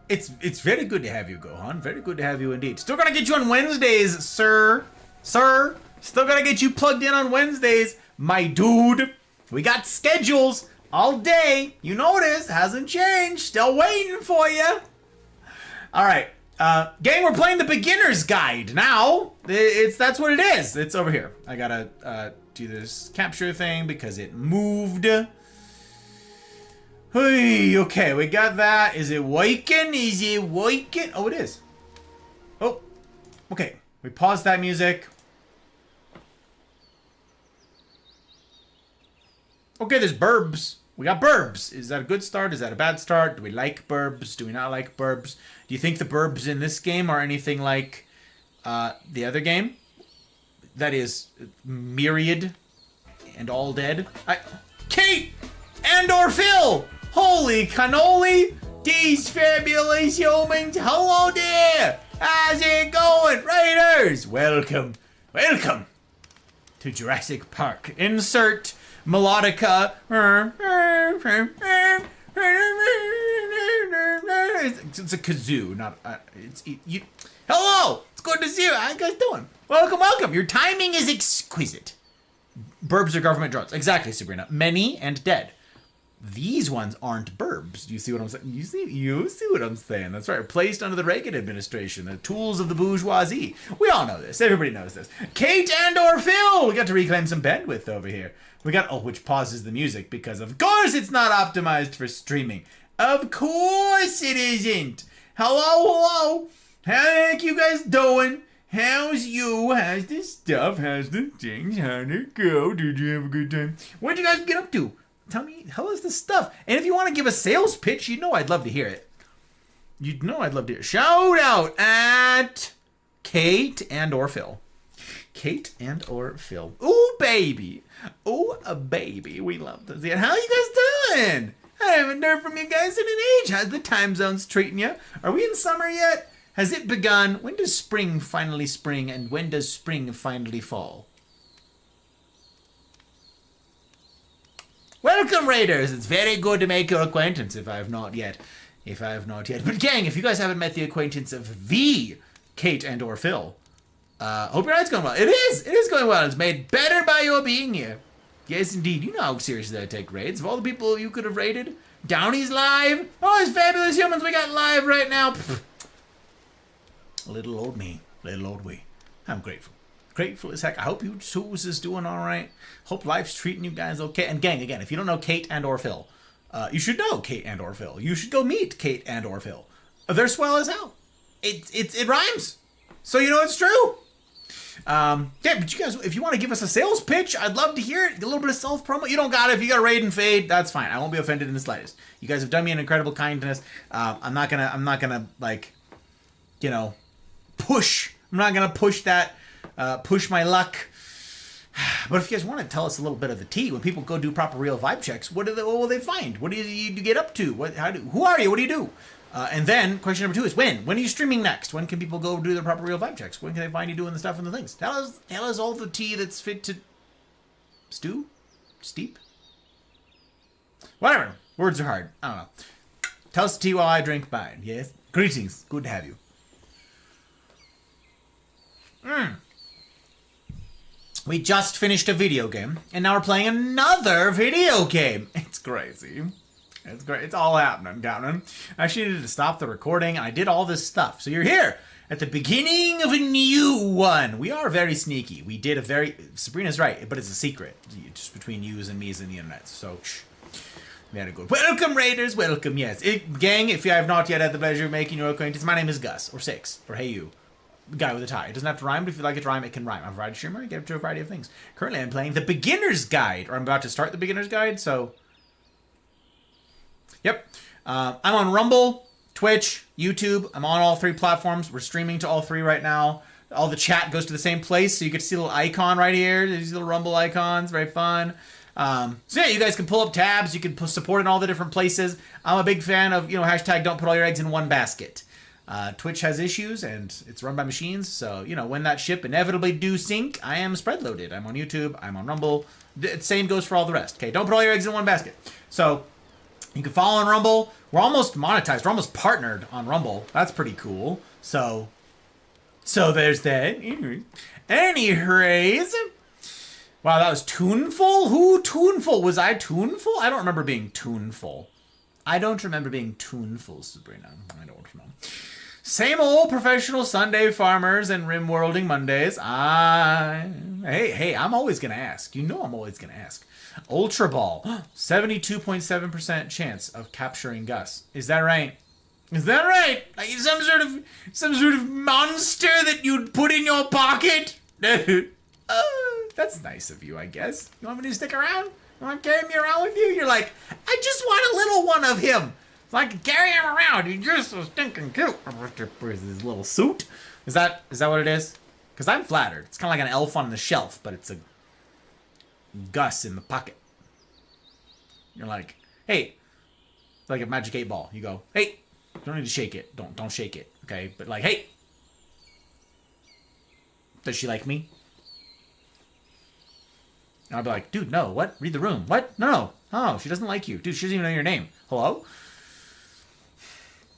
It's very good to have you, Gohan. Very good to have you indeed. Still gonna get you on Wednesdays, sir. Sir. Still gonna get you plugged in on Wednesdays, my dude. We got schedules all day. You know it is. Hasn't changed. Still waiting for you. All right. Gang, we're playing the beginner's guide now. That's what it is. It's over here. I gotta do this capture thing because it moved. Hey, okay, we got that. Is it working? Is it working? Oh, it is. Oh, okay. We paused that music. Okay, there's burbs. We got burbs. Is that a good start? Is that a bad start? Do we like burbs? Do we not like burbs? Do you think the burbs in this game are anything like the other game? That is Myriad and All Dead. Kate and or Phil! Holy cannoli! These fabulous humans! Hello there! How's it going, Raiders? Welcome. Welcome to Jurassic Park. Insert melodica. It's a kazoo, not you. Hello, it's good to see you. How you guys doing? Welcome, welcome. Your timing is exquisite. Burbs are government drones. Exactly, Sabrina. Many and dead. These ones aren't burbs. You see what I'm saying? You see what I'm saying? That's right. Placed under the Reagan administration, the tools of the bourgeoisie. We all know this. Everybody knows this. Kate and or Phil. We got to reclaim some bandwidth over here. We got which pauses the music because of course it's not optimized for streaming. Of course it isn't. Hello. How you guys doing? How's you? How's the stuff? How's the things? How'd it go? Did you have a good time? What'd you guys get up to? Tell me, how is the stuff? And if you want to give a sales pitch, you know I'd love to hear it. You'd know I'd love to hear it. Shout out at Kate and or Phil. Kate and or Phil. Ooh, baby. Ooh, a baby. We love to see it. How are you guys doing? I haven't heard from you guys in an age. How's the time zones treating you? Are we in summer yet? Has it begun? When does spring finally spring? And when does spring finally fall? Welcome, Raiders! It's very good to make your acquaintance if I have not yet. But gang, if you guys haven't met the acquaintance of the Kate and or Phil, hope your night's going well. It is going well. It's made better by your being here. Yes, indeed. You know how seriously I take raids. Of all the people you could have raided, Downey's live. Oh, these fabulous humans we got live right now. Little old me. Little old we. I'm grateful. Grateful as heck. I hope you twos is doing all right. Hope life's treating you guys okay. And gang, again, if you don't know Kate and or Phil, you should know Kate and or Phil. You should go meet Kate and or Phil. They're swell as hell. It rhymes. So you know it's true. Yeah, but you guys, if you want to give us a sales pitch, I'd love to hear it. A little bit of self-promo. You don't got it. If you got to raid and fade, that's fine. I won't be offended in the slightest. You guys have done me an incredible kindness. I'm not gonna like, you know, push. I'm not gonna push that. Push my luck. But if you guys want to tell us a little bit of the tea, when people go do proper real vibe checks, what will they find? What do you get up to? Who are you? What do you do? And then question number 2 is when? When are you streaming next? When can people go do their proper real vibe checks? When can they find you doing the stuff and the things? Tell us all the tea that's fit to stew? Steep? Whatever. Words are hard. I don't know. Toast tea while I drink mine. Yes. Greetings. Good to have you. We just finished a video game, and now we're playing another video game. It's crazy. It's great. It's all happening, Gavin. I actually needed to stop the recording, and I did all this stuff. So you're here at the beginning of a new one. We are very sneaky. We did a very... Sabrina's right, but it's a secret. Just between yous and me's and the internet. So, shh. Very good. Welcome, Raiders. Welcome, yes. Gang, if you have not yet had the pleasure of making your acquaintance, my name is Gus, or Six, or Hey You. Guy with a tie. It doesn't have to rhyme, but if you like it to rhyme, it can rhyme. I'm a variety streamer. I get up to a variety of things. Currently, I'm playing the Beginner's Guide, or I'm about to start the Beginner's Guide, so... Yep. I'm on Rumble, Twitch, YouTube. I'm on all 3 platforms. We're streaming to all 3 right now. All the chat goes to the same place, so you get to see a little icon right here. These little Rumble icons. Very fun. So yeah, you guys can pull up tabs. You can support in all the different places. I'm a big fan of, hashtag don't put all your eggs in one basket. Twitch has issues, and it's run by machines, so, when that ship inevitably do sink, I am spread loaded. I'm on YouTube. I'm on Rumble. The same goes for all the rest. Okay, don't put all your eggs in one basket. So... You can follow on Rumble. We're almost monetized. We're almost partnered on Rumble. That's pretty cool. So there's that. Anyways. Wow, that was tuneful? Who tuneful? Was I tuneful? I don't remember being tuneful. Sabrina. I don't know. Same old professional Sunday farmers and rim-worlding Mondays. Hey, I'm always going to ask. I'm always going to ask. Ultra Ball, 72.7% chance of capturing Gus. Is that right? Like some sort of monster that you'd put in your pocket? That's nice of you, I guess. You want me to stick around? You want to carry me around with you? You're like, I just want a little one of him. So I can carry him around. He's just so stinking cute. Where's his little suit? Is that what it is? Because I'm flattered. It's kind of like an elf on the shelf, but it's a Gus in the pocket. You're like, hey, it's like a magic 8 ball. You go, hey, you don't need to shake it. Don't shake it, okay? But like, hey, does she like me? And I'll be like, dude, no, what? Read the room. What? No, she doesn't like you, dude. She doesn't even know your name. Hello?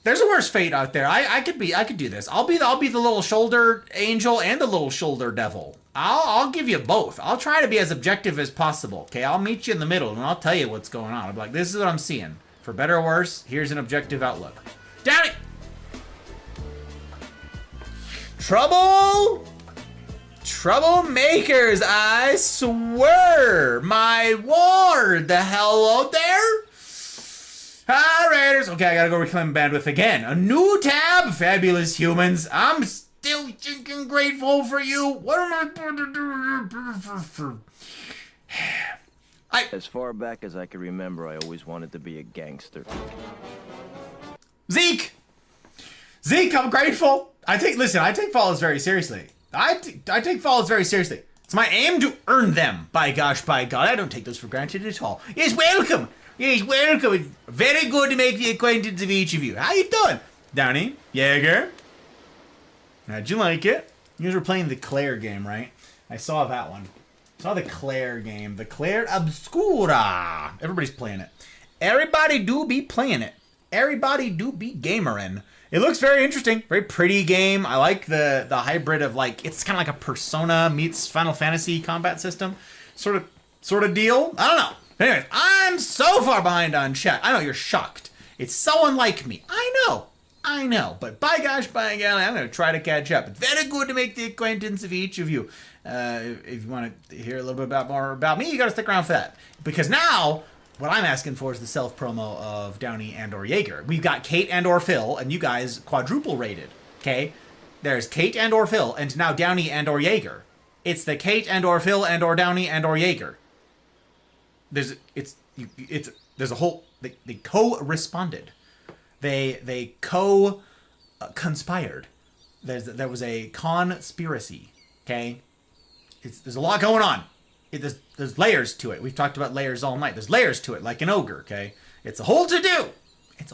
There's a worse fate out there. I could do this. I'll be the little shoulder angel and the little shoulder devil. I'll give you both. I'll try to be as objective as possible. Okay, I'll meet you in the middle and I'll tell you what's going on. I'll be like, this is what I'm seeing. For better or worse, here's an objective outlook. Down it! Troublemakers, I swear. My ward, the hell out there? Hi, Raiders. Okay, I gotta go reclaim bandwidth again. A new tab, fabulous humans. I'm still freaking grateful for you. What am I going to do? As far back as I can remember, I always wanted to be a gangster. Zeke, I'm grateful. I take follows very seriously. I take follows very seriously. It's my aim to earn them. By gosh, by God, I don't take those for granted at all. Yes, welcome. It's very good to make the acquaintance of each of you. How you doing? Downey, Jaeger. How'd you like it? You guys were playing the Claire game, right? I saw that one. Saw the Claire game. The Claire Obscura. Everybody's playing it. Everybody do be playing it. Everybody do be gamerin'. It looks very interesting. Very pretty game. I like the hybrid of like, it's kind of like a Persona meets Final Fantasy combat system. Sort of deal. I don't know. Anyways, I'm so far behind on chat. I know you're shocked. It's so unlike me. I know. But by gosh, by golly, I'm going to try to catch up. It's very good to make the acquaintance of each of you. If you want to hear a little bit more about me, you got to stick around for that. Because now, what I'm asking for is the self-promo of Downey and or Jaeger. We've got Kate and or Phil, and you guys quadruple rated. Okay? There's Kate and or Phil, and now Downey and or Jaeger. It's the Kate and or Phil and or Downey and or Jaeger. There's a whole, they co-responded. They co-conspired. There was a conspiracy, okay? There's a lot going on. There's layers to it. We've talked about layers all night. There's layers to it, like an ogre, okay? It's a whole to-do. But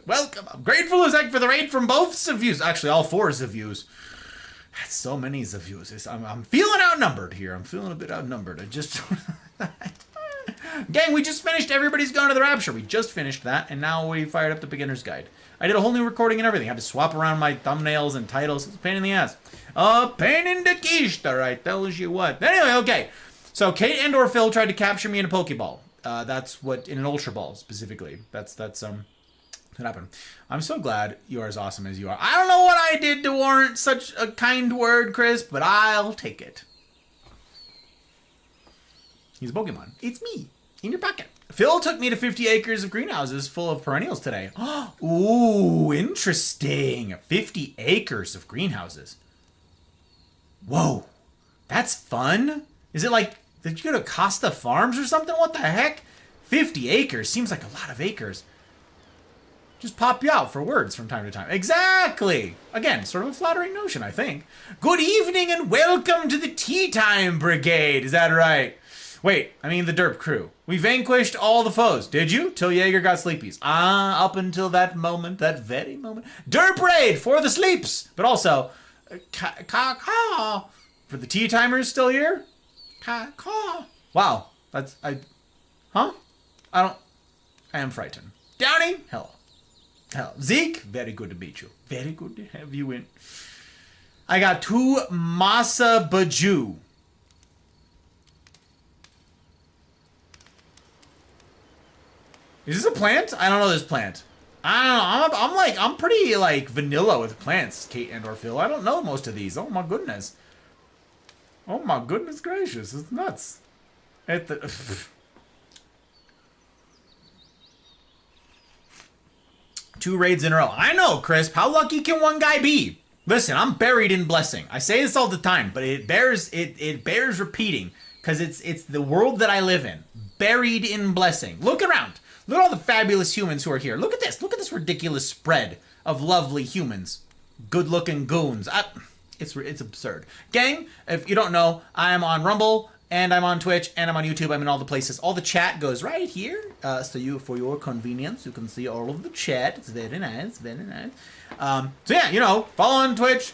welcome. I'm grateful as heck for the raid from both of yous. Actually, all 4 of yous. That's so many of yous. I'm feeling outnumbered here. I'm feeling a bit outnumbered. I just... Gang, we just finished Everybody's Gone to the Rapture. We just finished that, and now we fired up the beginner's guide. I did a whole new recording and everything. I had to swap around my thumbnails and titles. It's a pain in the ass. A pain in the keister, I tells you what. Anyway, okay. So Kate and/or Phil tried to capture me in a Pokeball. That's what, in an Ultra Ball specifically. That's what happened. I'm so glad you are as awesome as you are. I don't know what I did to warrant such a kind word, Chris, but I'll take it. He's a Pokemon. It's me. In your pocket. Phil took me to 50 acres of greenhouses full of perennials today. Ooh, interesting. 50 acres of greenhouses. Whoa. That's fun. Is it like, did you go to Costa Farms or something? What the heck? 50 acres seems like a lot of acres. Just pop you out for words from time to time. Exactly. Again, sort of a flattering notion, I think. Good evening and welcome to the Tea Time Brigade. Is that right? Wait, I mean the Derp crew. We vanquished all the foes. Did you? Till Jaeger got sleepies. Up until that moment, that very moment. Derp raid for the sleeps. But also, caw. For the tea timers still here? Caw. Wow. I am frightened. Downey? Hello. Zeke? Very good to meet you. Very good to have you in. I got 2 Masa Baju. Is this a plant? I don't know this plant. I don't know. I'm pretty like vanilla with plants, Kate and/or Phil. I don't know most of these. Oh my goodness. Oh my goodness gracious. It's nuts. Two raids in a row. I know, Crisp. How lucky can one guy be? Listen, I'm buried in blessing. I say this all the time, but it bears repeating because it's the world that I live in. Buried in blessing. Look around. Look at all the fabulous humans who are here. Look at this. Look at this ridiculous spread of lovely humans. Good-looking goons. It's absurd. Gang, if you don't know, I'm on Rumble, and I'm on Twitch, and I'm on YouTube. I'm in all the places. All the chat goes right here. So for your convenience, you can see all of the chat. It's very nice, very nice. So yeah, follow on Twitch.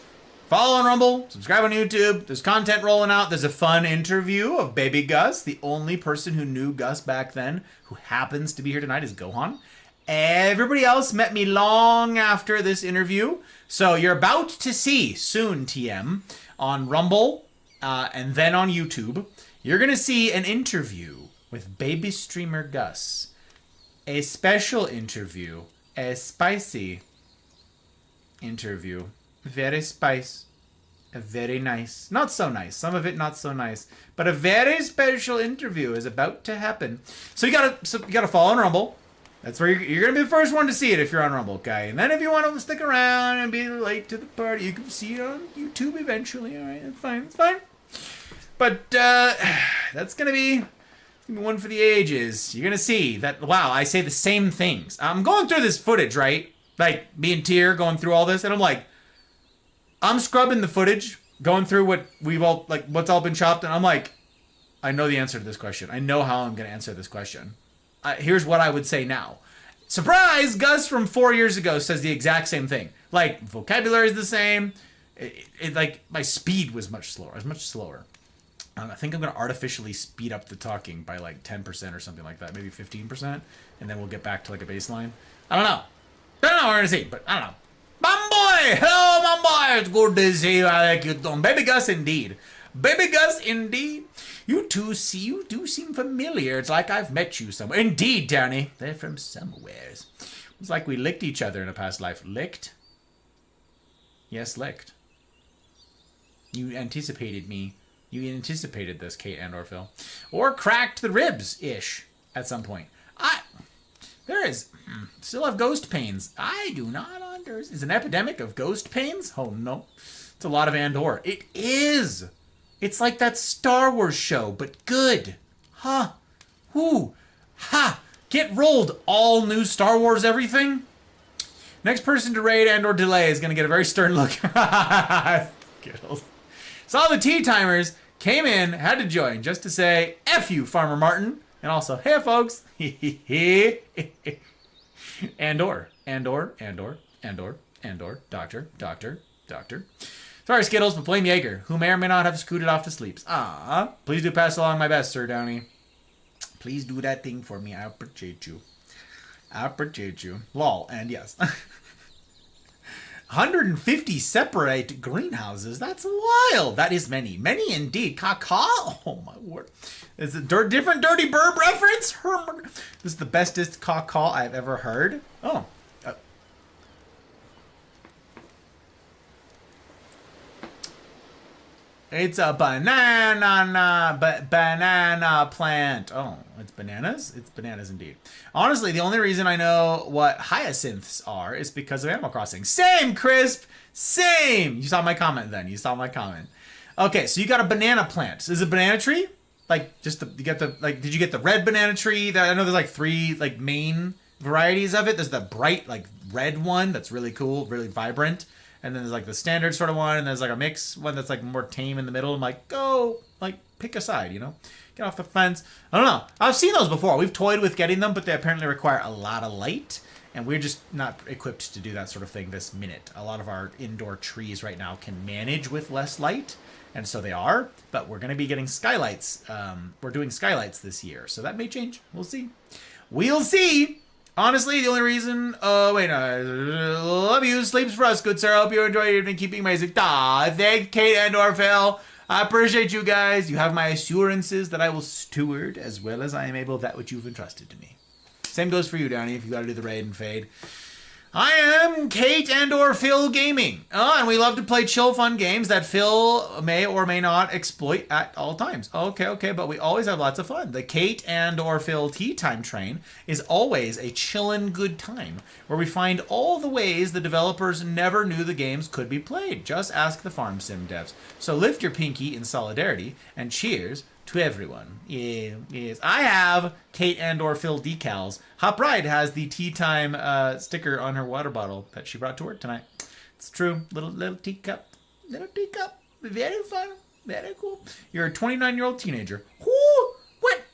Follow on Rumble, subscribe on YouTube. There's content rolling out. There's a fun interview of Baby Gus. The only person who knew Gus back then, who happens to be here tonight, is Gohan. Everybody else met me long after this interview. So you're about to see soon, TM, on Rumble and then on YouTube. You're going to see an interview with baby streamer Gus. A special interview. A spicy interview. Very spice. Very nice. Not so nice. Some of it not so nice. But a very special interview is about to happen. So you gotta follow on Rumble. That's where you're gonna be the first one to see it if you're on Rumble, okay? And then if you want to stick around and be late to the party, you can see it on YouTube eventually. All right, that's fine. It's fine. But that's gonna be one for the ages. You're gonna see that. Wow, I say the same things. I'm going through this footage, right? Like me and Tier going through all this, and I'm like. I'm scrubbing the footage, going through what's all been chopped, and I'm like, I know the answer to this question. I know how I'm going to answer this question. Here's what I would say now. Surprise! Gus from 4 years ago says the exact same thing. Like, vocabulary is the same. Like, my speed was much slower. I was much slower. I think I'm going to artificially speed up the talking by like 10% or something like that. Maybe 15%. And then we'll get back to like a baseline. I don't know. We're going to see, but I don't know. Mamboy! Hello, Mamboy! It's good to see you. I like you doing. Baby Gus, indeed. Baby Gus, indeed. You do seem familiar. It's like I've met you somewhere. Indeed, Downey. They're from somewheres. It's like we licked each other in a past life. Licked? Yes, licked. You anticipated me. You anticipated this, Kate and/or Phil. Or cracked the ribs-ish at some point. Still have ghost pains. I do not understand. Is an epidemic of ghost pains? Oh, no. It's a lot of Andor. It is. It's like that Star Wars show, but good. Huh. Whoo. Ha. Get rolled, all new Star Wars everything. Next person to raid and/or delay is going to get a very stern look. Skittles. So all the tea timers came in, had to join just to say, F you, Farmer Martin. And also, hey, folks. Andor. Doctor. Sorry, Skittles, but blame Jaeger, who may or may not have scooted off to sleep. Please do pass along my best, Sir Downey. Please do that thing for me. I appreciate you. I appreciate you. Lol. And yes. 150 separate greenhouses. That's wild. That is many. Many indeed. Caw. Oh, my word. Is it different Dirty Burb reference? This is the bestest caw I've ever heard. Oh. It's a banana plant. Oh, it's bananas? It's bananas indeed. Honestly, the only reason I know what hyacinths are is because of Animal Crossing. Same, Crisp! Same! You saw my comment then. You saw my comment. Okay, so you got a banana plant. Is it a banana tree? Like, just you get the, like, did you get the red banana tree? I know there's like 3, like, main varieties of it. There's the bright, like, red one that's really cool, really vibrant. And then there's like the standard sort of one, and there's like a mix one that's like more tame in the middle. I'm like, go, like, pick a side, you know? Get off the fence. I don't know. I've seen those before. We've toyed with getting them, but they apparently require a lot of light, and we're just not equipped to do that sort of thing this minute. A lot of our indoor trees right now can manage with less light, and so they are, but we're going to be getting skylights. We're doing skylights this year, so that may change. We'll see. We'll see! Honestly, the only reason... Oh, wait, no. Love you. Sleeps for us, good sir. I hope you enjoy your evening keeping amazing. Thank Kate and Orphel. I appreciate you guys. You have my assurances that I will steward as well as I am able that which you've entrusted to me. Same goes for you, Downey, if you got to do the raid and fade. I am Kate and or Phil Gaming. And we love to play chill fun games that Phil may or may not exploit at all times. Okay, but we always have lots of fun. The Kate and or Phil Tea Time Train is always a chillin' good time where we find all the ways the developers never knew the games could be played. Just ask the farm sim devs. So lift your pinky in solidarity and cheers to everyone. Yes. I have Kate and or Phil decals. Hop Ride has the tea time sticker on her water bottle that she brought to work tonight. It's true. Little teacup. Little teacup. Very fun. Very cool. You're a 29-year-old teenager. What?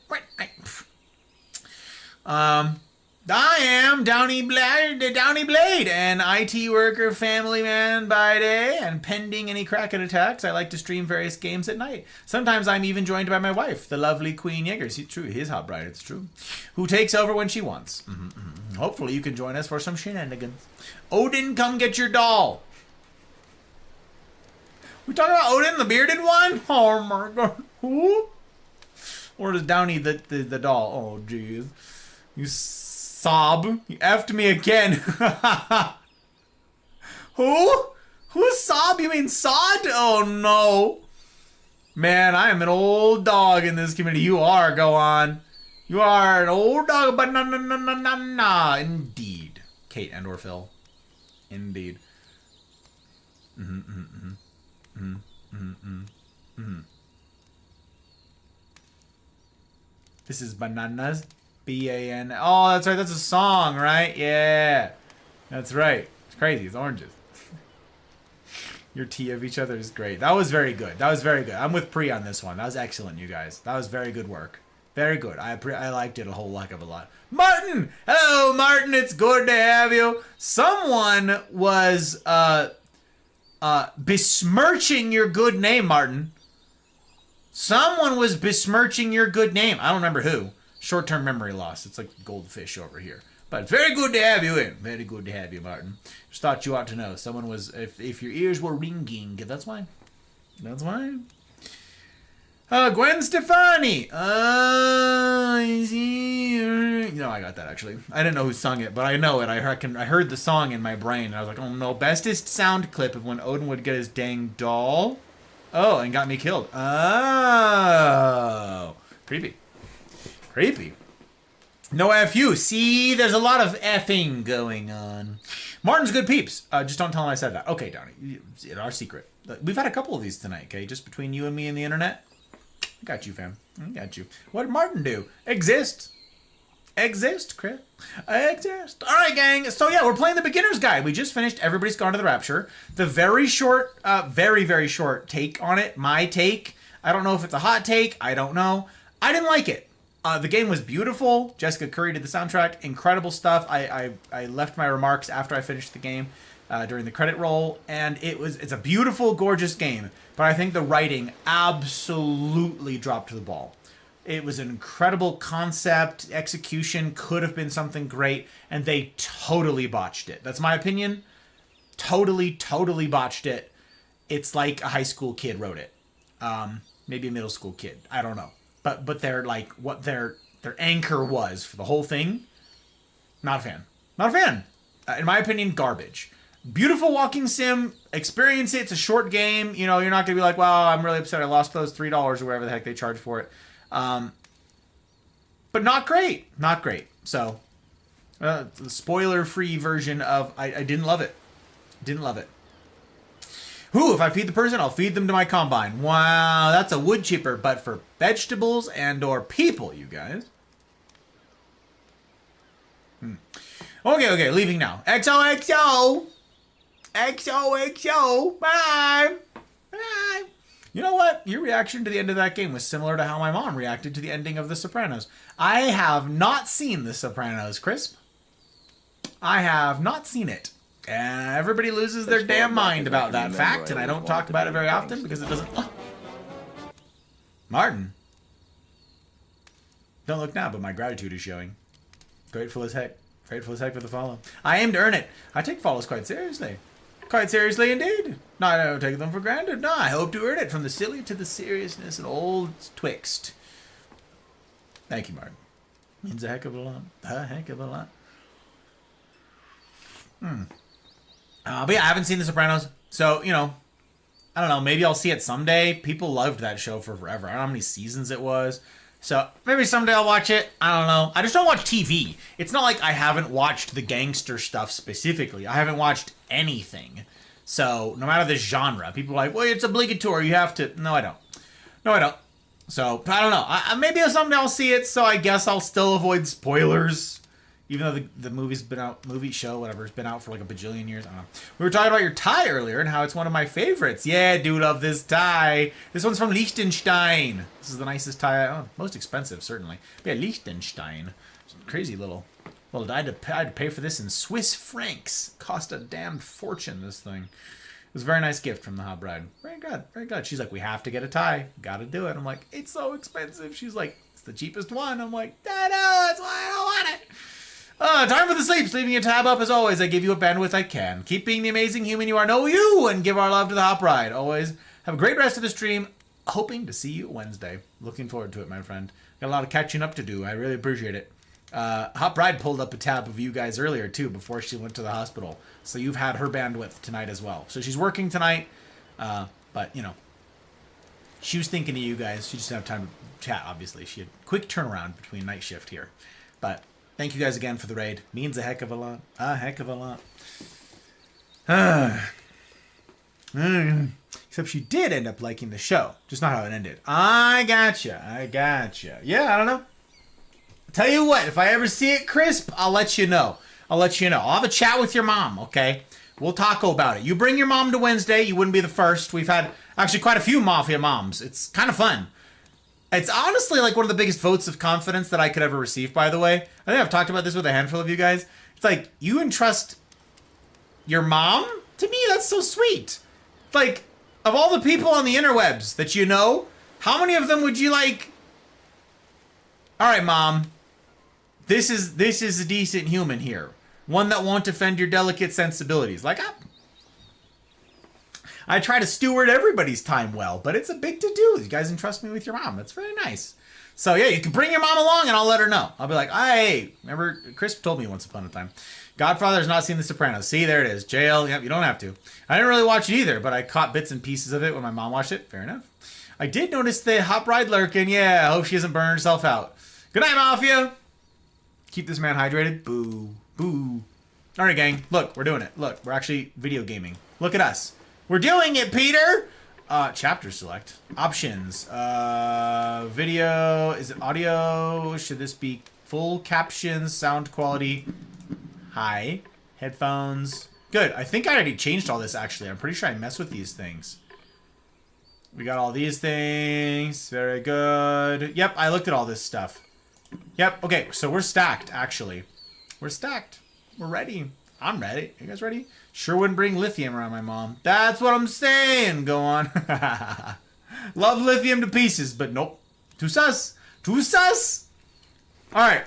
I am Downey Blade, an IT worker, family man by day, and pending any Kraken attacks, I like to stream various games at night. Sometimes I'm even joined by my wife, the lovely Queen Yeager. See, true, his hot bride, it's true. Who takes over when she wants. Hopefully you can join us for some shenanigans. Odin, come get your doll. We talking about Odin, the bearded one? Oh my god. Who? Or is Downey the doll? Oh, jeez. You sob. You effed me again. Who? Who's sob? You mean sod? Oh, no. Man, I am an old dog in this community. You are, go on. You are an old dog, but na. Indeed. Kate and or Phil. Indeed. This is bananas. B-A-N. Oh, that's right. That's a song, right? Yeah. That's right. It's crazy. It's oranges. Your tea of each other is great. That was very good. That was very good. I'm with Pri on this one. That was excellent, you guys. That was very good work. Very good. I liked it a whole heck of a lot. Martin! Hello, Martin. It's good to have you. Someone was besmirching your good name, Martin. Someone was besmirching your good name. I don't remember who. Short-term memory loss. It's like goldfish over here. But very good to have you in. Very good to have you, Martin. Just thought you ought to know. Someone was... If your ears were ringing, that's why. That's why. Gwen Stefani. I see. No, I got that, actually. I didn't know who sung it, but I know it. I heard the song in my brain, and I was like, oh no. Bestest sound clip of when Odin would get his dang doll. Oh, and got me killed. Oh. Creepy. Creepy. No FU. See, there's a lot of effing going on. Martin's good peeps. Just don't tell him I said that. Okay, Downey. It's our secret. We've had a couple of these tonight, okay? Just between you and me and the internet. I got you, fam. I got you. What did Martin do? Exist. Exist, Chris. Exist. All right, gang. So, yeah, we're playing the beginner's guide. We just finished Everybody's Gone to the Rapture. The very short, very, very short take on it. My take. I don't know if it's a hot take. I don't know. I didn't like it. The game was beautiful. Jessica Curry did the soundtrack. Incredible stuff. I left my remarks after I finished the game during the credit roll. And it's a beautiful, gorgeous game. But I think the writing absolutely dropped the ball. It was an incredible concept. Execution could have been something great, and they totally botched it. That's my opinion. Totally botched it. It's like a high school kid wrote it. Maybe a middle school kid. I don't know. But they're like what their anchor was for the whole thing. Not a fan. Not a fan. In my opinion, garbage. Beautiful walking sim. Experience it. It's a short game. You know, you're not gonna be like, wow, I'm really upset I lost those $3 or whatever the heck they charge for it. But not great. Not great. So, the spoiler-free version of I didn't love it. Didn't love it. Who, if I feed the person, I'll feed them to my combine. Wow, that's a wood chipper, but for vegetables and or people, you guys. Okay, leaving now. XOXO! XOXO! Bye! Bye! You know what? Your reaction to the end of that game was similar to how my mom reacted to the ending of The Sopranos. I have not seen The Sopranos, Crisp. I have not seen it. Everybody loses their damn mind about that fact, and I don't talk about it very often because it doesn't... Oh. Martin. Don't look now, but my gratitude is showing. Grateful as heck. Grateful as heck for the follow. I aim to earn it. I take follows quite seriously. Quite seriously indeed. No, I don't take them for granted. No, I hope to earn it from the silly to the seriousness and old twixt. Thank you, Martin. Means a heck of a lot. A heck of a lot. But yeah, I haven't seen The Sopranos. So, you know, I don't know. Maybe I'll see it someday. People loved that show for forever. I don't know how many seasons it was. So maybe someday I'll watch it. I don't know. I just don't watch TV. It's not like I haven't watched the gangster stuff specifically. I haven't watched anything. So no matter the genre, people are like, well, it's obligatory. You have to. No, I don't. No, I don't. So I don't know. Maybe someday I'll see it. So I guess I'll still avoid spoilers. Even though the movie's been out, whatever, it's been out for like a bajillion years. I don't know. We were talking about your tie earlier and how it's one of my favorites. Yeah, do love this tie. This one's from Liechtenstein. This is the nicest tie I own. Most expensive, certainly. But yeah, Liechtenstein. Crazy little. Well, I had to pay for this in Swiss francs. Cost a damned fortune, this thing. It was a very nice gift from the hot bride. Very good, very good. She's like, we have to get a tie. Gotta do it. I'm like, it's so expensive. She's like, it's the cheapest one. I'm like, I know, that's why I don't want it. Time for the sleeps. Leaving a tab up as always. I give you a bandwidth I can. Keep being the amazing human you are. Know you and give our love to the hot bride. Always have a great rest of the stream. Hoping to see you Wednesday. Looking forward to it, my friend. Got a lot of catching up to do. I really appreciate it. Hot bride pulled up a tab of you guys earlier too before she went to the hospital. So you've had her bandwidth tonight as well. So she's working tonight. But you know, she was thinking of you guys. She just didn't have time to chat. Obviously, she had quick turnaround between night shift here. But thank you guys again for the raid. Means a heck of a lot. A heck of a lot. Except she did end up liking the show. Just not how it ended. I gotcha. Yeah, I don't know. Tell you what, if I ever see it, Crisp, I'll let you know. I'll have a chat with your mom, okay? We'll talk about it. You bring your mom to Wednesday. You wouldn't be the first. We've had actually quite a few Mafia moms. It's kind of fun. It's honestly like one of the biggest votes of confidence that I could ever receive, by the way. I think I've talked about this with a handful of you guys. It's like, you entrust your mom? To me, that's so sweet. Like, of all the people on the interwebs that you know, how many of them would you like, all right, Mom, this is a decent human here. One that won't offend your delicate sensibilities. Like, I try to steward everybody's time well, but it's a big to-do. You guys entrust me with your mom. That's very nice. So, yeah, you can bring your mom along, and I'll let her know. I'll be like, hey, remember, Chris told me once upon a time, Godfather has not seen The Sopranos. See, there it is. Jail. Yep, you don't have to. I didn't really watch it either, but I caught bits and pieces of it when my mom watched it. Fair enough. I did notice the hot bride lurking. Yeah, I hope she doesn't burn herself out. Good night, Mafia. Keep this man hydrated. Boo. Boo. All right, gang. Look, we're doing it. Look, we're actually video gaming. Look at us. We're doing it, Peter. Chapter select. Options. Video. Is it audio? Should this be full captions? Sound quality. High. Headphones. Good. I think I already changed all this, actually. I'm pretty sure I mess with these things. We got all these things. Very good. Yep, I looked at all this stuff. Yep. Okay, so we're stacked, actually. We're stacked. We're ready. I'm ready. You guys ready? Sure wouldn't bring lithium around my mom. That's what I'm saying. Go on. Love lithium to pieces, but nope. Too sus. Tusas? Alright.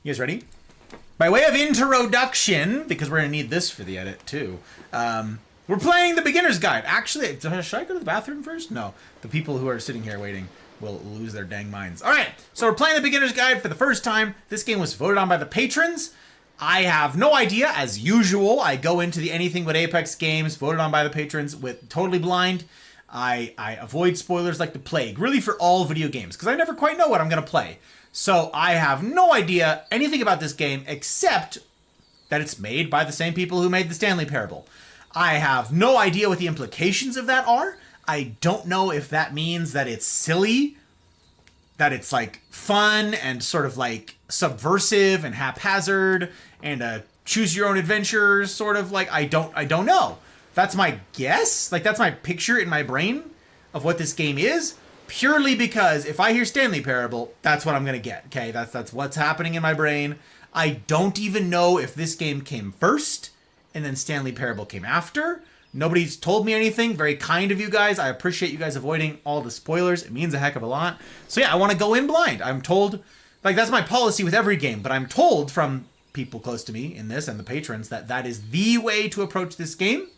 You guys ready? By way of introduction, because we're going to need this for the edit too, we're playing the beginner's guide. Actually, should I go to the bathroom first? No. The people who are sitting here waiting will lose their dang minds. Alright, so we're playing the beginner's guide for the first time. This game was voted on by the patrons. I have no idea, as usual. I go into the Anything But Apex games voted on by the patrons with totally blind. I avoid spoilers like the plague, really for all video games, because I never quite know what I'm going to play. So I have no idea anything about this game except that it's made by the same people who made the Stanley Parable. I have no idea what the implications of that are. I don't know if that means that it's silly, that it's like fun and sort of like subversive and haphazard and a choose your own adventure sort of like, I don't know. That's my guess. Like that's my picture in my brain of what this game is, purely because if I hear Stanley Parable, that's what I'm going to get. Okay, that's what's happening in my brain. I don't even know if this game came first and then Stanley Parable came after. Nobody's told me anything. Very kind of you guys. I appreciate you guys avoiding all the spoilers. It means a heck of a lot. So yeah, I want to go in blind. I'm told, like that's my policy with every game, but I'm told from people close to me in this and the patrons that that is the way to approach this game,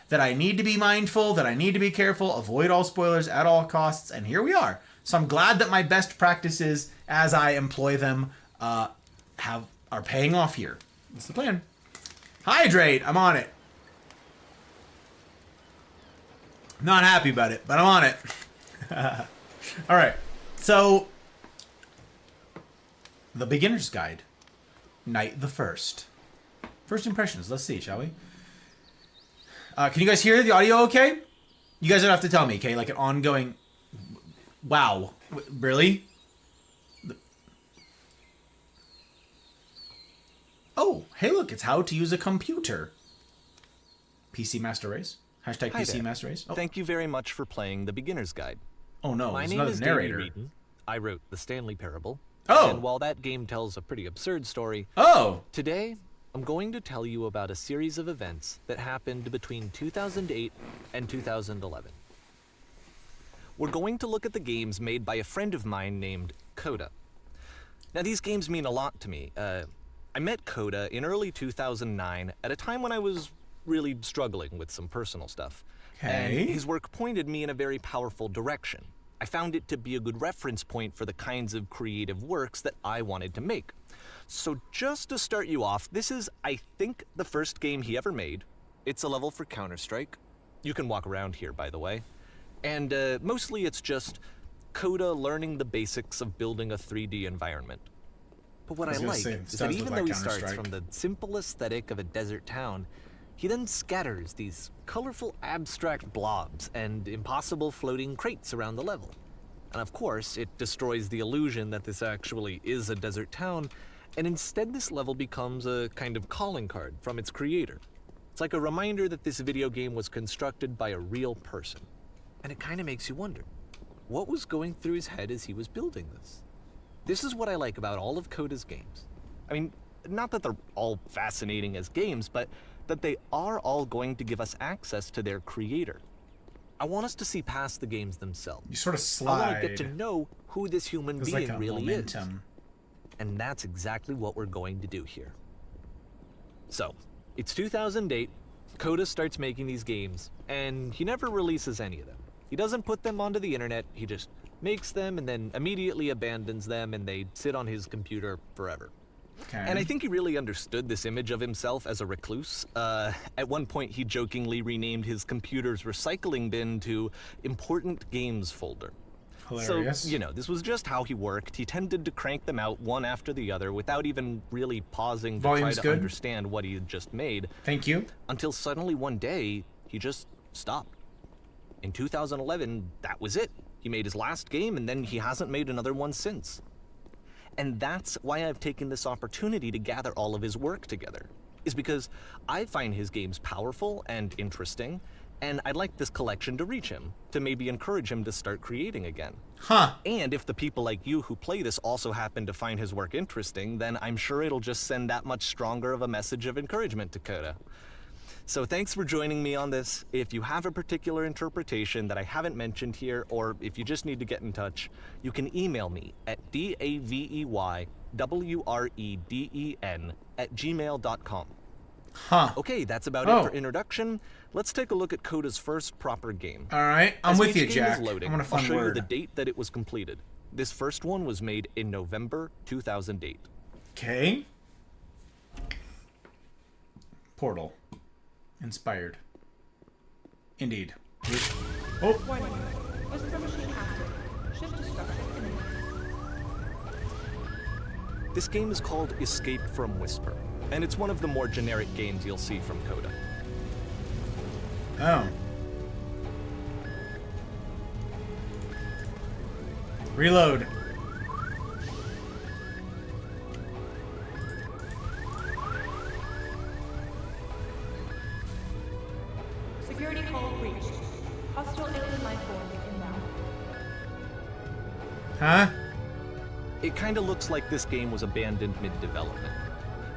that I need to be mindful, that I need to be careful, avoid all spoilers at all costs, and here we are. So I'm glad that my best practices as I employ them are paying off here. That's the plan. Hydrate, I'm on it. Not happy about it, but I'm on it. All right, so the beginner's guide, night the first. First impressions. Let's see, shall we? Can you guys hear the audio? Okay. You guys don't have to tell me. Okay, like an ongoing. Wow, really? Oh, hey, look! It's how to use a computer. PC Master Race. Hashtag Hi PC there. Master Race. Oh. Thank you very much for playing the beginner's guide. Oh no, My there's name another is narrator. Davey Reedon. I wrote The Stanley Parable. Oh. And while that game tells a pretty absurd story, Oh. today I'm going to tell you about a series of events that happened between 2008 and 2011. We're going to look at the games made by a friend of mine named Coda. Now these games mean a lot to me. I met Coda in early 2009 at a time when I was really struggling with some personal stuff. Okay. And his work pointed me in a very powerful direction. I found it to be a good reference point for the kinds of creative works that I wanted to make. So just to start you off, this is, I think, the first game he ever made. It's a level for Counter-Strike. You can walk around here, by the way. And mostly it's just Coda learning the basics of building a 3D environment. But what I gonna like say, it is that sounds even like though he starts Counter-Strike. from the simple aesthetic of a desert town, he then scatters these colorful abstract blobs and impossible floating crates around the level. And of course, it destroys the illusion that this actually is a desert town, and instead this level becomes a kind of calling card from its creator. It's like a reminder that this video game was constructed by a real person. And it kind of makes you wonder, what was going through his head as he was building this? This is what I like about all of Coda's games. I mean, not that they're all fascinating as games, but that they are all going to give us access to their creator. I want us to see past the games themselves. You sort of I slide. want to get to know who this human There's being like a really momentum. is. And that's exactly what we're going to do here. So, it's 2008, Coda starts making these games, and he never releases any of them. He doesn't put them onto the internet, he just makes them and then immediately abandons them, and they sit on his computer forever. Okay. And I think he really understood this image of himself as a recluse. At one point, he jokingly renamed his computer's recycling bin to Important Games Folder. Hilarious. So, you know, this was just how he worked. He tended to crank them out one after the other without even really pausing to Volume's try to good. understand what he had just made, Thank you. until suddenly one day, he just stopped. In 2011, that was it. He made his last game, and then he hasn't made another one since. And that's why I've taken this opportunity to gather all of his work together, is because I find his games powerful and interesting, and I'd like this collection to reach him, to maybe encourage him to start creating again. Huh. And if the people like you who play this also happen to find his work interesting, then I'm sure it'll just send that much stronger of a message of encouragement to Coda. So thanks for joining me on this. If you have a particular interpretation that I haven't mentioned here, or if you just need to get in touch, you can email me at daveywreden@gmail.com. Huh. Okay, that's about Oh. it for introduction. Let's take a look at Coda's first proper game. All right. I'm As with each you, game Jack. is loading, I'm gonna I'll find show you word. the date that it was completed. This first one was made in November 2008. Okay. Portal. Inspired. Indeed. Oh. Warning. Whisper machine active. Shift destruction imminent. This game is called Escape from Whisper, and it's one of the more generic games you'll see from Coda. Oh. Reload. Security code breached. Hostile alien life forms inbound. Huh? It kinda looks like this game was abandoned mid-development.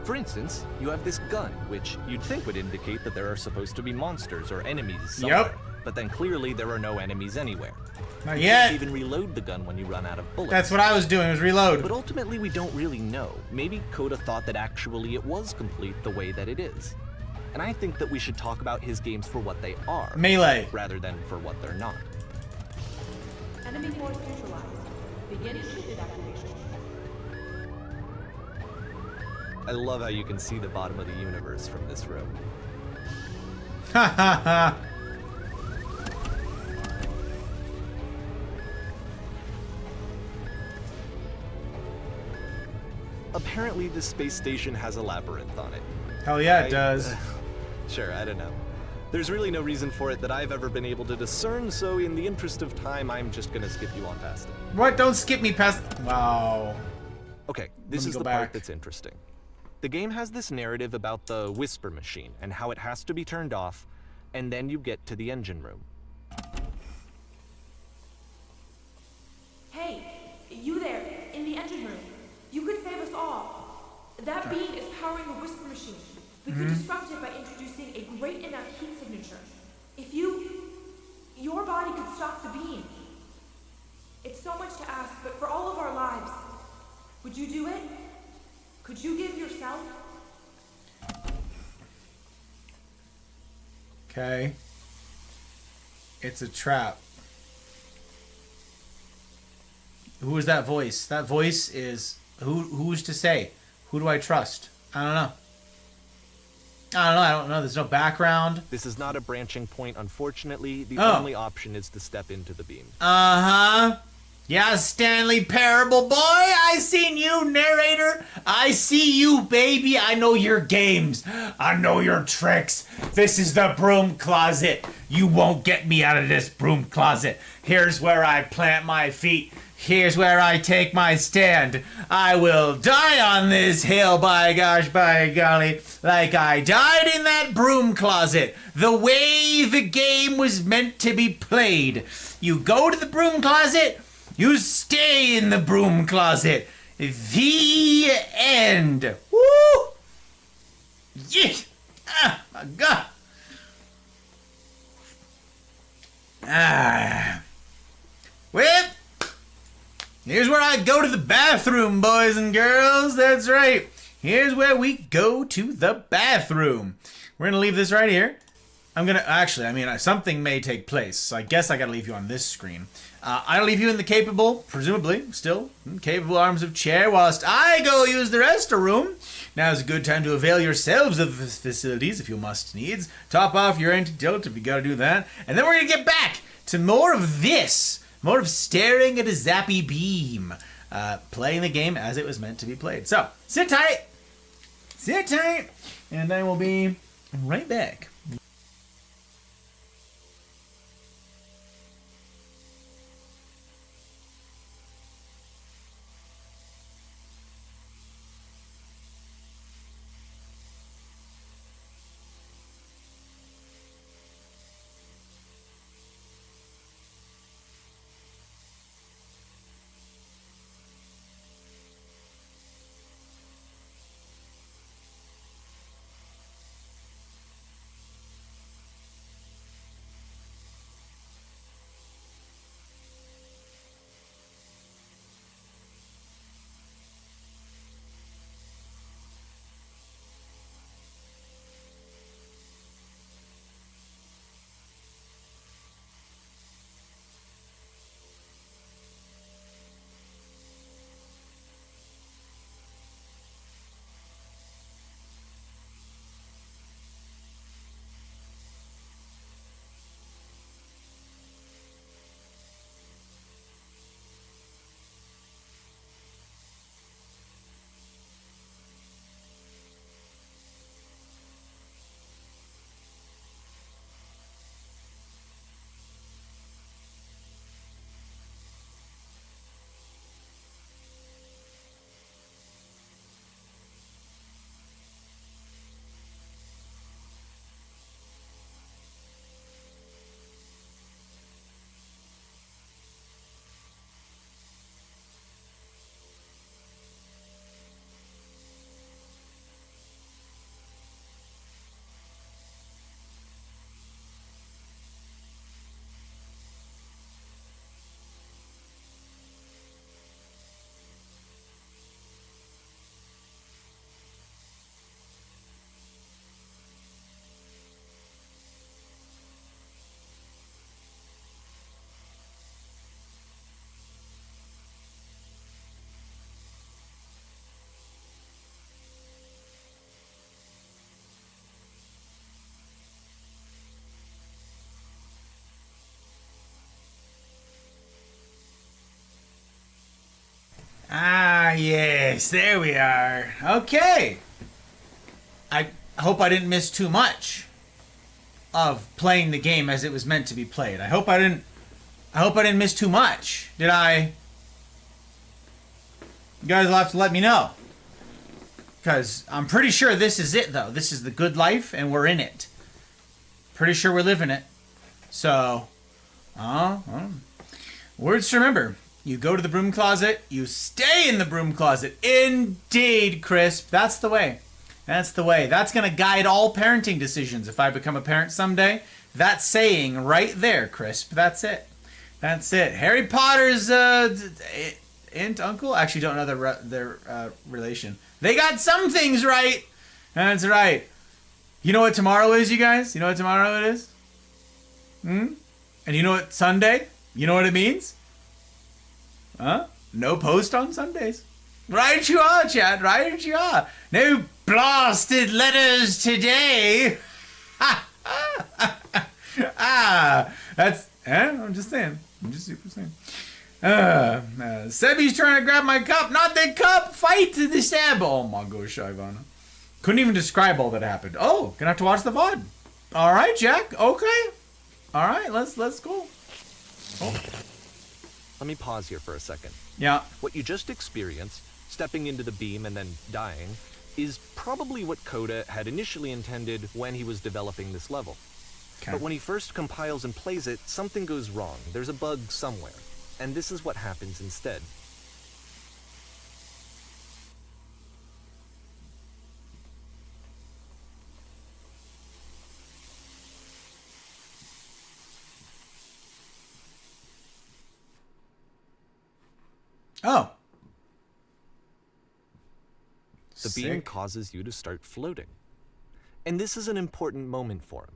For instance, you have this gun, which you'd think would indicate that there are supposed to be monsters or enemies somewhere. Yep. But then clearly there are no enemies anywhere. Not You yet. can't even reload the gun when you run out of bullets. That's what I was doing, was reload. But ultimately, we don't really know. Maybe Coda thought that actually it was complete the way that it is. And I think that we should talk about his games for what they are, Melee. rather than for what they're not. Enemy force neutralized. Begin shielded activation. I love how you can see the bottom of the universe from this room. Ha ha ha. Apparently, this space station has a labyrinth on it. Hell yeah, it does. Sure, I don't know. There's really no reason for it that I've ever been able to discern, so in the interest of time, I'm just gonna skip you on past it. What? Don't skip me past. Wow. Okay, this me is go the back. part that's interesting. The game has this narrative about the Whisper machine and how it has to be turned off, and then you get to the engine room. Hey, you there, in the engine room. You could save us all. That beam is powering the Whisper machine. We could disrupt it by introducing a great enough heat signature. If your body could stop the beam. It's so much to ask, but for all of our lives, would you do it? Could you give yourself? Okay. It's a trap. Who is that voice? That voice is who's to say? Who do I trust? I don't know. I don't know. There's no background. This is not a branching point, unfortunately. The Oh. only option is to step into the beam. Uh-huh. Yeah, Stanley Parable Boy, I seen you, narrator. I see you, baby. I know your games. I know your tricks. This is the broom closet. You won't get me out of this broom closet. Here's where I plant my feet. Here's where I take my stand. I will die on this hill, by gosh, by golly, like I died in that broom closet. The way the game was meant to be played. You go to the broom closet, you stay in the broom closet. The end. Woo! Yeah! Ah, my God. Ah. Well, here's where I go to the bathroom, boys and girls. That's right. Here's where we go to the bathroom. We're gonna leave this right here. Something may take place, so I guess I gotta leave you on this screen. I'll leave you in the capable, presumably, still, capable arms of Chair whilst I go use the restroom. Now is a good time to avail yourselves of the facilities if you must needs. Top off your antidote if you gotta do that. And then we're gonna get back to more of this. More of staring at a zappy beam. Playing the game as it was meant to be played. So, sit tight. Sit tight. And I will be right back. yes, there we are. Okay. I hope I didn't miss too much of playing the game as it was meant to be played. I hope I didn't miss too much. Did I? You guys will have to let me know. Because I'm pretty sure this is it, though. This is the good life, and we're in it. Pretty sure we're living it. So, words to remember. You go to the broom closet, you stay in the broom closet. Indeed, Crisp. That's the way. That's the way. That's going to guide all parenting decisions if I become a parent someday. That saying right there, Crisp. That's it. That's it. Harry Potter's aunt, uncle? Actually, don't know their relation. They got some things right. That's right. You know what tomorrow is, you guys? You know what tomorrow it is? And you know what Sunday? You know what it means? Huh? No post on Sundays. Right you are, Chad. Right you are. No blasted letters today. That's... I'm just saying. I'm just super saying. Sebby's trying to grab my cup. Not the cup. Fight the Seb. Oh my gosh, Ivana. Couldn't even describe all that happened. Oh, gonna have to watch the VOD. All right, Jack. Okay. All right, let's go. Oh. Let me pause here for a second. Yeah. What you just experienced, stepping into the beam and then dying, is probably what Coda had initially intended when he was developing this level. Okay. But when he first compiles and plays it, something goes wrong. There's a bug somewhere. And this is what happens instead. Oh. The beam causes you to start floating. And this is an important moment for him.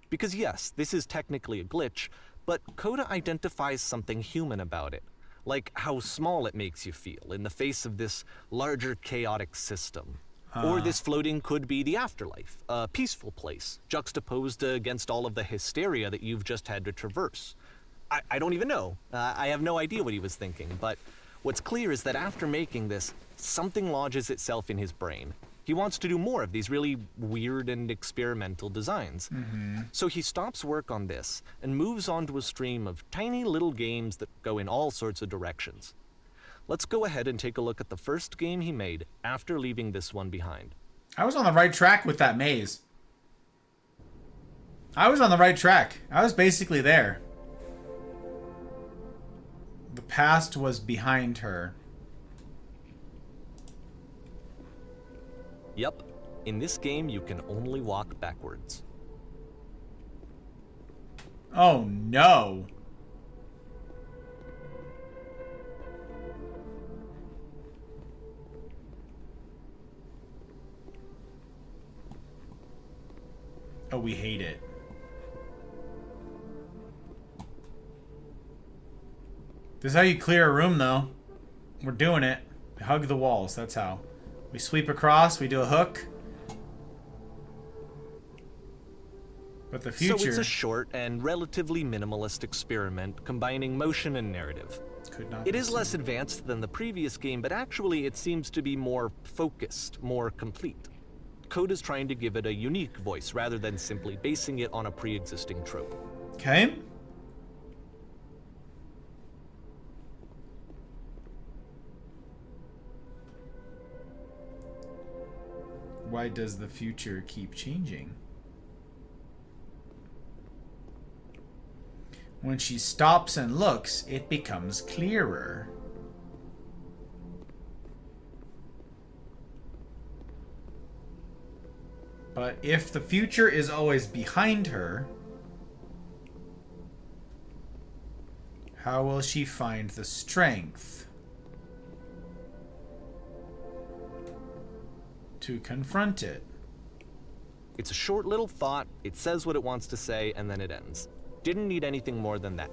Because yes, this is technically a glitch, but Coda identifies something human about it. Like how small it makes you feel in the face of this larger chaotic system. Or this floating could be the afterlife, a peaceful place, juxtaposed against all of the hysteria that you've just had to traverse. I don't even know. I have no idea what he was thinking, but what's clear is that after making this, something lodges itself in his brain. He wants to do more of these really weird and experimental designs. So he stops work on this and moves on to a stream of tiny little games that go in all sorts of directions. Let's go ahead and take a look at the first game he made after leaving this one behind. I was on the right track with that maze. I was on the right track. I was basically there. The past was behind her. Yep, in this game you can only walk backwards. Oh no. Oh, we hate it. This is how you clear a room, though. We're doing it. We hug the walls, that's how. We sweep across, we do a hook. But the future... So it's a short and relatively minimalist experiment combining motion and narrative. Could not It be is less seen. advanced than the previous game, but actually it seems to be more focused, more complete. Coda's trying to give it a unique voice rather than simply basing it on a pre-existing trope. Okay. Why does the future keep changing? When she stops and looks, it becomes clearer. But if the future is always behind her, how will she find the strength to confront it? It's a short little thought, it says what it wants to say, and then it ends. Didn't need anything more than that.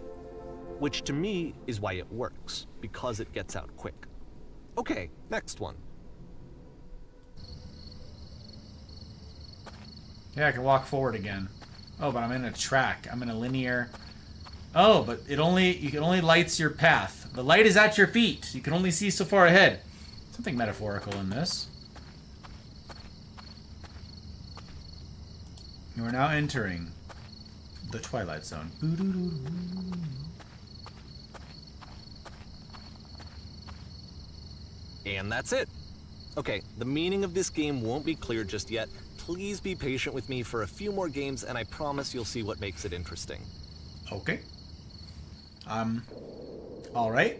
Which to me is why it works, because it gets out quick. Okay, next one. Yeah, I can walk forward again. Oh, but I'm in a track. I'm in a linear... Oh, but you can only lights your path. The light is at your feet. You can only see so far ahead. Something metaphorical in this. You are now entering the Twilight Zone. And that's it. Okay, the meaning of this game won't be clear just yet. Please be patient with me for a few more games, and I promise you'll see what makes it interesting. Okay. Alright.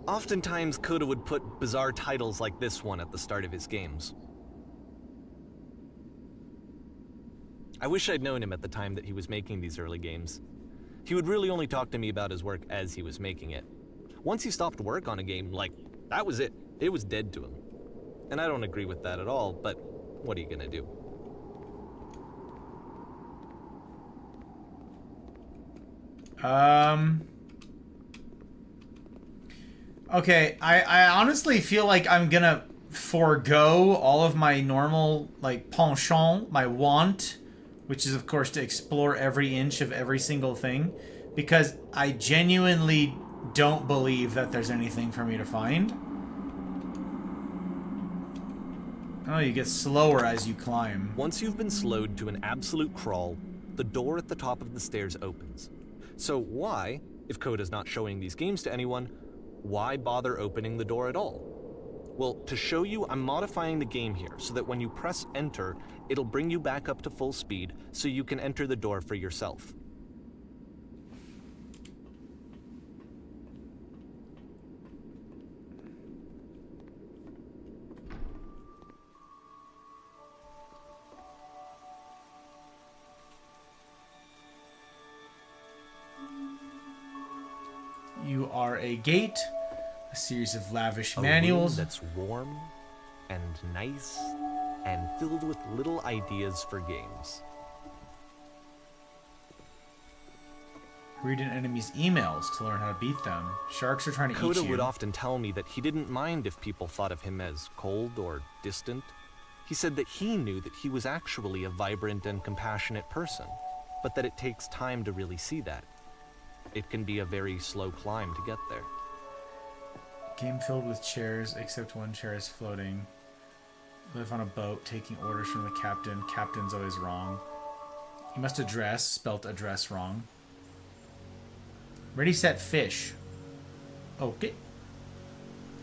Oftentimes, Coda would put bizarre titles like this one at the start of his games. I wish I'd known him at the time that he was making these early games. He would really only talk to me about his work as he was making it. Once he stopped work on a game, like, that was it. It was dead to him. And I don't agree with that at all, but what are you gonna do? Okay, I honestly feel like I'm gonna forego all of my normal, like, penchant, my want, which is, of course, to explore every inch of every single thing, because I genuinely don't believe that there's anything for me to find. Oh, you get slower as you climb. Once you've been slowed to an absolute crawl, the door at the top of the stairs opens. So why, if Coda's not showing these games to anyone, why bother opening the door at all? Well, to show you, I'm modifying the game here so that when you press enter, it'll bring you back up to full speed so you can enter the door for yourself. You are a gate, a series of lavish A manuals. room that's warm and nice and filled with little ideas for games. Read an enemy's emails to learn how to beat them. Sharks are trying to eat Coda you. would often tell me that he didn't mind if people thought of him as cold or distant. He said that he knew that he was actually a vibrant and compassionate person, but that it takes time to really see that. It can be a very slow climb to get there. Game filled with chairs, except one chair is floating. Live on a boat, taking orders from the captain. Captain's always wrong. You must address, spelt address wrong. Ready, set, fish. Okay.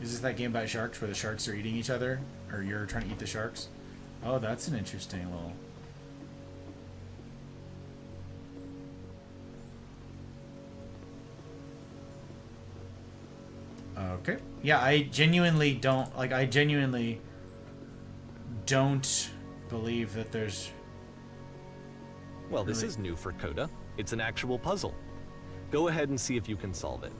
Is this that game about sharks where the sharks are eating each other? Or you're trying to eat the sharks? Oh, that's an interesting little... Okay. Yeah, I genuinely don't believe that there's... Well, this Really? is new for Coda. It's an actual puzzle. Go ahead and see if you can solve it.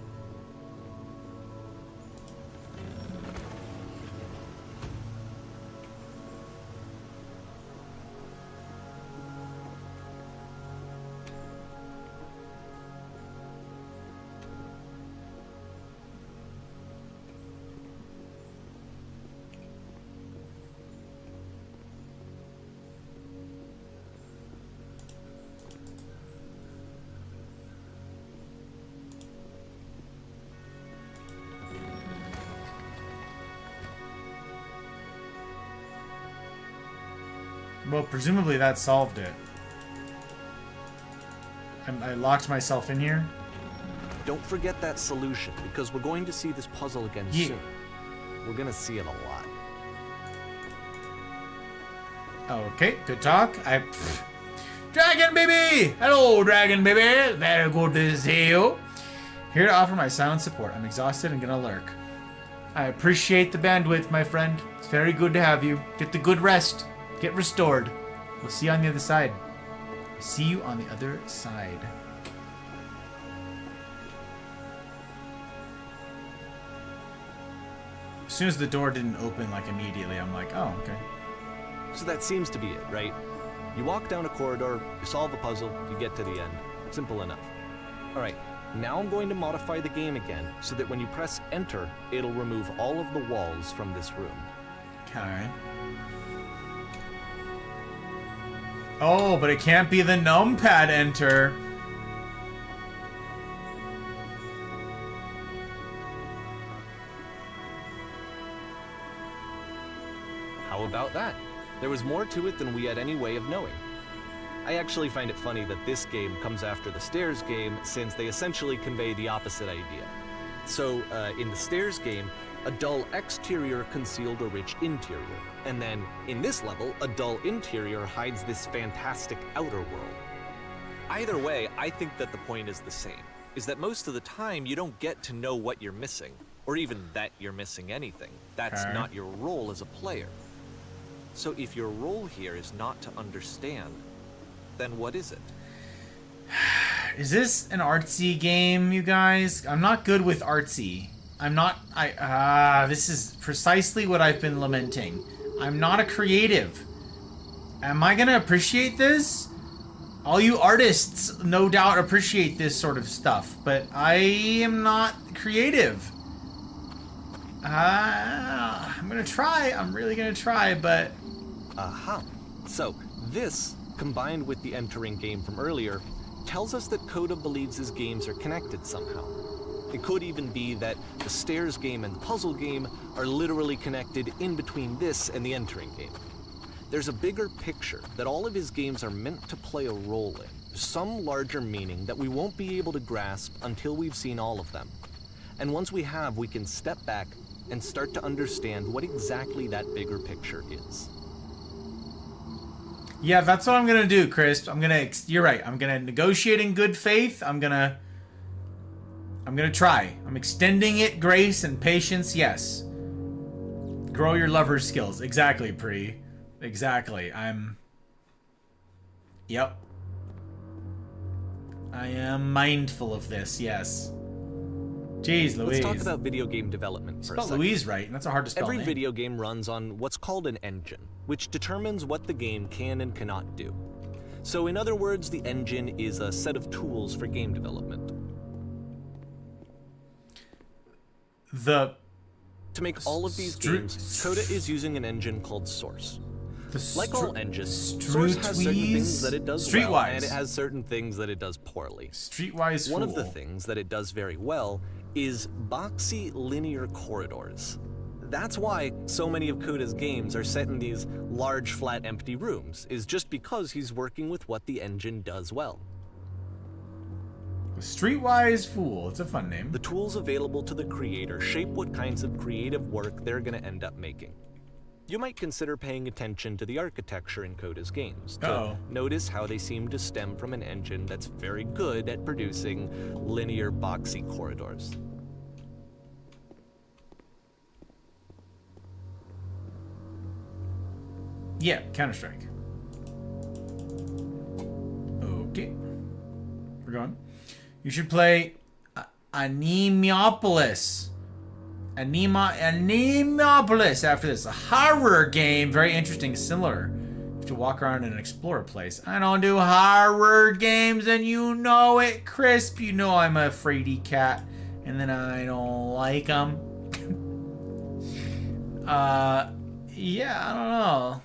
Well, presumably that solved it. I locked myself in here. Don't forget that solution, because we're going to see this puzzle again Yeah. soon. We're gonna see it a lot. Okay, good talk. Dragon baby! Hello, dragon baby! Very good to see you. Here to offer my silent support. I'm exhausted and gonna lurk. I appreciate the bandwidth, my friend. It's very good to have you. Get the good rest. Get restored. We'll see you on the other side. See you on the other side. As soon as the door didn't open, like, immediately, I'm like, oh, okay. So that seems to be it, right? You walk down a corridor, you solve a puzzle, you get to the end. Simple enough. Alright, now I'm going to modify the game again, so that when you press enter, it'll remove all of the walls from this room. Okay. Oh, but it can't be the numpad enter. how about that? There was more to it than we had any way of knowing. I actually find it funny that this game comes after the Stairs game, since they essentially convey the opposite idea. So, in the Stairs game, a dull exterior concealed a rich interior, and then, in this level, a dull interior hides this fantastic outer world. Either way, I think that the point is the same, is that most of the time you don't get to know what you're missing, or even that you're missing anything. That's Okay. not your role as a player. So if your role here is not to understand, then what is it? Is this an artsy game, you guys? I'm not good with artsy. This is precisely what I've been lamenting. I'm not a creative. Am I gonna appreciate this? All you artists no doubt appreciate this sort of stuff, but I am not creative. I'm gonna try. I'm really gonna try, but... Aha. So, this, combined with the entering game from earlier, tells us that Coda believes his games are connected somehow. It could even be that the Stairs game and puzzle game are literally connected in between this and the entering game. There's a bigger picture that all of his games are meant to play a role in, some larger meaning that we won't be able to grasp until we've seen all of them. And once we have, we can step back and start to understand what exactly that bigger picture is. Yeah, that's what I'm gonna do, Chris. You're right. I'm gonna negotiate in good faith. I'm gonna try. I'm extending it, grace and patience, yes. Grow your lover skills. Exactly, Pri. Exactly. Yep. I am mindful of this, yes. Jeez, Louise. Let's talk about video game development for a Spell second. Louise right, and that's a hard to spell Every name. video game runs on what's called an engine, which determines what the game can and cannot do. So in other words, the engine is a set of tools for game development. To make all of these games, Coda is using an engine called Source. Like all engines, Source has certain things that it does well, and it has certain things that it does poorly. Streetwise One of fool. the things that it does very well is boxy linear corridors. That's why so many of Coda's games are set in these large, flat, empty rooms, is just because he's working with what the engine does well. Streetwise Fool. It's a fun name. The tools available to the creator shape what kinds of creative work they're going to end up making. You might consider paying attention to the architecture in Coda's games to notice how they seem to stem from an engine that's very good at producing linear, boxy corridors. Yeah, Counter-Strike. Okay. We're going. You should play Anemopolis. Anemopolis after this. A horror game. Very interesting. Similar. You have to walk around and explore a place. I don't do horror games, and you know it, Crisp. You know I'm a fraidy cat. And then I don't like them. Yeah, I don't know.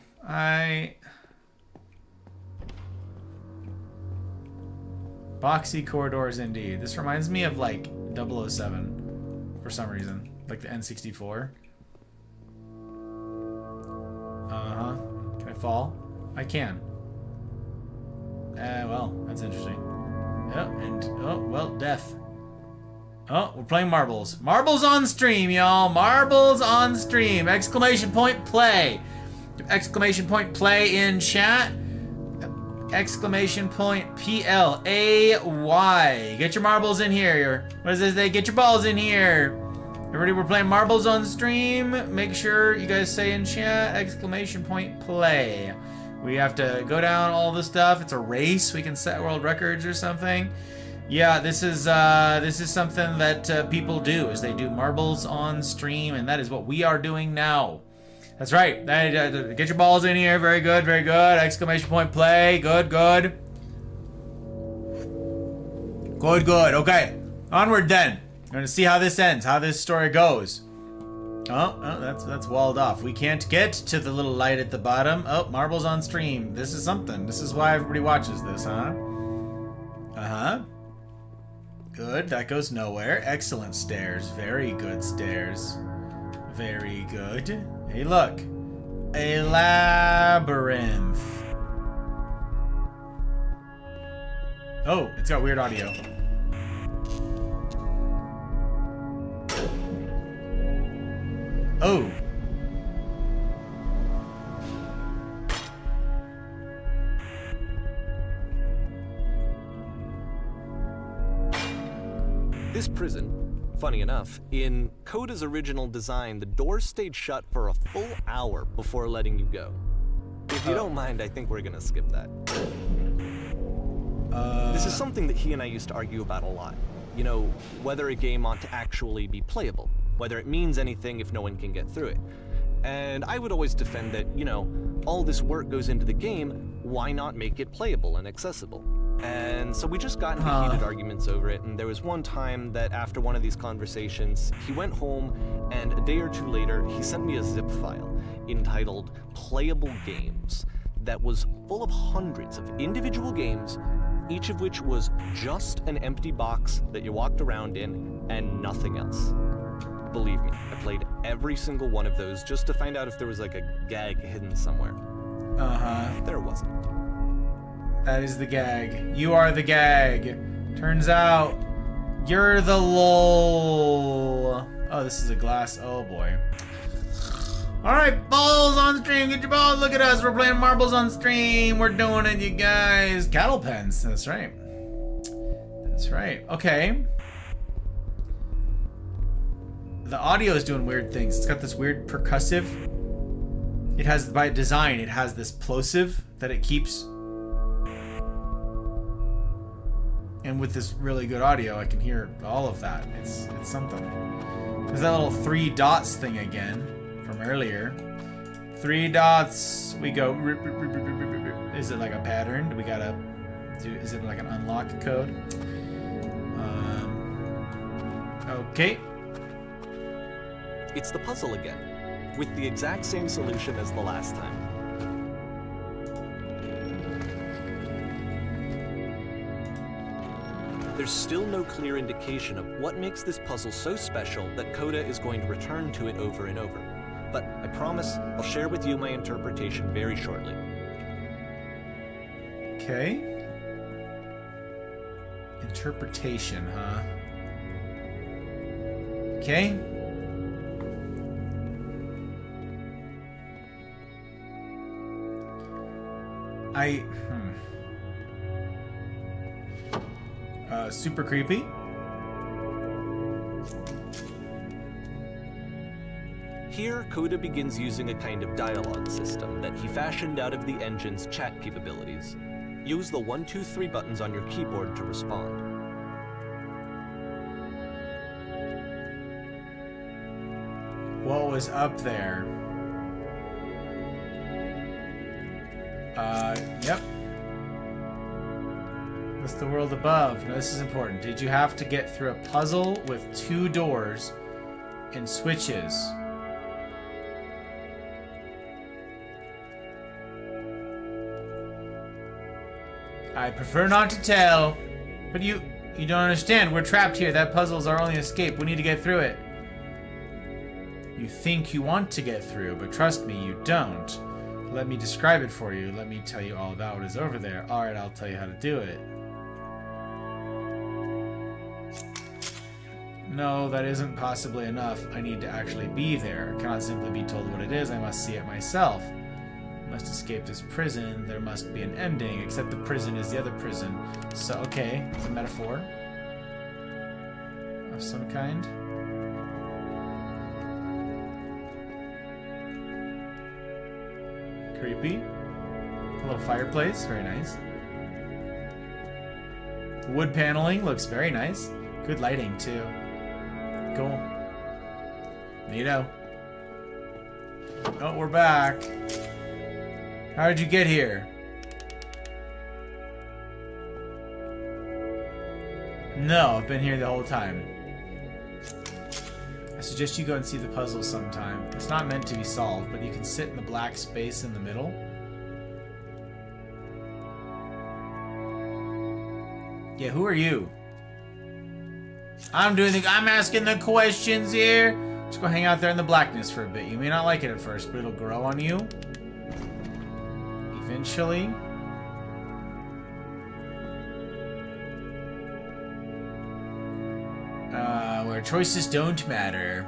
Boxy corridors indeed. This reminds me of like 007 for some reason. Like the N64. Uh-huh. Can I fall? I can. Well, that's interesting. Well, death. Oh, we're playing marbles. Marbles on stream, y'all. Marbles on stream. Exclamation point play. Exclamation point play in chat. Exclamation point PLAY. Get your marbles in here. What does it say? Get your balls in here. Everybody, we're playing marbles on stream. Make sure you guys say in chat exclamation point play. We have to go down all the stuff. It's a race. We can set world records or something. Yeah, this is something that people do, is they do marbles on stream, and that is what we are doing now. That's right. Get your balls in here. Very good, very good. Exclamation point play. Good, good. Good, good. Okay. Onward then. We're going to see how this ends, how this story goes. Oh, that's walled off. We can't get to the little light at the bottom. Oh, marbles on stream. This is something. This is why everybody watches this, huh? Uh-huh. Good. That goes nowhere. Excellent stairs. Very good stairs. Very good. Hey, look. A labyrinth. Oh, it's got weird audio. Oh. This prison, funny enough, in Coda's original design, the doors stayed shut for a full hour before letting you go. If you don't mind, I think we're gonna skip that. This is something that he and I used to argue about a lot. You know, whether a game ought to actually be playable, whether it means anything if no one can get through it. And I would always defend that, you know, all this work goes into the game, why not make it playable and accessible? And so we just got into heated arguments over it, and there was one time that after one of these conversations, he went home, and a day or two later, he sent me a zip file entitled Playable Games that was full of hundreds of individual games, each of which was just an empty box that you walked around in and nothing else. Believe me, I played every single one of those just to find out if there was like a gag hidden somewhere. There wasn't. That is the gag. You are the gag. Turns out, you're the lol. Oh, this is a glass. Oh boy. Alright, balls on stream. Get your balls. Look at us. We're playing marbles on stream. We're doing it, you guys. Cattle pens. That's right. That's right. Okay. The audio is doing weird things. It's got this weird percussive. It has, by design, it has this plosive that it keeps. And with this really good audio, I can hear all of that. It's something. There's that little 3 dots thing again from earlier. 3 dots. We go. Is it like a pattern? Do we gotta do? Is it like an unlock code? Okay. It's the puzzle again, with the exact same solution as the last time. There's still no clear indication of what makes this puzzle so special that Coda is going to return to it over and over. But I promise I'll share with you my interpretation very shortly. Okay. Interpretation, huh? Okay. Super creepy. Here, Coda begins using a kind of dialogue system that he fashioned out of the engine's chat capabilities. Use the 1, 2, 3 buttons on your keyboard to respond. What was up there? Yep. What's the world above? No, this is important. Did you have to get through a puzzle with 2 doors and switches? I prefer not to tell, but you don't understand. We're trapped here. That puzzle's our only escape. We need to get through it. You think you want to get through, but trust me, you don't. Let me describe it for you. Let me tell you all about what is over there. Alright, I'll tell you how to do it. No, that isn't possibly enough. I need to actually be there. I cannot simply be told what it is. I must see it myself. I must escape this prison. There must be an ending, except the prison is the other prison. So, okay, it's a metaphor of some kind. Creepy. A little fireplace, very nice. Wood paneling looks very nice. Good lighting, too. Cool. Neato. Oh, we're back. How did you get here? No, I've been here the whole time. I suggest you go and see the puzzle sometime. It's not meant to be solved, but you can sit in the black space in the middle. Yeah, who are you? I'm asking the questions here. Just go hang out there in the blackness for a bit. You may not like it at first, but it'll grow on you. Eventually. Where choices don't matter.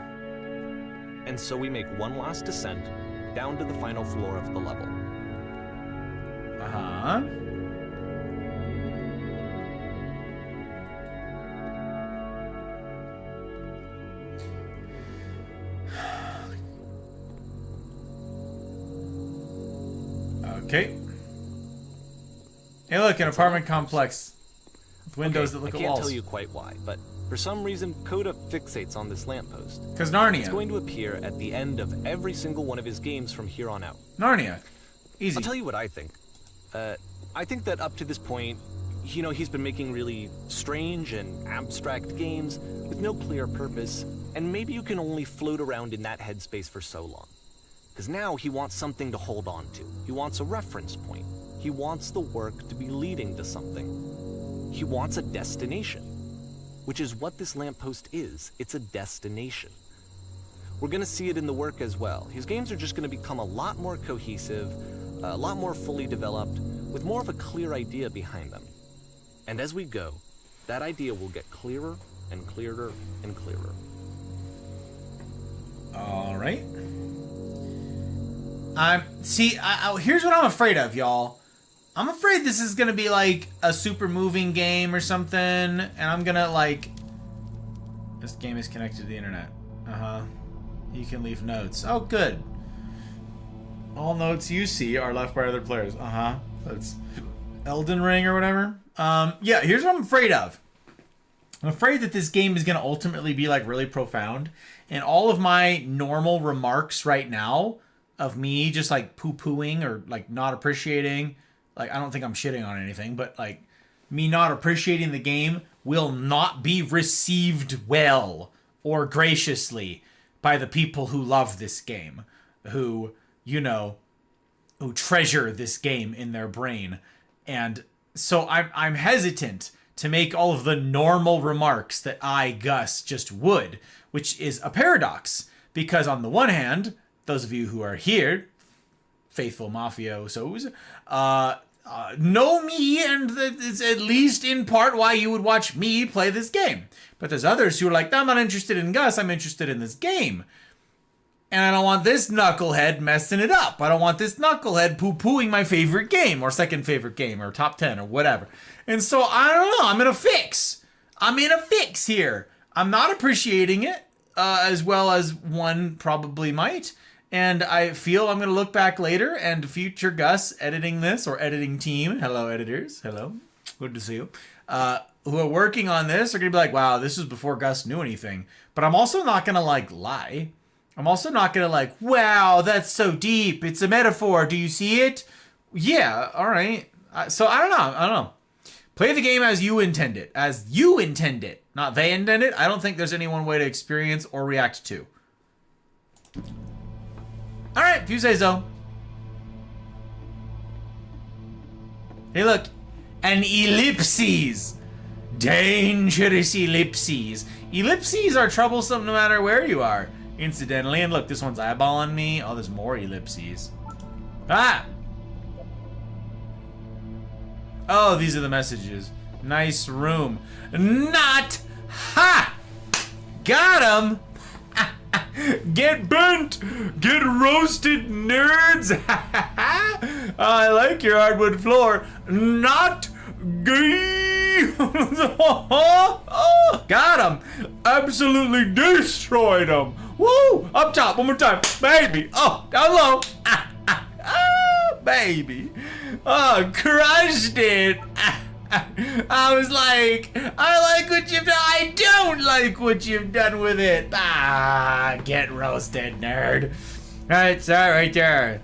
And so we make one last descent down to the final floor of the level. Uh-huh. Okay. Hey, look, an apartment complex with windows that look I at can't walls. tell you quite why, but for some reason, Coda fixates on this lamppost. Because Narnia. It's going to appear at the end of every single one of his games from here on out. Narnia. Easy. I'll tell you what I think. I think that up to this point, you know, he's been making really strange and abstract games with no clear purpose, and maybe you can only float around in that headspace for so long. Because now he wants something to hold on to. He wants a reference point. He wants the work to be leading to something. He wants a destination, which is what this lamppost is. It's a destination. We're going to see it in the work as well. His games are just going to become a lot more cohesive, a lot more fully developed, with more of a clear idea behind them. And as we go, that idea will get clearer and clearer and clearer. All right. Here's what I'm afraid of, y'all. I'm afraid this is gonna be like a super moving game or something, and I'm gonna like... This game is connected to the internet. Uh-huh. You can leave notes. Oh, good. All notes you see are left by other players. Uh-huh. That's Elden Ring or whatever. Yeah, here's what I'm afraid of. I'm afraid that this game is gonna ultimately be like really profound, and all of my normal remarks right now of me just like poo-pooing or like not appreciating, like I don't think I'm shitting on anything, but like me not appreciating the game will not be received well or graciously by the people who love this game, who, you know, who treasure this game in their brain. And so I'm hesitant to make all of the normal remarks that I, Gus, just would, which is a paradox, because on the one hand, those of you who are here, faithful mafiosos, know me, and it's at least in part why you would watch me play this game. But there's others who are like, I'm not interested in Gus, I'm interested in this game. And I don't want this knucklehead messing it up. I don't want this knucklehead poo-pooing my favorite game, or second favorite game, or top 10, or whatever. And so, I don't know, I'm in a fix. I'm in a fix here. I'm not appreciating it as well as one probably might. And I feel I'm going to look back later, and future Gus editing this, or editing team, hello editors, hello, good to see you, who are working on this are going to be like, wow, this was before Gus knew anything. But I'm also not going to like lie. I'm also not going to like, wow, that's so deep. It's a metaphor. Do you see it? Yeah, all right. So I don't know. Play the game as you intend it. As you intend it. Not they intend it. I don't think there's any one way to experience or react to. All right, if you say so. Hey, look. An ellipses. Dangerous ellipses. Ellipses are troublesome no matter where you are. Incidentally, and look, this one's eyeballing me. Oh, there's more ellipses. Ah! Oh, these are the messages. Nice room. Not! Ha! Got him! Get burnt! Get roasted, nerds! I like your hardwood floor. Not gay! Got him! Absolutely destroyed him! Woo! Up top, one more time. Baby! Oh, down low! Baby! Oh, crushed it! I was like, I like what you've done. I don't like what you've done with it. Get roasted, nerd. Right, sorry, right there.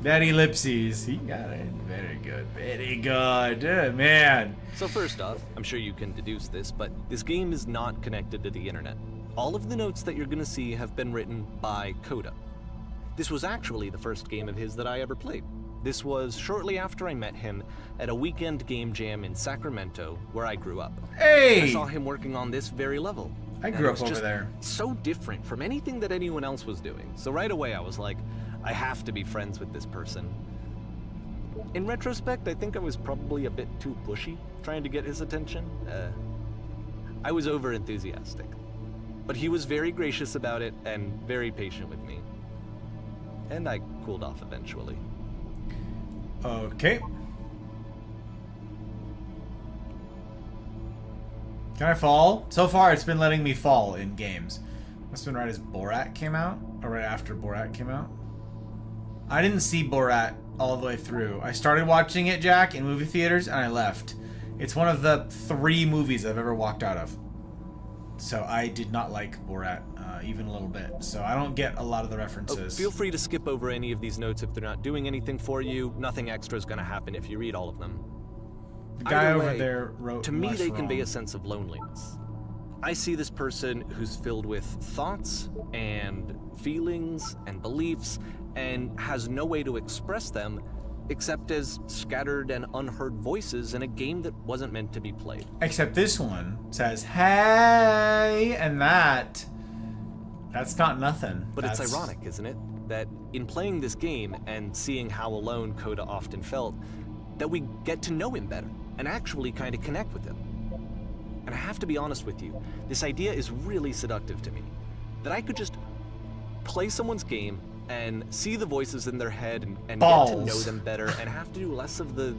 That ellipses. He got it. Very good. Very good. Man. So first off, I'm sure you can deduce this, but this game is not connected to the internet. All of the notes that you're gonna see have been written by Coda. This was actually the first game of his that I ever played. This was shortly after I met him at a weekend game jam in Sacramento, where I grew up. Hey! I saw him working on this very level, I And grew it up was over just there. so different from anything that anyone else was doing. So right away I was like, I have to be friends with this person. In retrospect, I think I was probably a bit too pushy trying to get his attention. I was over enthusiastic. But he was very gracious about it and very patient with me. And I cooled off eventually. Okay. Can I fall? So far, it's been letting me fall in games. Must have been right as Borat came out, or right after Borat came out. I didn't see Borat all the way through. I started watching it, Jack, in movie theaters, and I left. It's one of the 3 movies I've ever walked out of. So I did not like Borat even a little bit. So I don't get a lot of the references. Feel free to skip over any of these notes if they're not doing anything for you. Nothing extra is going to happen if you read all of them. The guy Either over way, there wrote to me, much they convey wrong. a sense of loneliness. I see this person who's filled with thoughts and feelings and beliefs and has no way to express them except as scattered and unheard voices in a game that wasn't meant to be played. Except this one says, hey, and that's not nothing. But That's it's ironic, isn't it? That in playing this game and seeing how alone Coda often felt, that we get to know him better and actually kind of connect with him. And I have to be honest with you, this idea is really seductive to me. That I could just play someone's game and see the voices in their head and get to know them better and have to do less of the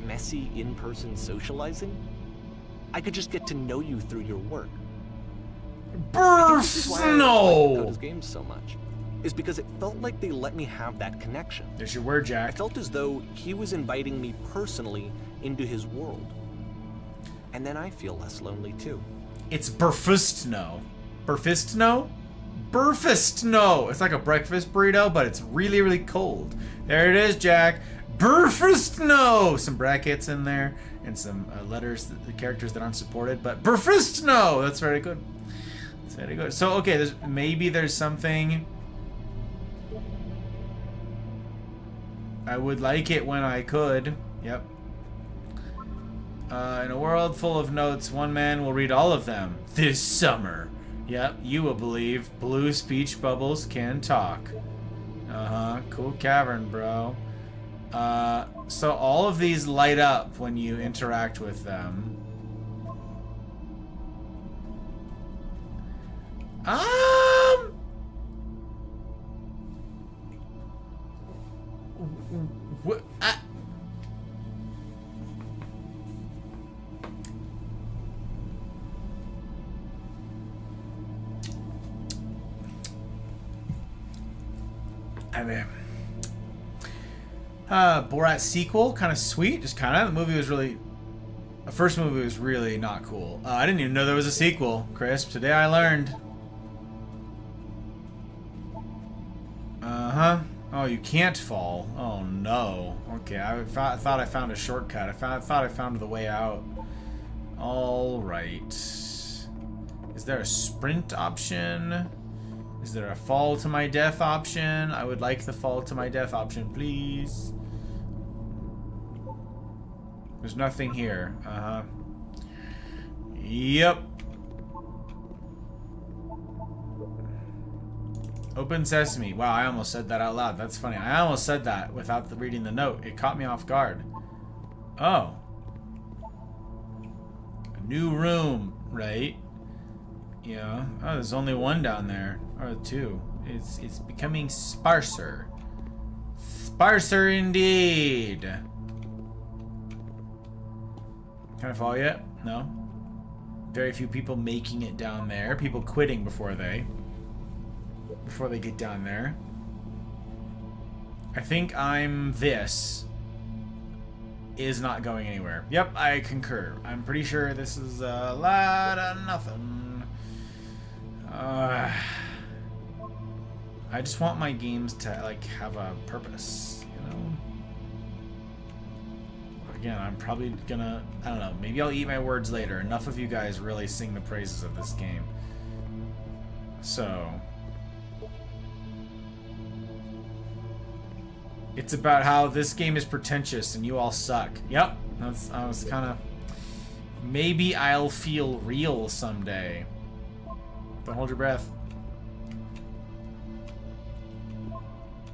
messy in-person socializing. I could just get to know you through your work. This is why I like no. Coda's games so much, is because it felt like they let me have that connection. There's your word, I Jack. felt as though he was inviting me personally into his world. And then I feel less lonely too. It's Burfistno. Burfistno? Burfistno. It's like a breakfast burrito, but it's really, really cold. There it is, Jack. Burfistno. Some brackets in there and some letters, the characters that aren't supported, but Burfistno. That's very good. That's very good. So, okay, maybe there's something. I would like it when I could. Yep. In a world full of notes, one man will read all of them this summer. Yep, you will believe blue speech bubbles can talk. Cool cavern, bro. So all of these light up when you interact with them. What? I mean, Borat sequel, kind of sweet, just kind of. The movie was really, the first movie was really not cool. I didn't even know there was a sequel, Crisp. Today I learned. Oh, you can't fall. Oh no. Okay, I thought I found a shortcut. I thought I found the way out. All right. Is there a sprint option? Is there a fall to my death option? I would like the fall to my death option, please. There's nothing here. Yep. Open sesame. Wow, I almost said that out loud. That's funny. I almost said that without reading the note. It caught me off guard. Oh. A new room, right? Yeah. Oh, there's only one down there. Or 2. It's becoming sparser. Sparser indeed. Can I fall yet? No. Very few people making it down there. People quitting before they get down there. I think I'm this is not going anywhere. Yep, I concur. I'm pretty sure this is a lot of nothing. I just want my games to like have a purpose, you know? Again, I'm probably gonna, I don't know, maybe I'll eat my words later. Enough of you guys really sing the praises of this game. So it's about how this game is pretentious and you all suck. Yep, I was kind of, maybe I'll feel real someday. Don't hold your breath.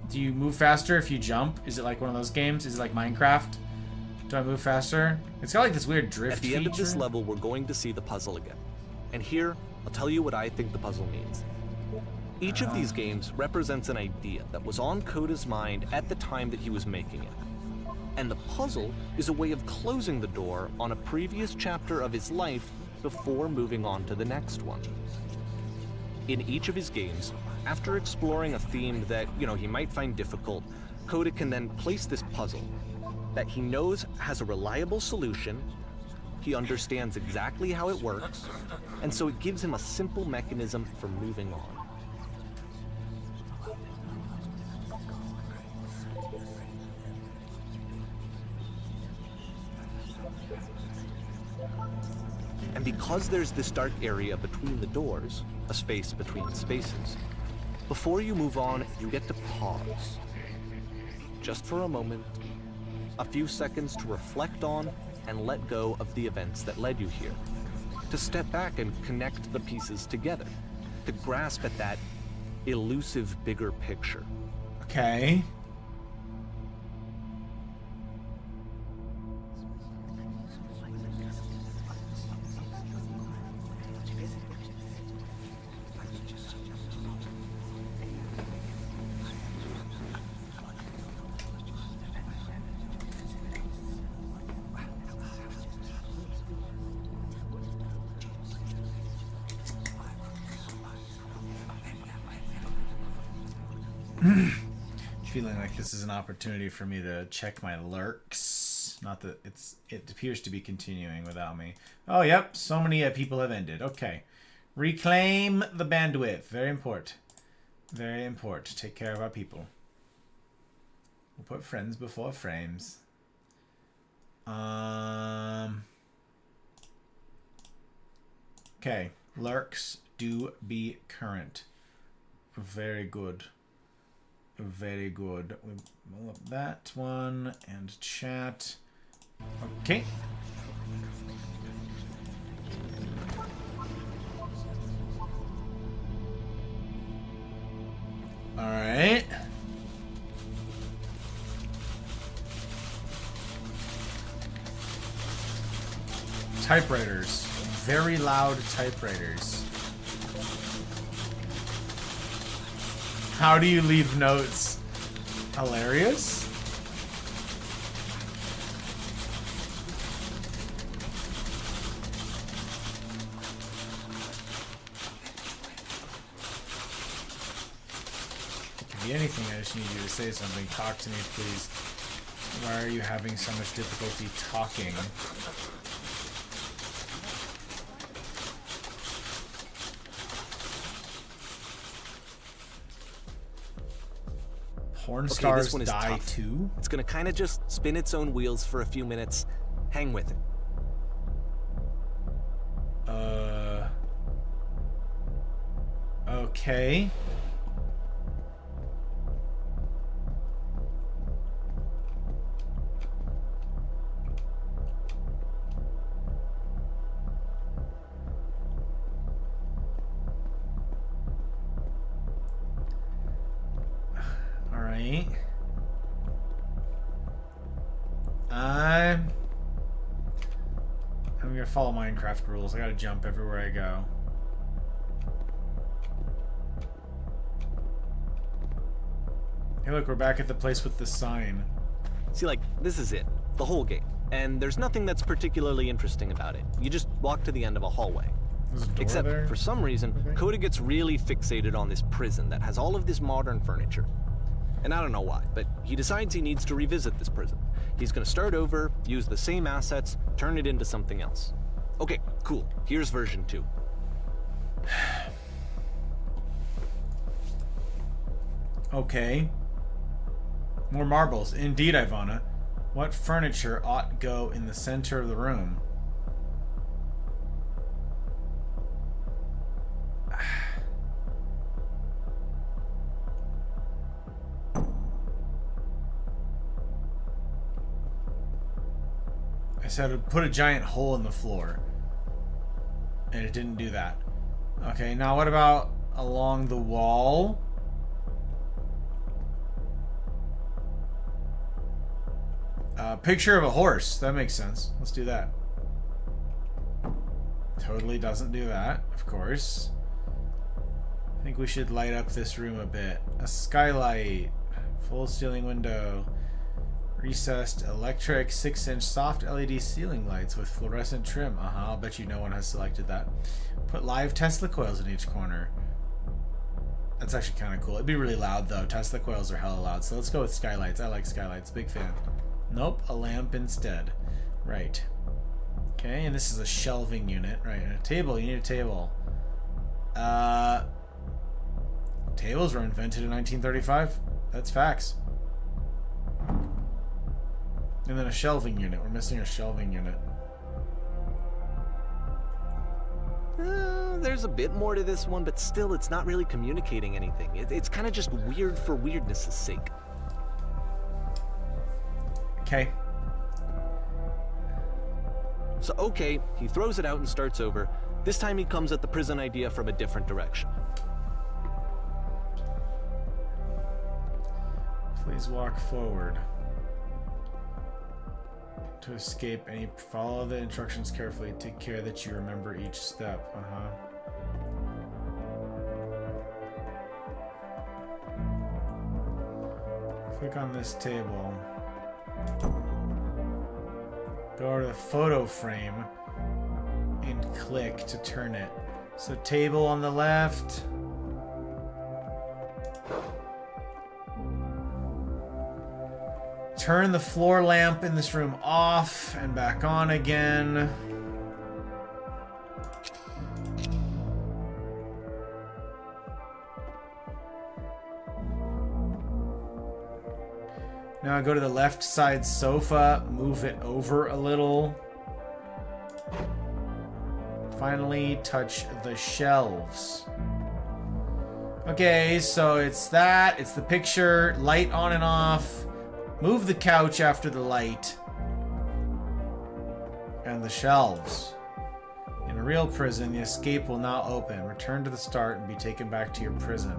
Do you move faster if you jump? Is it like one of those games? Is it like Minecraft? Do I move faster? It's got like this weird drift At the end of this level, we're going to see the puzzle again. And here, I'll tell you what I think the puzzle means. Each of these games represents an idea that was on Coda's mind at the time that he was making it. And the puzzle is a way of closing the door on a previous chapter of his life before moving on to the next one. In each of his games, after exploring a theme that, he might find difficult, Coda can then place this puzzle that he knows has a reliable solution, he understands exactly how it works, and so it gives him a simple mechanism for moving on. And because there's this dark area between the doors, a space between spaces, before you move on, you get to pause. Just for a moment, a few seconds to reflect on and let go of the events that led you here. To step back and connect the pieces together. To grasp at that elusive bigger picture. Okay. Feeling like this is an opportunity for me to check my lurks. Not that it appears to be continuing without me. Oh, yep. So many people have ended. Okay. Reclaim the bandwidth. Very important. Very important. Take care of our people. We'll put friends before frames. Okay. Lurks do be current. Very good. Very good. We pull up that one and chat. Okay. All right. Typewriters. Very loud typewriters. How do you leave notes? Hilarious? It can be anything. I just need you to say something. Talk to me, please. Why are you having so much difficulty talking? Porn stars this one is die tough. too? It's gonna kind of just spin its own wheels for a few minutes. Hang with it. Okay. Alright. I'm gonna follow Minecraft rules. I gotta jump everywhere I go. Hey look, we're back at the place with the sign. See, like, this is it. The whole game. And there's nothing that's particularly interesting about it. You just walk to the end of a hallway. There's a door Except, there? for some reason, Okay. Coda gets really fixated on this prison that has all of this modern furniture. And I don't know why, but he decides he needs to revisit this prison. He's gonna start over, use the same assets, turn it into something else. Okay, cool. Here's version 2. Okay. More marbles. Indeed, Ivana. What furniture ought go in the center of the room? I said put a giant hole in the floor. And it didn't do that. Okay, now what about along the wall? Picture of a horse. That makes sense. Let's do that. Totally doesn't do that, of course. I think we should light up this room a bit. A skylight. Full ceiling window. Recessed electric 6-inch soft LED ceiling lights with fluorescent trim. I'll bet you no one has selected that. Put live Tesla coils in each corner. That's actually kind of cool. It'd be really loud though. Tesla coils are hella loud. So let's go with skylights. I like skylights. Big fan. Nope, a lamp instead. Right. Okay, and this is a shelving unit. Right, and a table. You need a table. Tables were invented in 1935. That's facts. And then a shelving unit. We're missing a shelving unit. There's a bit more to this one, but still, it's not really communicating anything. It's kind of just weird for weirdness' sake. Okay. So, okay, he throws it out and starts over. This time he comes at the prison idea from a different direction. Please walk forward. To escape any, follow the instructions carefully. Take care that you remember each step. Click on this table. Go to the photo frame and click to turn it. So table on the left. Turn the floor lamp in this room off and back on again. Now go to the left side sofa, move it over a little. Finally, touch the shelves. Okay, so it's that, it's the picture, light on and off. Move the couch after the light. And the shelves. In a real prison, the escape will now open. Return to the start and be taken back to your prison.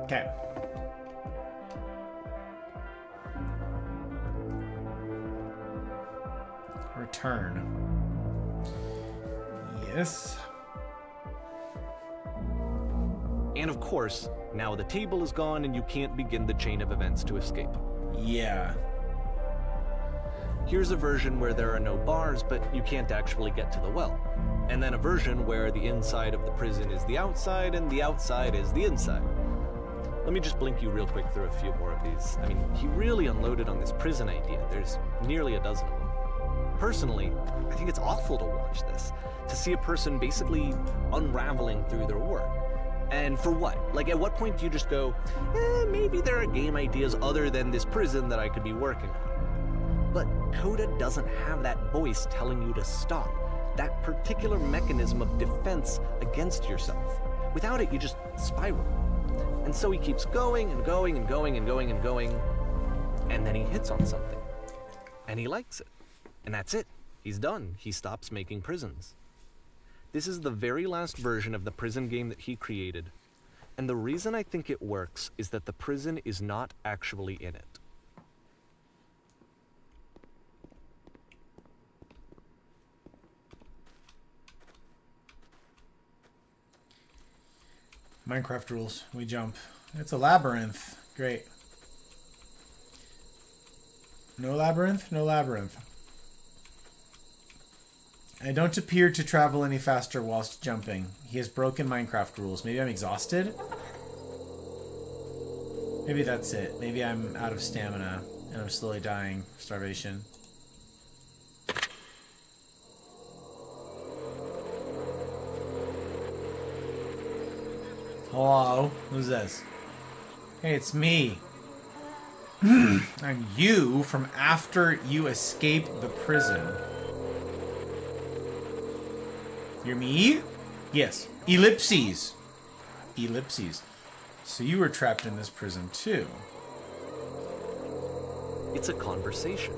Okay. Return. Yes. And of course, now the table is gone and you can't begin the chain of events to escape. Yeah. Here's a version where there are no bars, but you can't actually get to the well. And then a version where the inside of the prison is the outside and the outside is the inside. Let me just blink you real quick through a few more of these. I mean, he really unloaded on this prison idea. There's nearly a dozen of them. Personally, I think it's awful to watch this, to see a person basically unraveling through their work. And for what? Like, at what point do you just go, maybe there are game ideas other than this prison that I could be working on? But Coda doesn't have that voice telling you to stop, that particular mechanism of defense against yourself. Without it, you just spiral. And so he keeps going and going and going and going and going, and then he hits on something. And he likes it. And that's it. He's done. He stops making prisons. This is the very last version of the prison game that he created. And the reason I think it works is that the prison is not actually in it. Minecraft rules. We jump. It's a labyrinth. Great. No labyrinth? No labyrinth. I don't appear to travel any faster whilst jumping. He has broken Minecraft rules. Maybe I'm exhausted? Maybe that's it. Maybe I'm out of stamina and I'm slowly dying of starvation. Hello? Who's this? Hey, it's me. I'm you from after you escaped the prison. You're me? Yes. Ellipses. Ellipses. So you were trapped in this prison too. It's a conversation.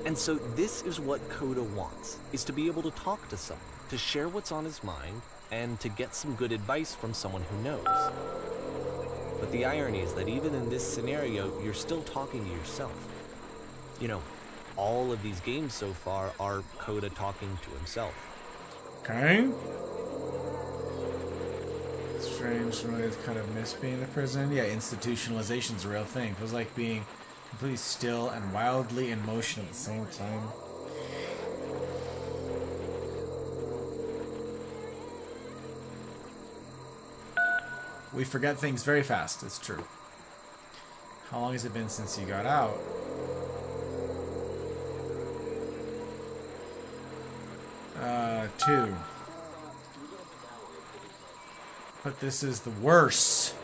And so this is what Coda wants, is to be able to talk to someone, to share what's on his mind, and to get some good advice from someone who knows. But the irony is that even in this scenario, you're still talking to yourself. You know, all of these games so far are Coda talking to himself. Okay. Strange, really kind of miss being in prison. Yeah, institutionalization's a real thing. Feels like being completely still and wildly in motion at the same time. We forget things very fast, it's true. How long has it been since you got out? Two. But this is the worst,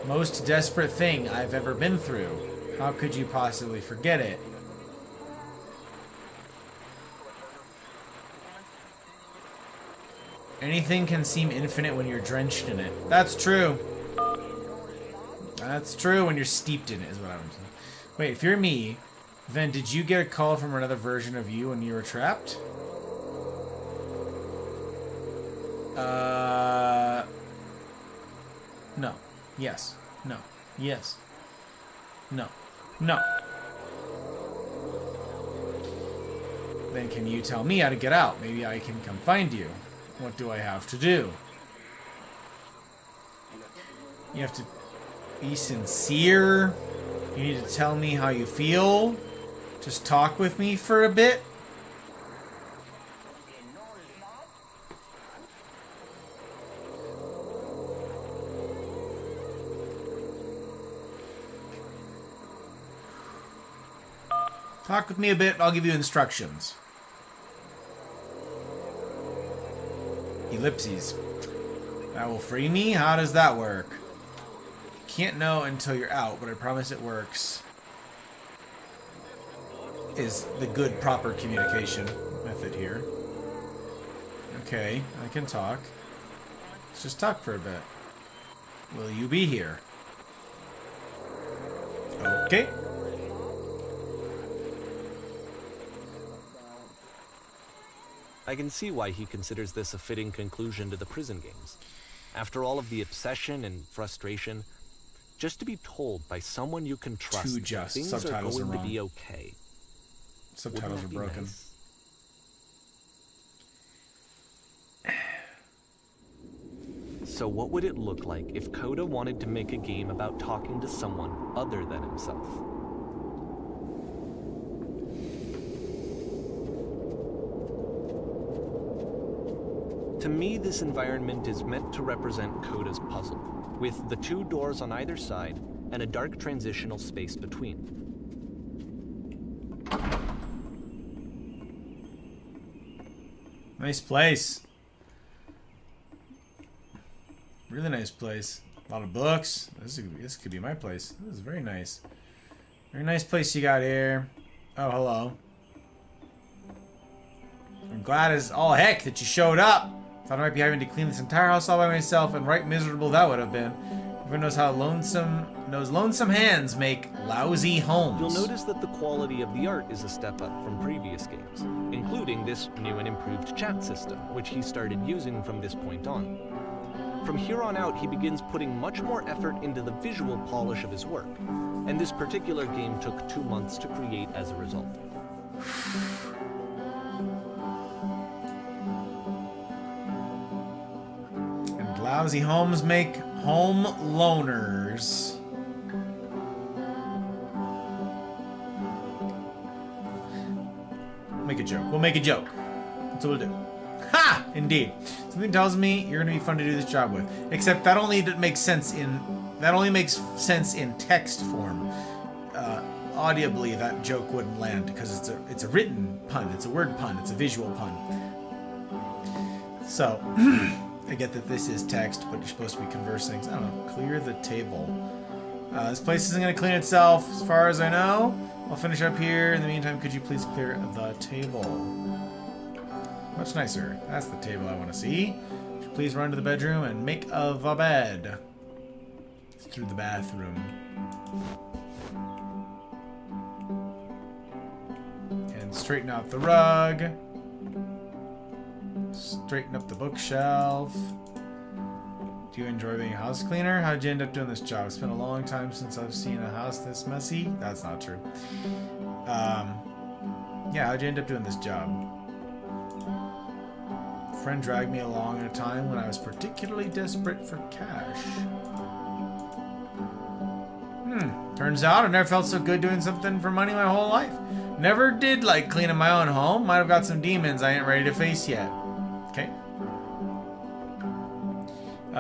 most desperate thing I've ever been through. How could you possibly forget it? Anything can seem infinite when you're drenched in it. That's true. That's true when you're steeped in it, is what I'm saying. Wait, if you're me, then did you get a call from another version of you when you were trapped? No. Yes. No. Yes. No. No. Then can you tell me how to get out? Maybe I can come find you. What do I have to do? You have to be sincere. You need to tell me how you feel. Just talk with me for a bit. Talk with me a bit, I'll give you instructions. Ellipses. That will free me? How does that work? You can't know until you're out, but I promise it works. Is the good, proper communication method here. Okay, I can talk. Let's just talk for a bit. Will you be here? Okay. I can see why he considers this a fitting conclusion to the prison games. After all of the obsession and frustration, just to be told by someone you can trust Too just. things Subtitles are going are to be wrong. okay. Subtitles are Wouldn't that be broken. nice? So what would it look like if Coda wanted to make a game about talking to someone other than himself? To me, this environment is meant to represent Coda's puzzle, with the two doors on either side and a dark transitional space between. Nice place. Really nice place. A lot of books. This could be my place. This is very nice. Very nice place you got here. Oh, hello. I'm glad as all heck that you showed up. Thought I might be having to clean this entire house all by myself, and right miserable that would have been. Everyone knows how lonesome hands make lousy homes. You'll notice that the quality of the art is a step up from previous games, including this new and improved chat system, which he started using from this point on. From here on out, he begins putting much more effort into the visual polish of his work, and this particular game took 2 months to create as a result. And lousy homes make home loners. Make a joke. We'll make a joke. That's what we'll do. Ha! Indeed. Something tells me you're gonna be fun to do this job with. Except that only makes sense in text form. Audibly, that joke wouldn't land because it's a written pun. It's a word pun. It's a visual pun. So I get that this is text, but you're supposed to be conversing. So, I don't know. Clear the table. This place isn't gonna clean itself, as far as I know. I'll finish up here. In the meantime, could you please clear the table? Much nicer. That's the table I want to see. Would you please run to the bedroom and make the bed. Through the bathroom. And straighten out the rug. Straighten up the bookshelf. Do you enjoy being a house cleaner? How'd you end up doing this job? It's been a long time since I've seen a house this messy. That's not true. Yeah, how'd you end up doing this job? A friend dragged me along at a time when I was particularly desperate for cash. Turns out I never felt so good doing something for money my whole life. Never did like cleaning my own home. Might have got some demons I ain't ready to face yet. Okay.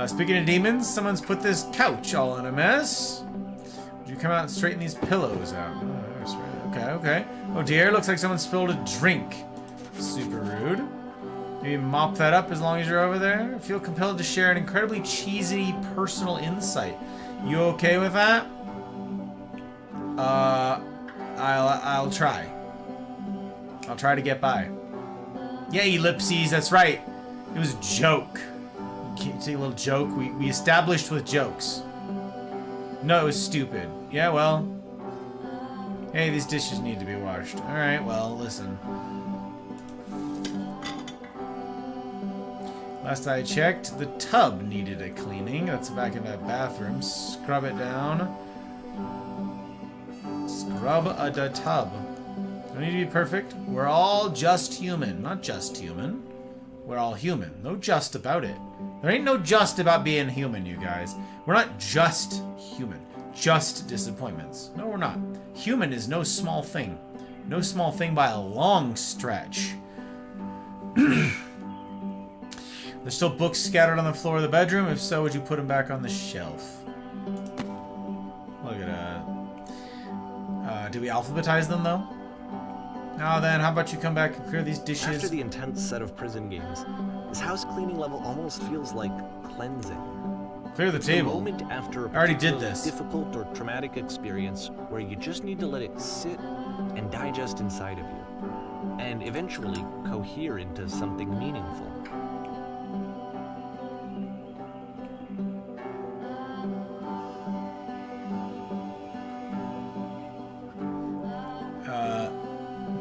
Speaking of demons, someone's put this couch all in a mess. Would you come out and straighten these pillows out? Okay. Oh dear, looks like someone spilled a drink. Super rude. Maybe mop that up as long as you're over there. I feel compelled to share an incredibly cheesy personal insight. You okay with that? I'll try. I'll try to get by. Yeah, ellipses, that's right. It was a joke. Can't say a little joke. We established with jokes. No, it was stupid. Yeah, well. Hey, these dishes need to be washed. Alright, well, listen. Last I checked, the tub needed a cleaning. That's back in that bathroom. Scrub it down. Scrub the tub. Don't need to be perfect. We're all just human. Not just human. We're all human. No just about it. There ain't no just about being human, you guys. We're not just human. Just disappointments. No, we're not. Human is no small thing. No small thing by a long stretch. There's still books scattered on the floor of the bedroom. If so, would you put them back on the shelf? Look at that. Do we alphabetize them, though? Now then, how about you come back and clear these dishes? After the intense set of prison games, this house cleaning level almost feels like cleansing. Clear the table. A moment after a I already did particularly this. difficult or traumatic experience where you just need to let it sit and digest inside of you, and eventually cohere into something meaningful.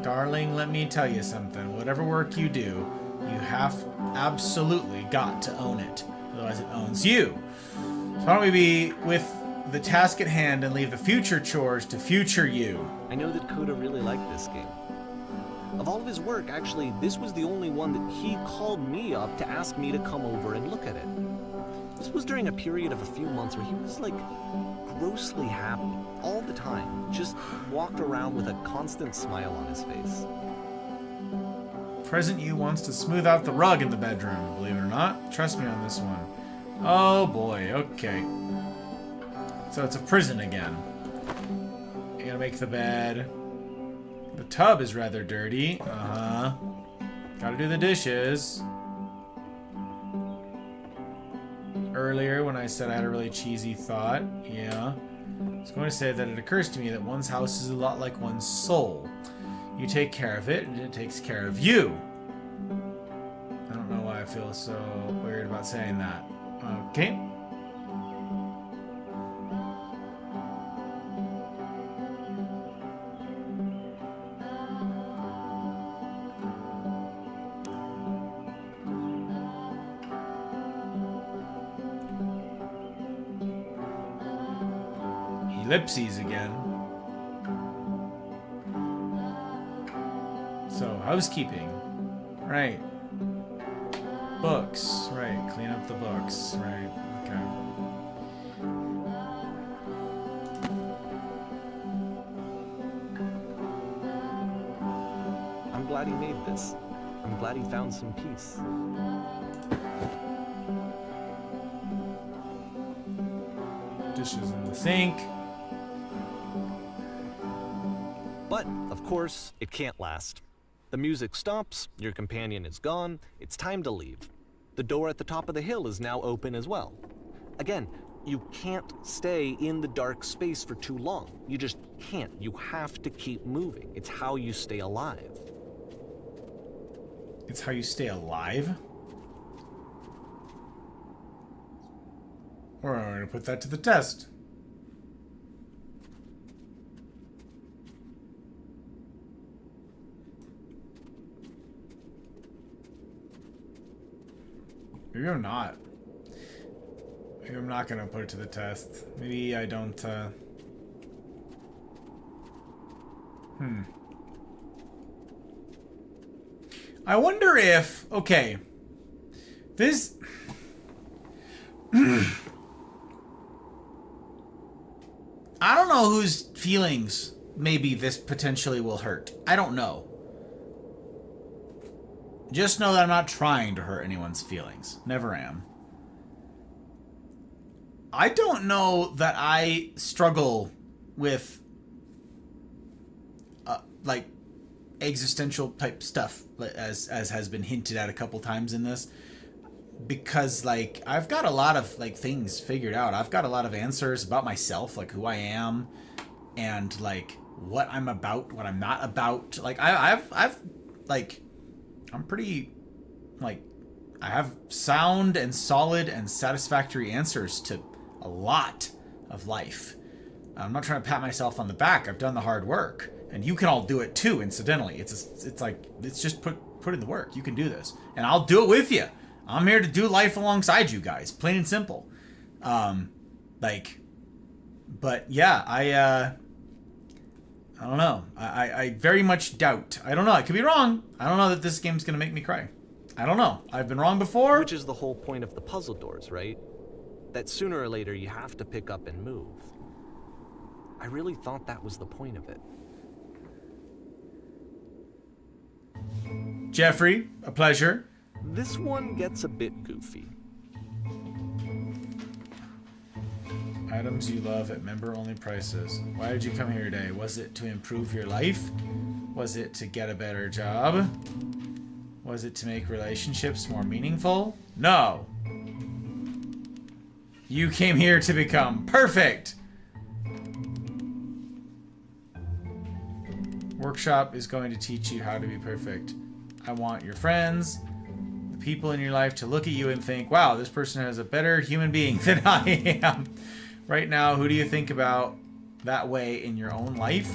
Darling, let me tell you something. Whatever work you do, you have absolutely got to own it. Otherwise it owns you. So why don't we be with the task at hand and leave the future chores to future you? I know that Coda really liked this game. Of all of his work, actually, this was the only one that he called me up to ask me to come over and look at it. This was during a period of a few months where he was like grossly happy all the time. Just walked around with a constant smile on his face. Present you wants to smooth out the rug in the bedroom, believe it or not. Trust me on this one. Oh boy, okay. So it's a prison again. You gotta make the bed. The tub is rather dirty. Gotta do the dishes. Earlier when I said I had a really cheesy thought, yeah. I was going to say that it occurs to me that one's house is a lot like one's soul. You take care of it, and it takes care of you. I don't know why I feel so weird about saying that. Okay. Ellipses again. So, housekeeping. Right. Books. Right. Clean up the books. Right. Okay. I'm glad he made this. I'm glad he found some peace. Dishes in the sink. But, of course, it can't last. The music stops, your companion is gone, it's time to leave. The door at the top of the hill is now open as well. Again, you can't stay in the dark space for too long. You just can't. You have to keep moving. It's how you stay alive. It's how you stay alive? We're going to put that to the test. Maybe I'm not. Maybe I'm not gonna put it to the test. Maybe I don't, I wonder if... Okay. This... I don't know whose feelings maybe this potentially will hurt. I don't know. Just know that I'm not trying to hurt anyone's feelings. Never am. I don't know that I struggle with like existential type stuff, as has been hinted at a couple times in this, because like I've got a lot of like things figured out. I've got a lot of answers about myself, like who I am and like what I'm about, what I'm not about. Like I've like I'm pretty like I have sound and solid and satisfactory answers to a lot of life. I'm not trying to pat myself on the back. I've done the hard work, and you can all do it too. Incidentally, it's like it's just put in the work. You can do this, and I'll do it with you. I'm here to do life alongside you guys, plain and simple. Like, but yeah, I don't know. I very much doubt. I don't know. I could be wrong. I don't know that this game's gonna make me cry. I don't know. I've been wrong before. Which is the whole point of the puzzle doors, right? That sooner or later you have to pick up and move. I really thought that was the point of it. Jeffrey, a pleasure. This one gets a bit goofy. Items you love at member-only prices. Why did you come here today? Was it to improve your life? Was it to get a better job? Was it to make relationships more meaningful? No. You came here to become perfect. Workshop is going to teach you how to be perfect. I want your friends, the people in your life, to look at you and think, wow, this person is a better human being than I am. Right now, who do you think about that way in your own life?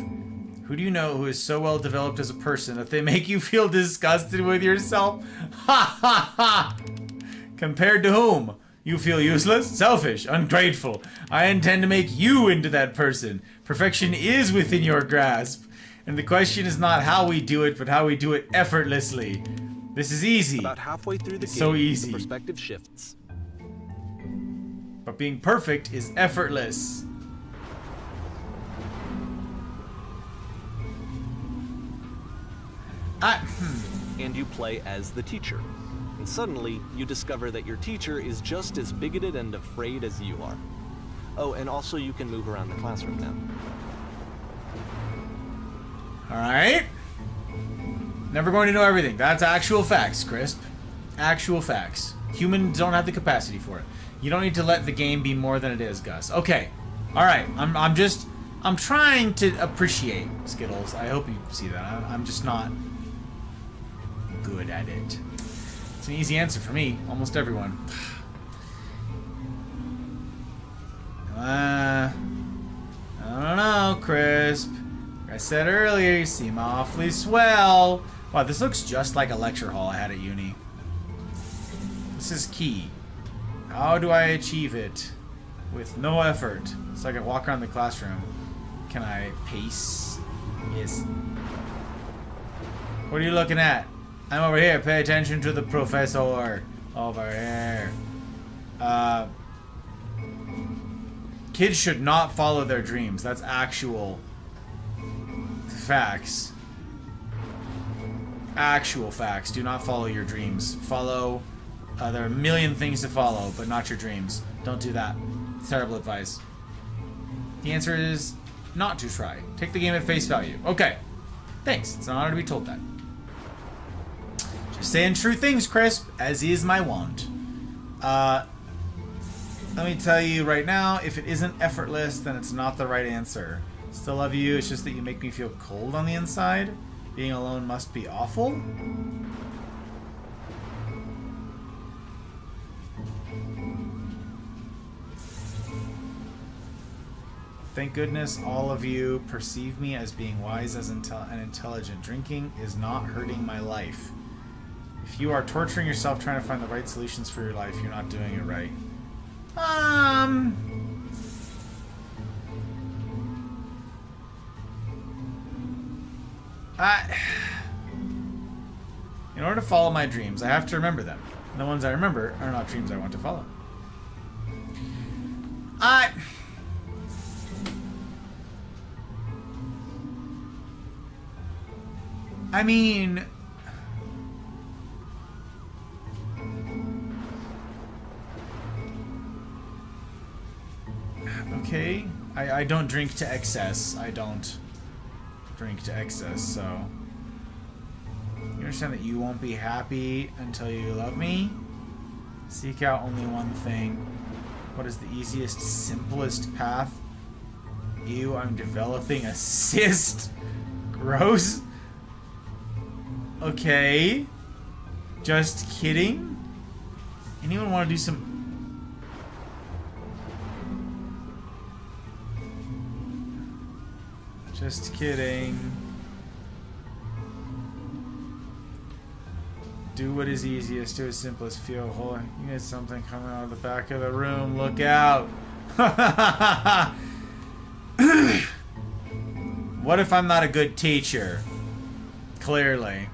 Who do you know who is so well developed as a person that they make you feel disgusted with yourself? Ha ha ha! Compared to whom? You feel useless, selfish, ungrateful. I intend to make you into that person. Perfection is within your grasp. And the question is not how we do it, but how we do it effortlessly. This is easy. About halfway through the It's game, so easy. the perspective shifts. But being perfect is effortless. And you play as the teacher. And suddenly, you discover that your teacher is just as bigoted and afraid as you are. Oh, and also you can move around the classroom now. Alright. Never going to know everything. That's actual facts, Crisp. Actual facts. Humans don't have the capacity for it. You don't need to let the game be more than it is, Gus. Okay. Alright. I'm trying to appreciate Skittles. I hope you see that. I'm just not good at it. It's an easy answer for me. Almost everyone. I don't know, Crisp. Like I said earlier, you seem awfully swell. Wow, this looks just like a lecture hall I had at uni. This is key. How do I achieve it with no effort? So I can walk around the classroom. Can I pace? Yes. What are you looking at? I'm over here. Pay attention to the professor. Over here. Kids should not follow their dreams. That's actual facts. Actual facts. Do not follow your dreams. Follow... there are a million things to follow, but not your dreams. Don't do that. It's terrible advice. The answer is not to try. Take the game at face value. Okay. Thanks. It's an honor to be told that. Just saying true things, Crisp, as is my wont. Let me tell you right now, if it isn't effortless, then it's not the right answer. Still love you, it's just that you make me feel cold on the inside. Being alone must be awful. Thank goodness all of you perceive me as being wise as and intelligent. Drinking is not hurting my life. If you are torturing yourself trying to find the right solutions for your life, you're not doing it right. In order to follow my dreams, I have to remember them. And the ones I remember are not dreams I want to follow. I mean, okay. I don't drink to excess. I don't drink to excess, so... You understand that you won't be happy until you love me? Seek out only one thing. What is the easiest, simplest path? Ew, I'm developing a cyst. Gross. Okay. Just kidding? Anyone want to do some... Just kidding. Do what is easiest, do as simplest. Feel whole. You get something coming out of the back of the room. Look out. What if I'm not a good teacher? Clearly.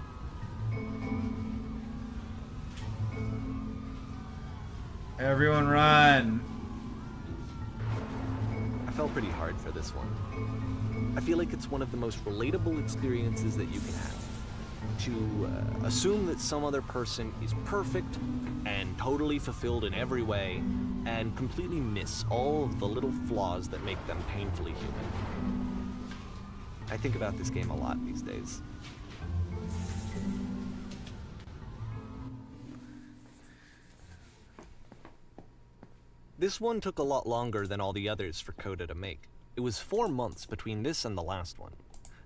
Everyone run. I felt pretty hard for this one. I feel like it's one of the most relatable experiences that you can have. To assume that some other person is perfect and totally fulfilled in every way, and completely miss all of the little flaws that make them painfully human. I think about this game a lot these days. This one took a lot longer than all the others for Coda to make. It was 4 months between this and the last one.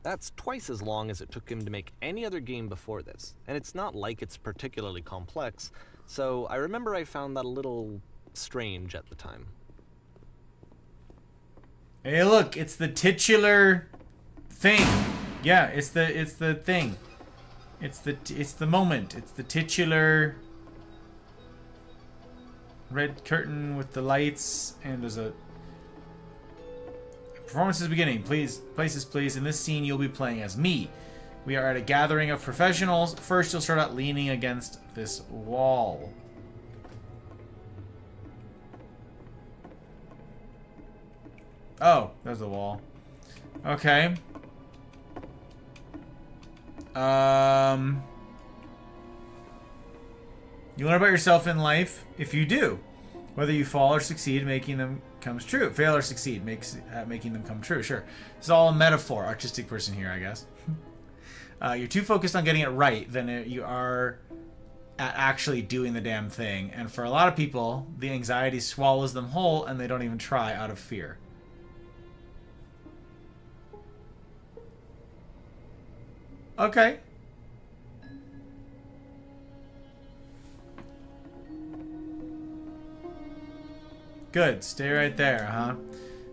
That's twice as long as it took him to make any other game before this, and it's not like it's particularly complex, so I remember I found that a little strange at the time. Hey, look, it's the titular thing. Yeah, it's the thing. It's the moment. It's the titular red curtain with the lights, and there's a performance is beginning. Please, places, please. In this scene, you'll be playing as me. We are at a gathering of professionals. First, you'll start out leaning against this wall. Oh, there's the wall. Okay. You learn about yourself in life if you do. Whether you fall or succeed, making them comes true. Fail or succeed, making them come true. Sure. It's all a metaphor. Artistic person here, I guess. You're too focused on getting it right than you are at actually doing the damn thing. And for a lot of people, the anxiety swallows them whole and they don't even try out of fear. Okay. Good. Stay right there, huh?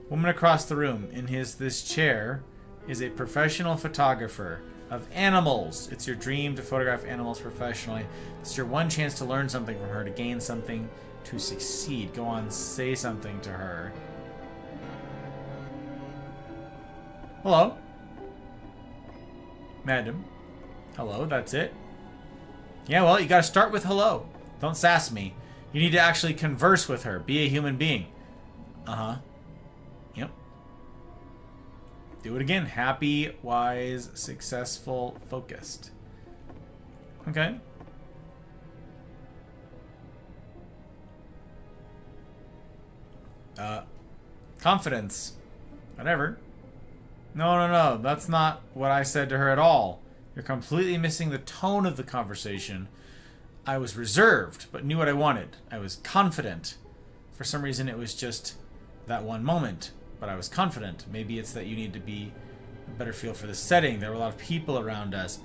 Woman across the room. In this chair is a professional photographer of animals. It's your dream to photograph animals professionally. It's your one chance to learn something from her, to gain something, to succeed. Go on, say something to her. Hello. Madam. Hello, that's it. Yeah, well, you gotta start with hello. Don't sass me. You need to actually converse with her. Be a human being. Uh-huh. Yep. Do it again. Happy, wise, successful, focused. Okay. Confidence. Whatever. No. That's not what I said to her at all. You're completely missing the tone of the conversation. I was reserved, but knew what I wanted. I was confident. For some reason, it was just that one moment, but I was confident. Maybe it's that you need to be a better feel for the setting. There were a lot of people around us.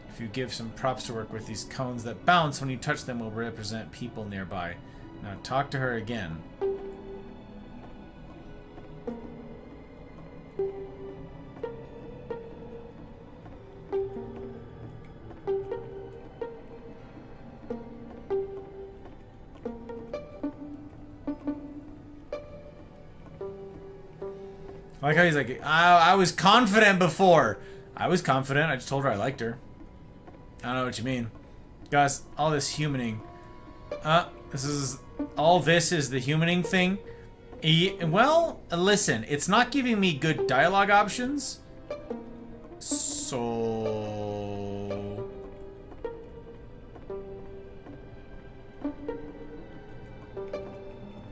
If you give some props to work with, these cones that bounce when you touch them will represent people nearby. Now talk to her again. I like how he's like, I was confident before. I was confident. I just told her I liked her. I don't know what you mean. Guys, all this humaning. All this is the humaning thing. Well, listen, it's not giving me good dialogue options. So...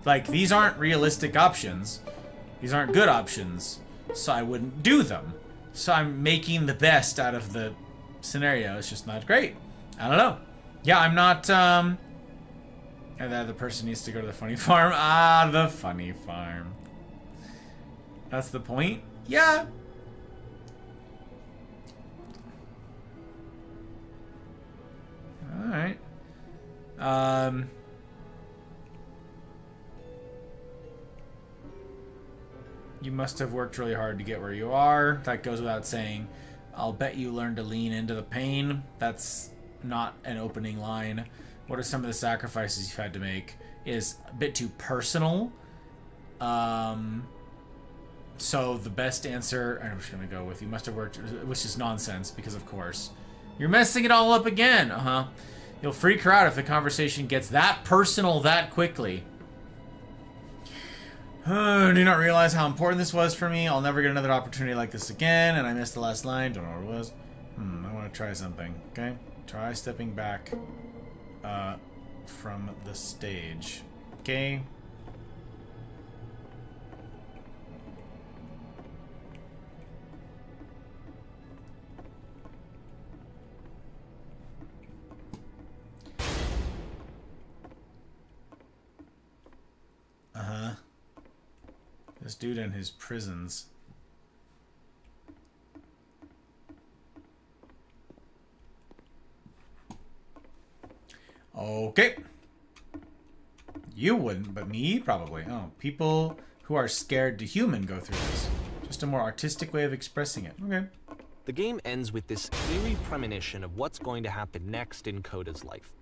like, these aren't realistic options. These aren't good options. So I wouldn't do them. So I'm making the best out of the scenario. It's just not great. I don't know. Yeah, I'm not, and that the person needs to go to the funny farm. Ah, the funny farm. That's the point? Yeah. Alright. You must have worked really hard to get where you are. That goes without saying. I'll bet you learned to lean into the pain. That's not an opening line. What are some of the sacrifices you've had to make? Is a bit too personal. So the best answer, I'm just gonna go with you must have worked, which is nonsense because of course you're messing it all up again. You'll freak her out if the conversation gets that personal that quickly. Do you not realize how important this was for me? I'll never get another opportunity like this again. And I missed the last line. Don't know what it was. I want to try something. Okay? Try stepping back from the stage. Okay? This dude and his prisons. Okay. You wouldn't, but me? Probably. Oh, people who are scared to human go through this. Just a more artistic way of expressing it. Okay. The game ends with this eerie premonition of what's going to happen next in Coda's life.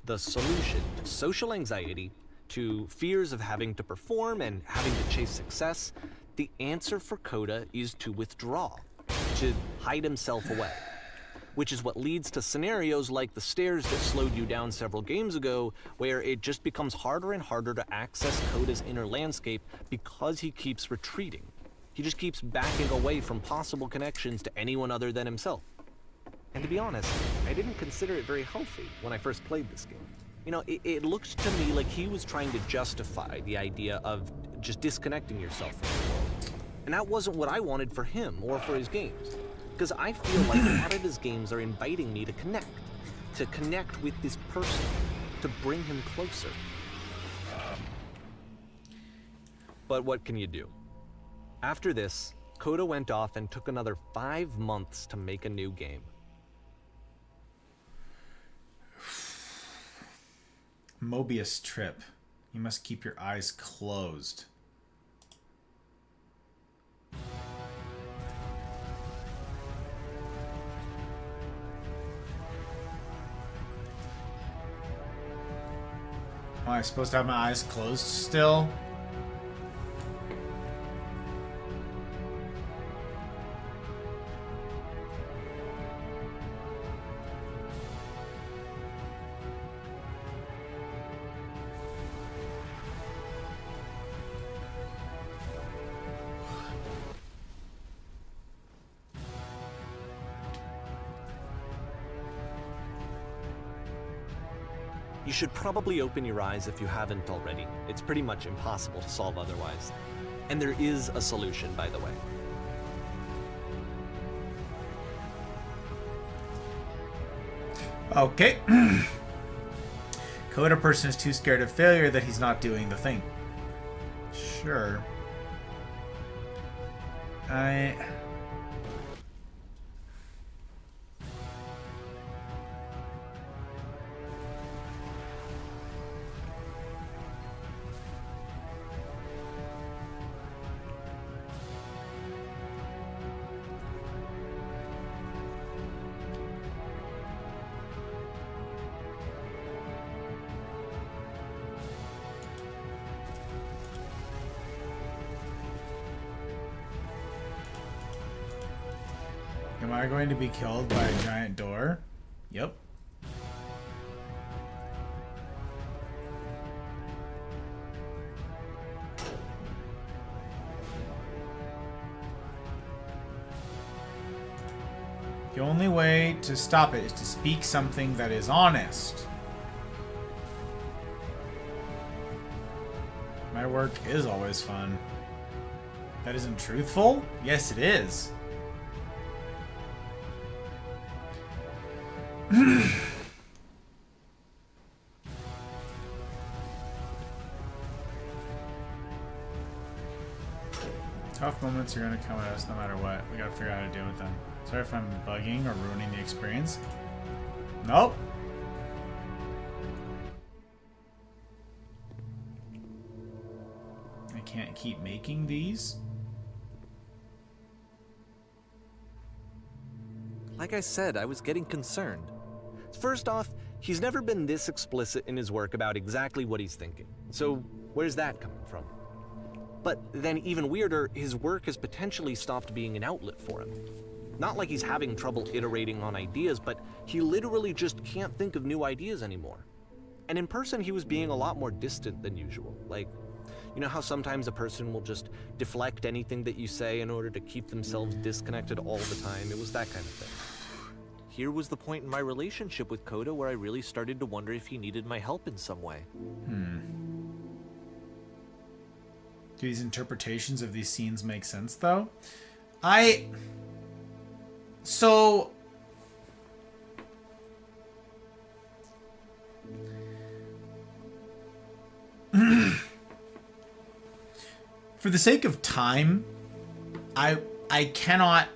The solution to social anxiety, to fears of having to perform and having to chase success, the answer for Coda is to withdraw, to hide himself away. Which is what leads to scenarios like the stairs that slowed you down several games ago, where it just becomes harder and harder to access Coda's inner landscape because he keeps retreating. He just keeps backing away from possible connections to anyone other than himself. And to be honest, I didn't consider it very healthy when I first played this game. You know, it looked to me like he was trying to justify the idea of just disconnecting yourself from the world. And that wasn't what I wanted for him or for his games. Because I feel like a lot of his games are inviting me to connect with this person, to bring him closer. But what can you do? After this, Coda went off and took another 5 months to make a new game. Mobius trip. You must keep your eyes closed. Am I supposed to have my eyes closed still? You should probably open your eyes if you haven't already. It's pretty much impossible to solve otherwise. And there is a solution, by the way. Okay. Coda person is too scared of failure that he's not doing the thing. Sure. Am I going to be killed by a giant door? Yep. The only way to stop it is to speak something that is honest. My work is always fun. That isn't truthful? Yes, it is. Tough moments are going to come at us no matter what. We gotta figure out how to deal with them. Sorry if I'm bugging or ruining the experience. Nope. I can't keep making these. Like I said, I was getting concerned. First off, he's never been this explicit in his work about exactly what he's thinking. So where's that coming from? But then even weirder, his work has potentially stopped being an outlet for him. Not like he's having trouble iterating on ideas, but he literally just can't think of new ideas anymore. And in person, he was being a lot more distant than usual. Like, you know how sometimes a person will just deflect anything that you say in order to keep themselves disconnected all the time? It was that kind of thing. Here was the point in my relationship with Coda where I really started to wonder if he needed my help in some way. Do these interpretations of these scenes make sense, though? So... For the sake of time, I cannot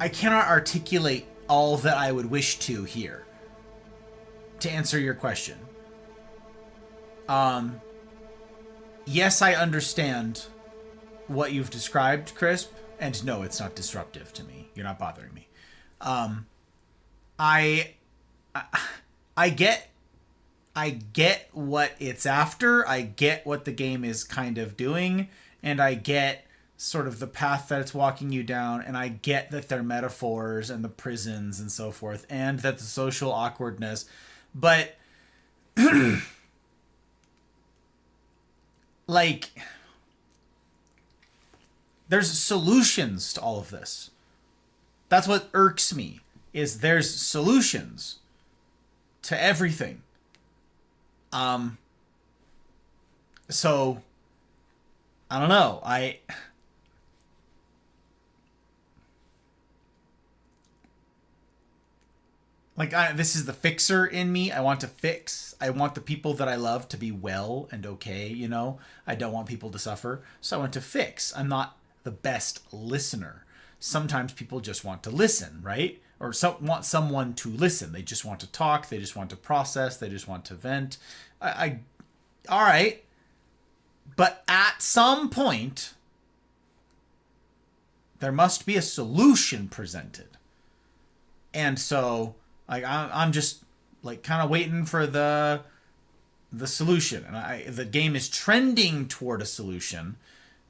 articulate all that I would wish to here to answer your question. Yes, I understand what you've described, Crisp, and no, it's not disruptive to me. You're not bothering me. I get what it's after. I get what the game is kind of doing, and I get sort of the path that it's walking you down, and I get that they're metaphors and the prisons and so forth, and that the social awkwardness, but like, there's solutions to all of this. That's what irks me, is there's solutions to everything. So, I don't know. This is the fixer in me. I want to fix. I want the people that I love to be well and okay, you know? I don't want people to suffer. So I want to fix. I'm not the best listener. Sometimes people just want to listen, right? Or want someone to listen. They just want to talk. They just want to process. They just want to vent. All right. But at some point, there must be a solution presented. And so, like, I'm just, like, kind of waiting for the solution. And the game is trending toward a solution,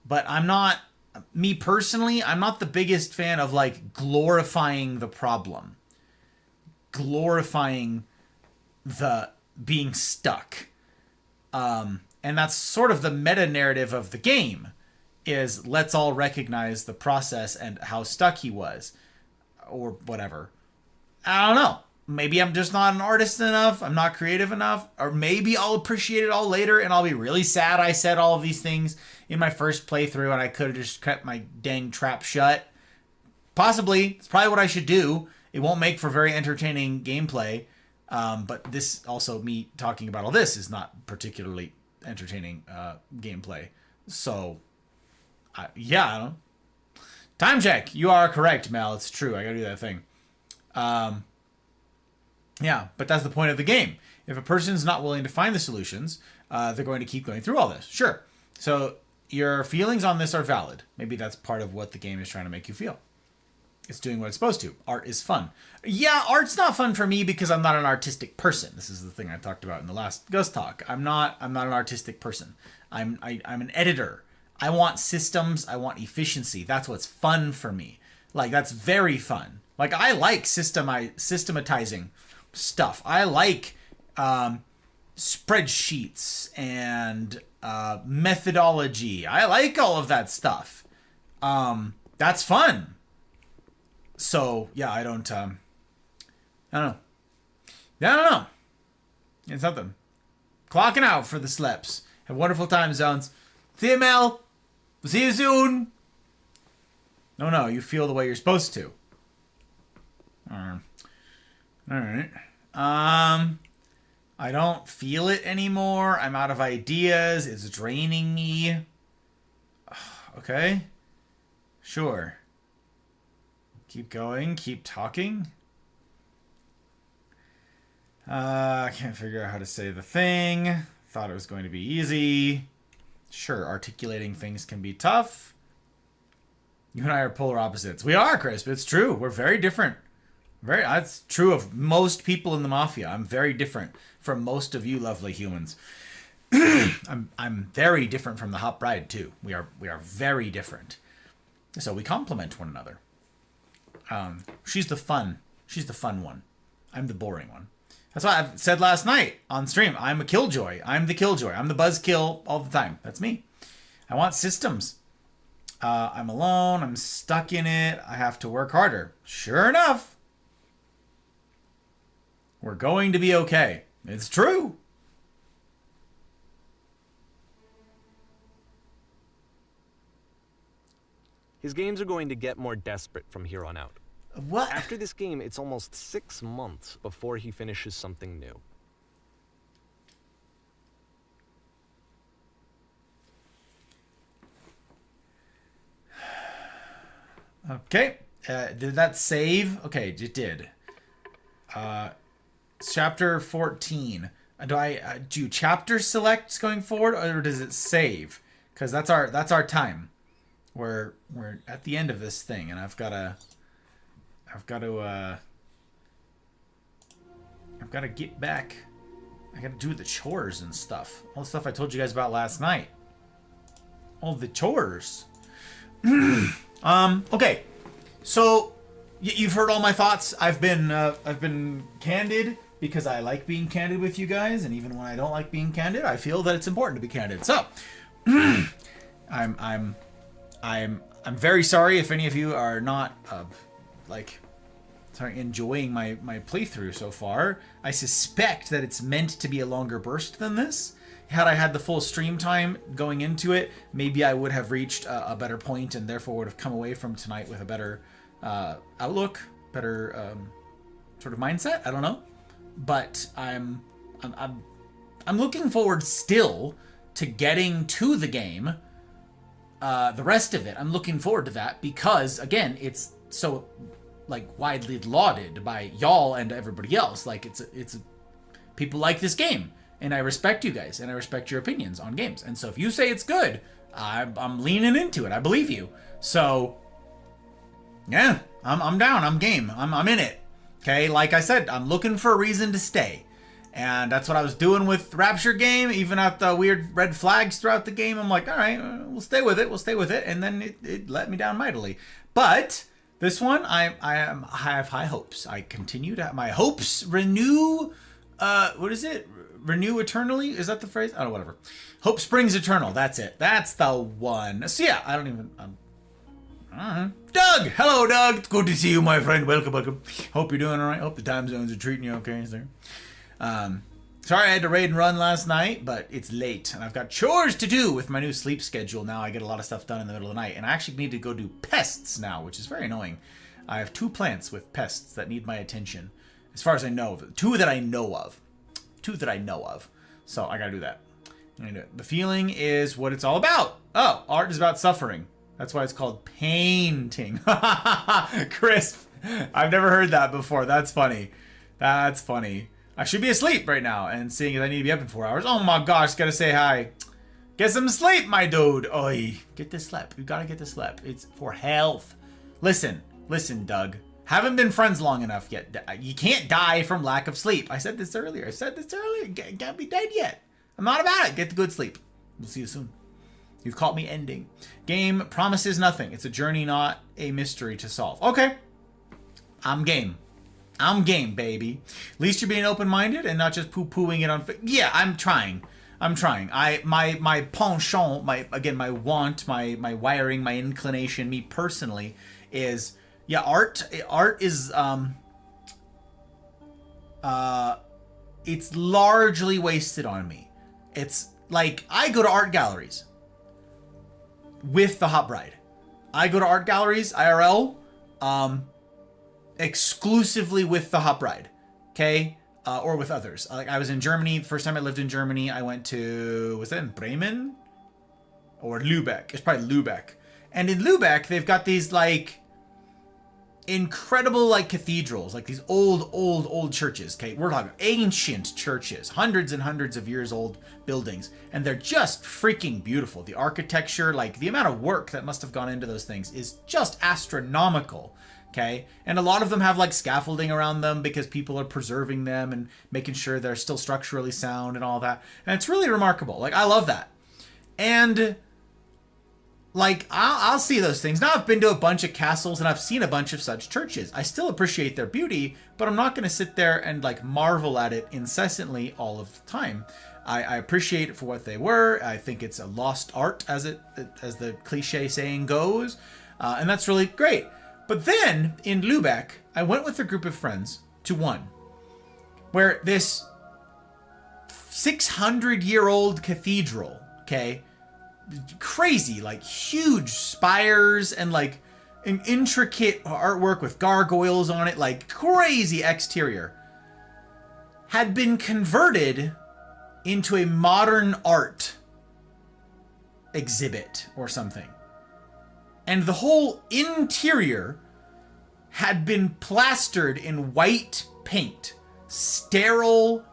but I'm not, me personally, I'm not the biggest fan of, like, glorifying the problem. Glorifying the being stuck. And that's sort of the meta-narrative of the game, is let's all recognize the process and how stuck he was. Or whatever. I don't know. Maybe I'm just not an artist enough. I'm not creative enough. Or maybe I'll appreciate it all later and I'll be really sad I said all of these things in my first playthrough and I could have just kept my dang trap shut. Possibly. It's probably what I should do. It won't make for very entertaining gameplay. But this, also me talking about all this, is not particularly entertaining gameplay. So, yeah, I don't know. Time check. You are correct, Mel. It's true. I gotta do that thing. Yeah, but that's the point of the game. If a person's not willing to find the solutions, they're going to keep going through all this. Sure. So your feelings on this are valid. Maybe that's part of what the game is trying to make you feel. It's doing what it's supposed to. Art is fun. Yeah, art's not fun for me because I'm not an artistic person. This is the thing I talked about in the last Ghost Talk. I'm not an artistic person. I'm an editor. I want systems. I want efficiency. That's what's fun for me. Like, that's very fun. Like, I like systematizing stuff. I like spreadsheets and methodology. I like all of that stuff. That's fun. So, yeah, I don't know. I don't know. It's something. Clocking out for the sleps. Have wonderful time zones. See you, Mel. See you soon. No, you feel the way you're supposed to. All right. I don't feel it anymore. I'm out of ideas. It's draining me. Okay. Sure. Keep going. Keep talking. I can't figure out how to say the thing. Thought it was going to be easy. Sure, articulating things can be tough. You and I are polar opposites. We are, Chris. It's true. We're very different. That's true of most people in the Mafia. I'm very different from most of you lovely humans. I'm very different from the Hot Bride too. We are very different. So we complement one another. She's the fun one. I'm the boring one. That's why I've said last night on stream, I'm a killjoy. I'm the killjoy. I'm the buzzkill all the time. That's me. I want systems. I'm alone. I'm stuck in it. I have to work harder. Sure enough. We're going to be okay. It's true. His games are going to get more desperate from here on out. What? After this game, it's almost 6 months before he finishes something new. Okay. Did that save? Okay, it did. Chapter 14. Do I do chapter selects going forward, or does it save? Because that's our time. We're at the end of this thing, and I've got to get back. I got to do the chores and stuff. All the stuff I told you guys about last night. All the chores. Okay. So you've heard all my thoughts. I've been candid because I like being candid with you guys, and even when I don't like being candid, I feel that it's important to be candid. So I'm very sorry if any of you are not enjoying my playthrough so far. I suspect that it's meant to be a longer burst than this. Had I had the full stream time going into it, maybe I would have reached a better point and therefore would have come away from tonight with a better outlook, better sort of mindset. I don't know, but I'm looking forward still to getting to the game. The rest of it, I'm looking forward to that because again, it's so widely lauded by y'all and everybody else. It's people like this game, and I respect you guys, and I respect your opinions on games. And so if you say it's good, I'm leaning into it. I believe you. So yeah, I'm down. I'm game. I'm in it. Okay, like I said, I'm looking for a reason to stay. And that's what I was doing with Rapture game, even at the weird red flags throughout the game. I'm like, all right, we'll stay with it. And then it let me down mightily. But this one, I have high hopes. I continue to have my hopes renew. What is it? Renew eternally? Is that the phrase? Oh, whatever. Hope springs eternal. That's it. That's the one. So yeah, I don't even. Doug! Hello, Doug! It's good to see you, my friend. Welcome. Hope you're doing alright. Hope the time zones are treating you okay, sir. Sorry I had to raid and run last night, but it's late, and I've got chores to do with my new sleep schedule. Now I get a lot of stuff done in the middle of the night, and I actually need to go do pests now, which is very annoying. I have 2 plants with pests that need my attention, as far as I know of. 2 that I know of. So I gotta do that. The feeling is what it's all about. Oh, art is about suffering. That's why it's called painting. Crisp. I've never heard that before. That's funny. I should be asleep right now and seeing if I need to be up in 4 hours. Oh my gosh, gotta say hi. Get some sleep, my dude. Oi, get the sleep. You gotta get the sleep. It's for health. Listen, Doug. Haven't been friends long enough yet. You can't die from lack of sleep. I said this earlier. Can't be dead yet. I'm not about it. Get the good sleep. We'll see you soon. You've caught me ending. Game promises nothing. It's a journey, not a mystery to solve. Okay. I'm game. I'm game, baby. At least you're being open-minded and not just poo-pooing it on... Yeah, I'm trying. My penchant, my want, my wiring, my inclination, me personally, is... Yeah, art is... it's largely wasted on me. It's like, I go to art galleries with the Hot Bride. I go to art galleries, IRL, exclusively with the Hot Bride, okay? Or with others. Like, I was in Germany, first time I lived in Germany, I went to, was that in Bremen? Or Lübeck? It's probably Lübeck. And in Lübeck, they've got these, like, incredible, like, cathedrals, like these old churches, okay? We're talking ancient churches, hundreds and hundreds of years old buildings, and they're just freaking beautiful. The architecture, like, the amount of work that must have gone into those things is just astronomical, okay? And a lot of them have, like, scaffolding around them because people are preserving them and making sure they're still structurally sound and all that. And it's really remarkable. Like, I love that. And... like, I'll see those things. Now, I've been to a bunch of castles and I've seen a bunch of such churches. I still appreciate their beauty, but I'm not going to sit there and, like, marvel at it incessantly all of the time. I appreciate it for what they were. I think it's a lost art, as the cliche saying goes. And that's really great. But then, in Lübeck, I went with a group of friends to one where this 600-year-old cathedral, okay, crazy, like, huge spires and, like, an intricate artwork with gargoyles on it, like, crazy exterior, had been converted into a modern art exhibit or something. And the whole interior had been plastered in white paint, sterile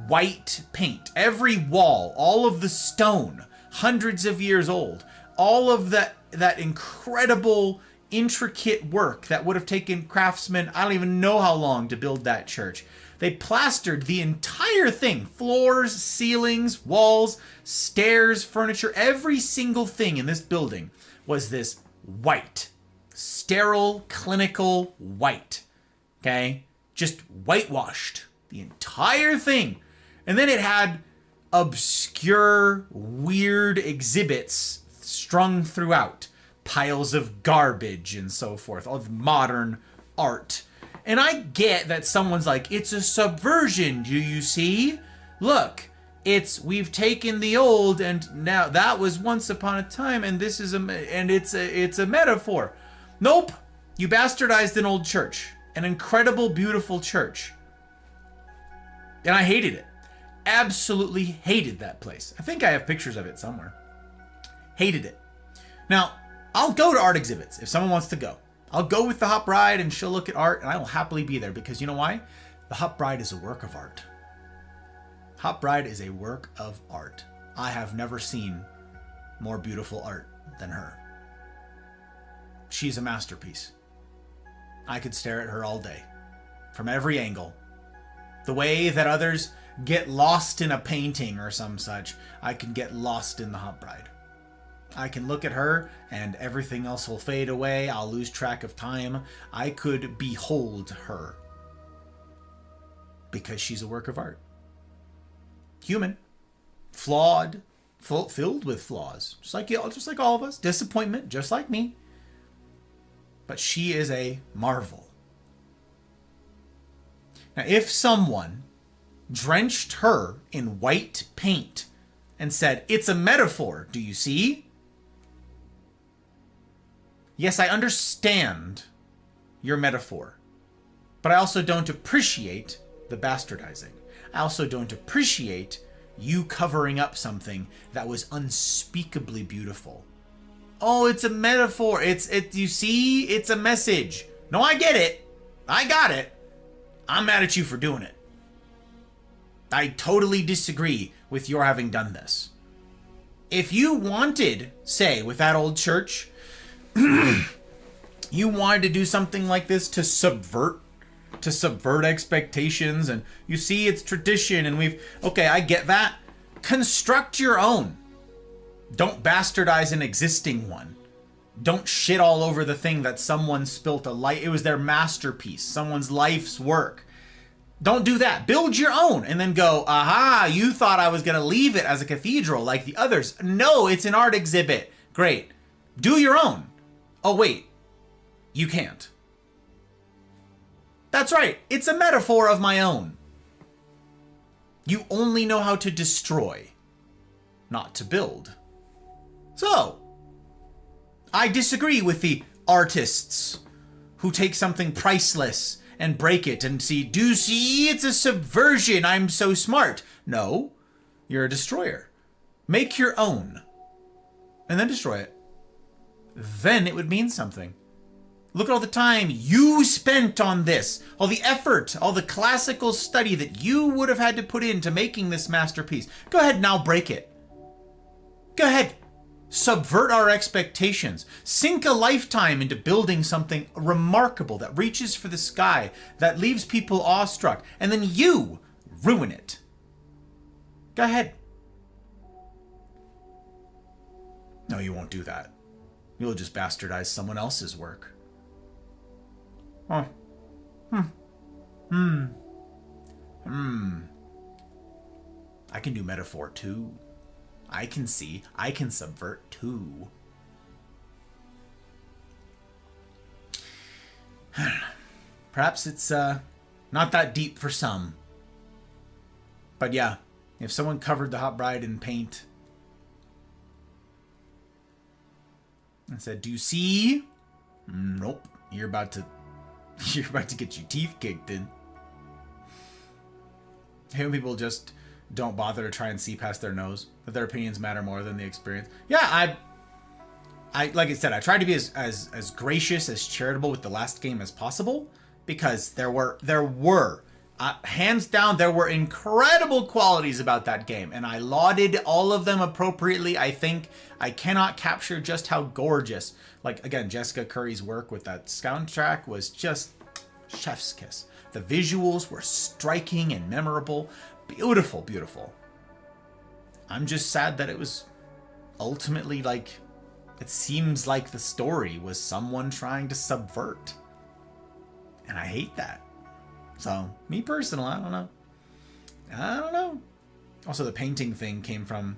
white paint. Every wall, all of the stone, hundreds of years old, all of that incredible, intricate work that would have taken craftsmen, I don't even know how long to build that church. They plastered the entire thing, floors, ceilings, walls, stairs, furniture, every single thing in this building was this white, sterile, clinical white, okay? Just whitewashed, the entire thing. And then it had obscure, weird exhibits strung throughout. Piles of garbage and so forth. All the modern art. And I get that someone's like, it's a subversion, do you see? Look, we've taken the old and now that was once upon a time and this is it's a metaphor. Nope. You bastardized an old church. An incredible, beautiful church. And I hated it. Absolutely hated that place. I think I have pictures of it somewhere. Hated it. Now, I'll go to art exhibits if someone wants to go. I'll go with the Hot Bride and she'll look at art and I will happily be there because you know why? The Hot Bride is a work of art. Hot Bride is a work of art. I have never seen more beautiful art than her. She's a masterpiece. I could stare at her all day. From every angle. The way that others get lost in a painting or some such, I can get lost in the Hot Bride. I can look at her and everything else will fade away. I'll lose track of time. I could behold her. Because she's a work of art. Human. Flawed. Filled with flaws. Just like all of us. Disappointment, just like me. But she is a marvel. Now, if someone drenched her in white paint and said, it's a metaphor, do you see? Yes, I understand your metaphor, but I also don't appreciate the bastardizing. I also don't appreciate you covering up something that was unspeakably beautiful. Oh, it's a metaphor. You see, it's a message. No, I get it. I got it. I'm mad at you for doing it. I totally disagree with your having done this. If you wanted, say, with that old church, you wanted to do something like this to subvert expectations, and you see it's tradition, and okay, I get that. Construct your own. Don't bastardize an existing one. Don't shit all over the thing that someone spilt a light. It was their masterpiece, someone's life's work. Don't do that. Build your own and then go, aha, you thought I was going to leave it as a cathedral like the others. No, it's an art exhibit. Great. Do your own. Oh, wait. You can't. That's right. It's a metaphor of my own. You only know how to destroy, not to build. So, I disagree with the artists who take something priceless and break it and see, do you see, it's a subversion, I'm so smart. No, you're a destroyer. Make your own and then destroy it. Then it would mean something. Look at all the time you spent on this, all the effort, all the classical study that you would have had to put into making this masterpiece. Go ahead now, break it. Go ahead. Subvert our expectations. Sink a lifetime into building something remarkable that reaches for the sky, that leaves people awestruck, and then you ruin it. Go ahead. No, you won't do that. You'll just bastardize someone else's work. Oh. I can do metaphor too. I can subvert too. Perhaps it's not that deep for some. But yeah, if someone covered the Hot Bride in paint and said, "Do you see?" Nope. You're about to get your teeth kicked in. I hate when people just don't bother to try and see past their nose, that their opinions matter more than the experience. Yeah, I like I said, I tried to be as gracious, as charitable with the last game as possible, because there were hands down, there were incredible qualities about that game, and I lauded all of them appropriately. I think I cannot capture just how gorgeous, like, again, Jessica Curry's work with that soundtrack was just chef's kiss. The visuals were striking and memorable. Beautiful, beautiful. I'm just sad that it was ultimately like, it seems like the story was someone trying to subvert. And I hate that. So, me personally, I don't know. Also, the painting thing came from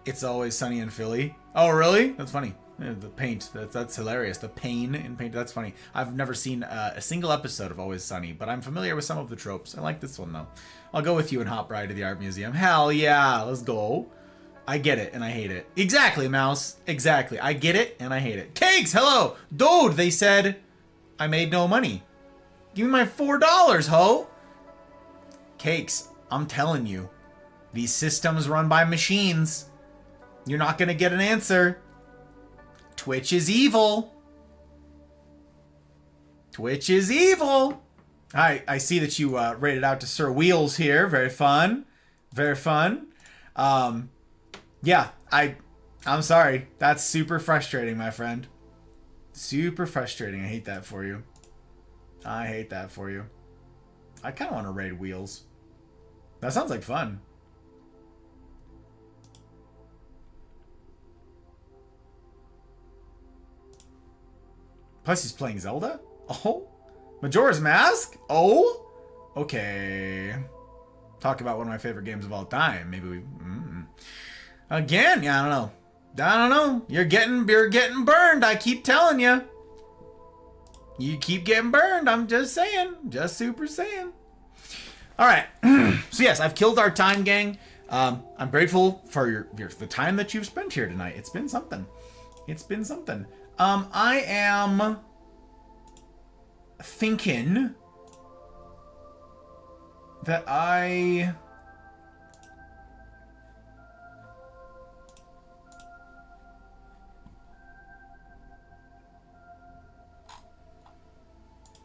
It's Always Sunny in Philly. Oh, really? That's funny. The paint, that's hilarious. The pain in paint, that's funny. I've never seen a single episode of Always Sunny, but I'm familiar with some of the tropes. I like this one, though. I'll go with you and Hot Bride to the art museum. Hell yeah, let's go. I get it, and I hate it. Exactly, Mouse. Exactly. I get it, and I hate it. Cakes, hello! Dude, they said I made no money. Give me my $4, ho! Cakes, I'm telling you, these systems run by machines. You're not gonna get an answer. Twitch is evil. Twitch is evil. I see that you rated out to Sir Wheels here. Very fun. Very fun. Yeah, I'm sorry. That's super frustrating, my friend. Super frustrating. I hate that for you. I hate that for you. I kind of want to raid Wheels. That sounds like fun. Plus he's playing Zelda? Oh? Majora's Mask? Oh? Okay. Talk about one of my favorite games of all time. Maybe we... Again, yeah, I don't know. You're getting burned. I keep telling you. You keep getting burned. I'm just saying. Just super saying. All right. So yes, I've killed our time, gang. I'm grateful for the time that you've spent here tonight. It's been something. It's been something. I am thinking that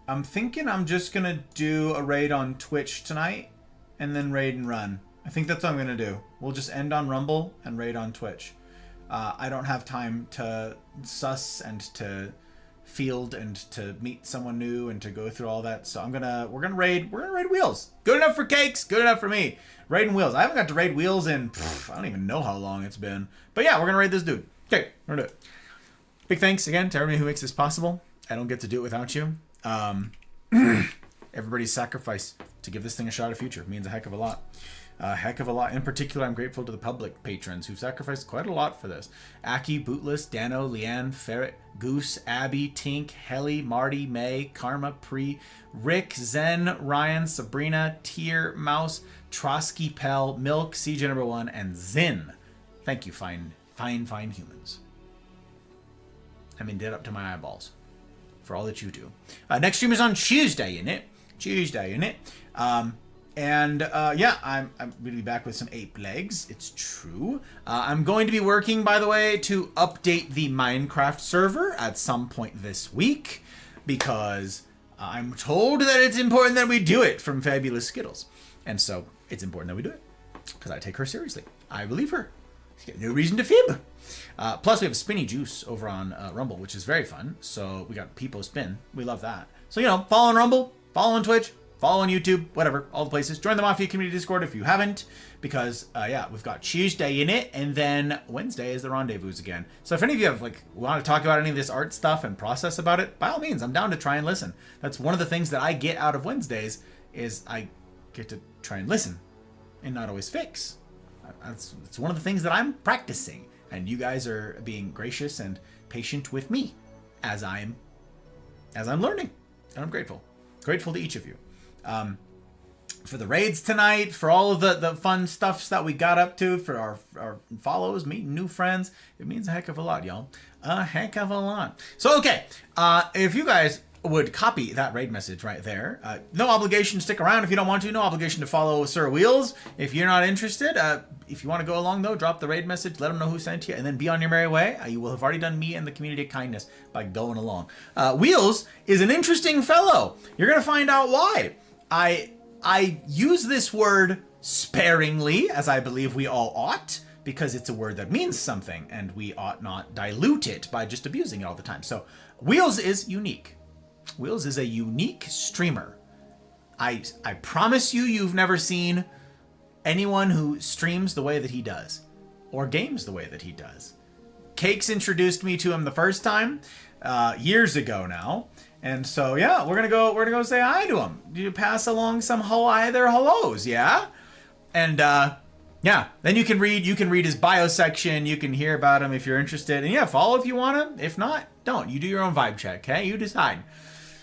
I'm thinking I'm just going to do a raid on Twitch tonight and then raid and run. I think that's what I'm going to do. We'll just end on Rumble and raid on Twitch. I don't have time to suss and to field and to meet someone new and to go through all that. So we're gonna raid Wheels. Good enough for Cakes, good enough for me. Raiding Wheels. I haven't got to raid Wheels in I don't even know how long it's been. But yeah, we're gonna raid this dude. Okay, we're gonna do it. Big thanks again to everybody who makes this possible. I don't get to do it without you. Everybody's sacrifice to give this thing a shot at future means a heck of a lot. A heck of a lot. In particular, I'm grateful to the public patrons who've sacrificed quite a lot for this. Aki, Bootless, Dano, Leanne, Ferret, Goose, Abby, Tink, Helly, Marty, May, Karma, Pre, Rick, Zen, Ryan, Sabrina, Tier, Mouse, Trotsky, Pell, Milk, CJ number 1, and Zin. Thank you, fine humans. I'm in debt up to my eyeballs for all that you do. Next stream is on Tuesday, innit? Yeah, I'm going to be back with some ape legs. It's true. I'm going to be working, by the way, to update the Minecraft server at some point this week because I'm told that it's important that we do it from Fabulous Skittles. And so it's important that we do it because I take her seriously. I believe her. She's got no reason to fib. Plus, we have Spinny Juice over on Rumble, which is very fun. So we got Peepo Spin. We love that. So, follow on Rumble, follow on Twitch, follow on YouTube, whatever, all the places. Join the Mafia Community Discord if you haven't, because, we've got Tuesday in it, and then Wednesday is the Rendezvous again. So if any of you have, want to talk about any of this art stuff and process about it, by all means, I'm down to try and listen. That's one of the things that I get out of Wednesdays, is I get to try and listen, and not always fix. It's one of the things that I'm practicing, and you guys are being gracious and patient with me as I'm learning, and I'm grateful to each of you. For the raids tonight, for all of the fun stuffs that we got up to, for our follows, meeting new friends, it means a heck of a lot, y'all. A heck of a lot. So, okay, if you guys would copy that raid message right there. No obligation to stick around if you don't want to. No obligation to follow Sir Wheels if you're not interested. If you want to go along, though, drop the raid message. Let them know who sent you, and then be on your merry way. You will have already done me and the community a kindness by going along. Wheels is an interesting fellow. You're going to find out why. I use this word sparingly, as I believe we all ought, because it's a word that means something, and we ought not dilute it by just abusing it all the time. So Wheels is unique. Wheels is a unique streamer. I promise you've never seen anyone who streams the way that he does, or games the way that he does. Cakes introduced me to him the first time, years ago now, and so yeah, we're gonna go say hi to him. You pass along some hellos, yeah, and yeah. Then you can read his bio section. You can hear about him if you're interested, and yeah, follow if you wanna. If not, don't. You do your own vibe check, okay? You decide.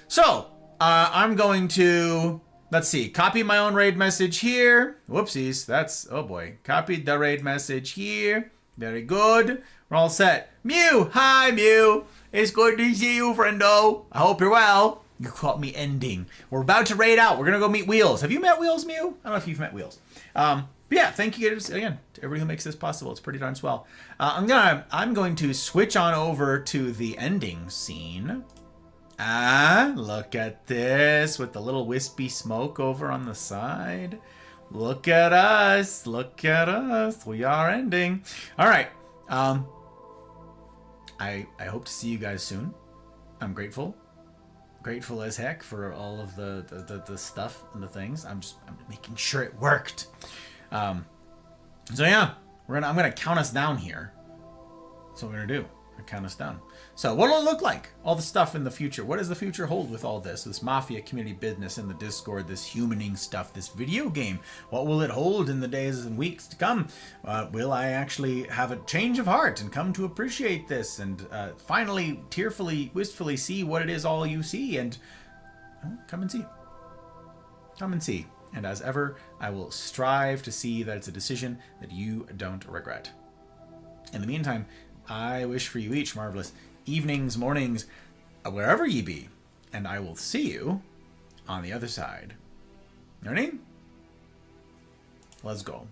So, I'm going to, let's see, copy my own raid message here. Whoopsies, oh boy. Copied the raid message here. Very good. We're all set. Mew, hi Mew. It's good to see you, friendo. I hope you're well. You caught me ending. We're about to raid out. We're going to go meet Wheels. Have you met Wheels, Mew? I don't know if you've met Wheels. But yeah, thank you again to everybody who makes this possible. It's pretty darn swell. I'm going to switch on over to the ending scene. Look at this with the little wispy smoke over on the side. Look at us. Look at us. We are ending. All right. I hope to see you guys soon. I'm grateful as heck for all of the stuff and the things. I'm making sure it worked. So yeah, I'm gonna count us down here. That's what we're gonna do. Count us down. So what will it look like? All the stuff in the future. What does the future hold with all this Mafia community business in the Discord, this humaning stuff, this video game? What will it hold in the days and weeks to come? Will I actually have a change of heart and come to appreciate this and finally tearfully, wistfully see what it is all you see and come and see. Come and see. And as ever, I will strive to see that it's a decision that you don't regret. In the meantime, I wish for you each marvelous evenings, mornings, wherever ye be, and I will see you on the other side. Ready? Let's go.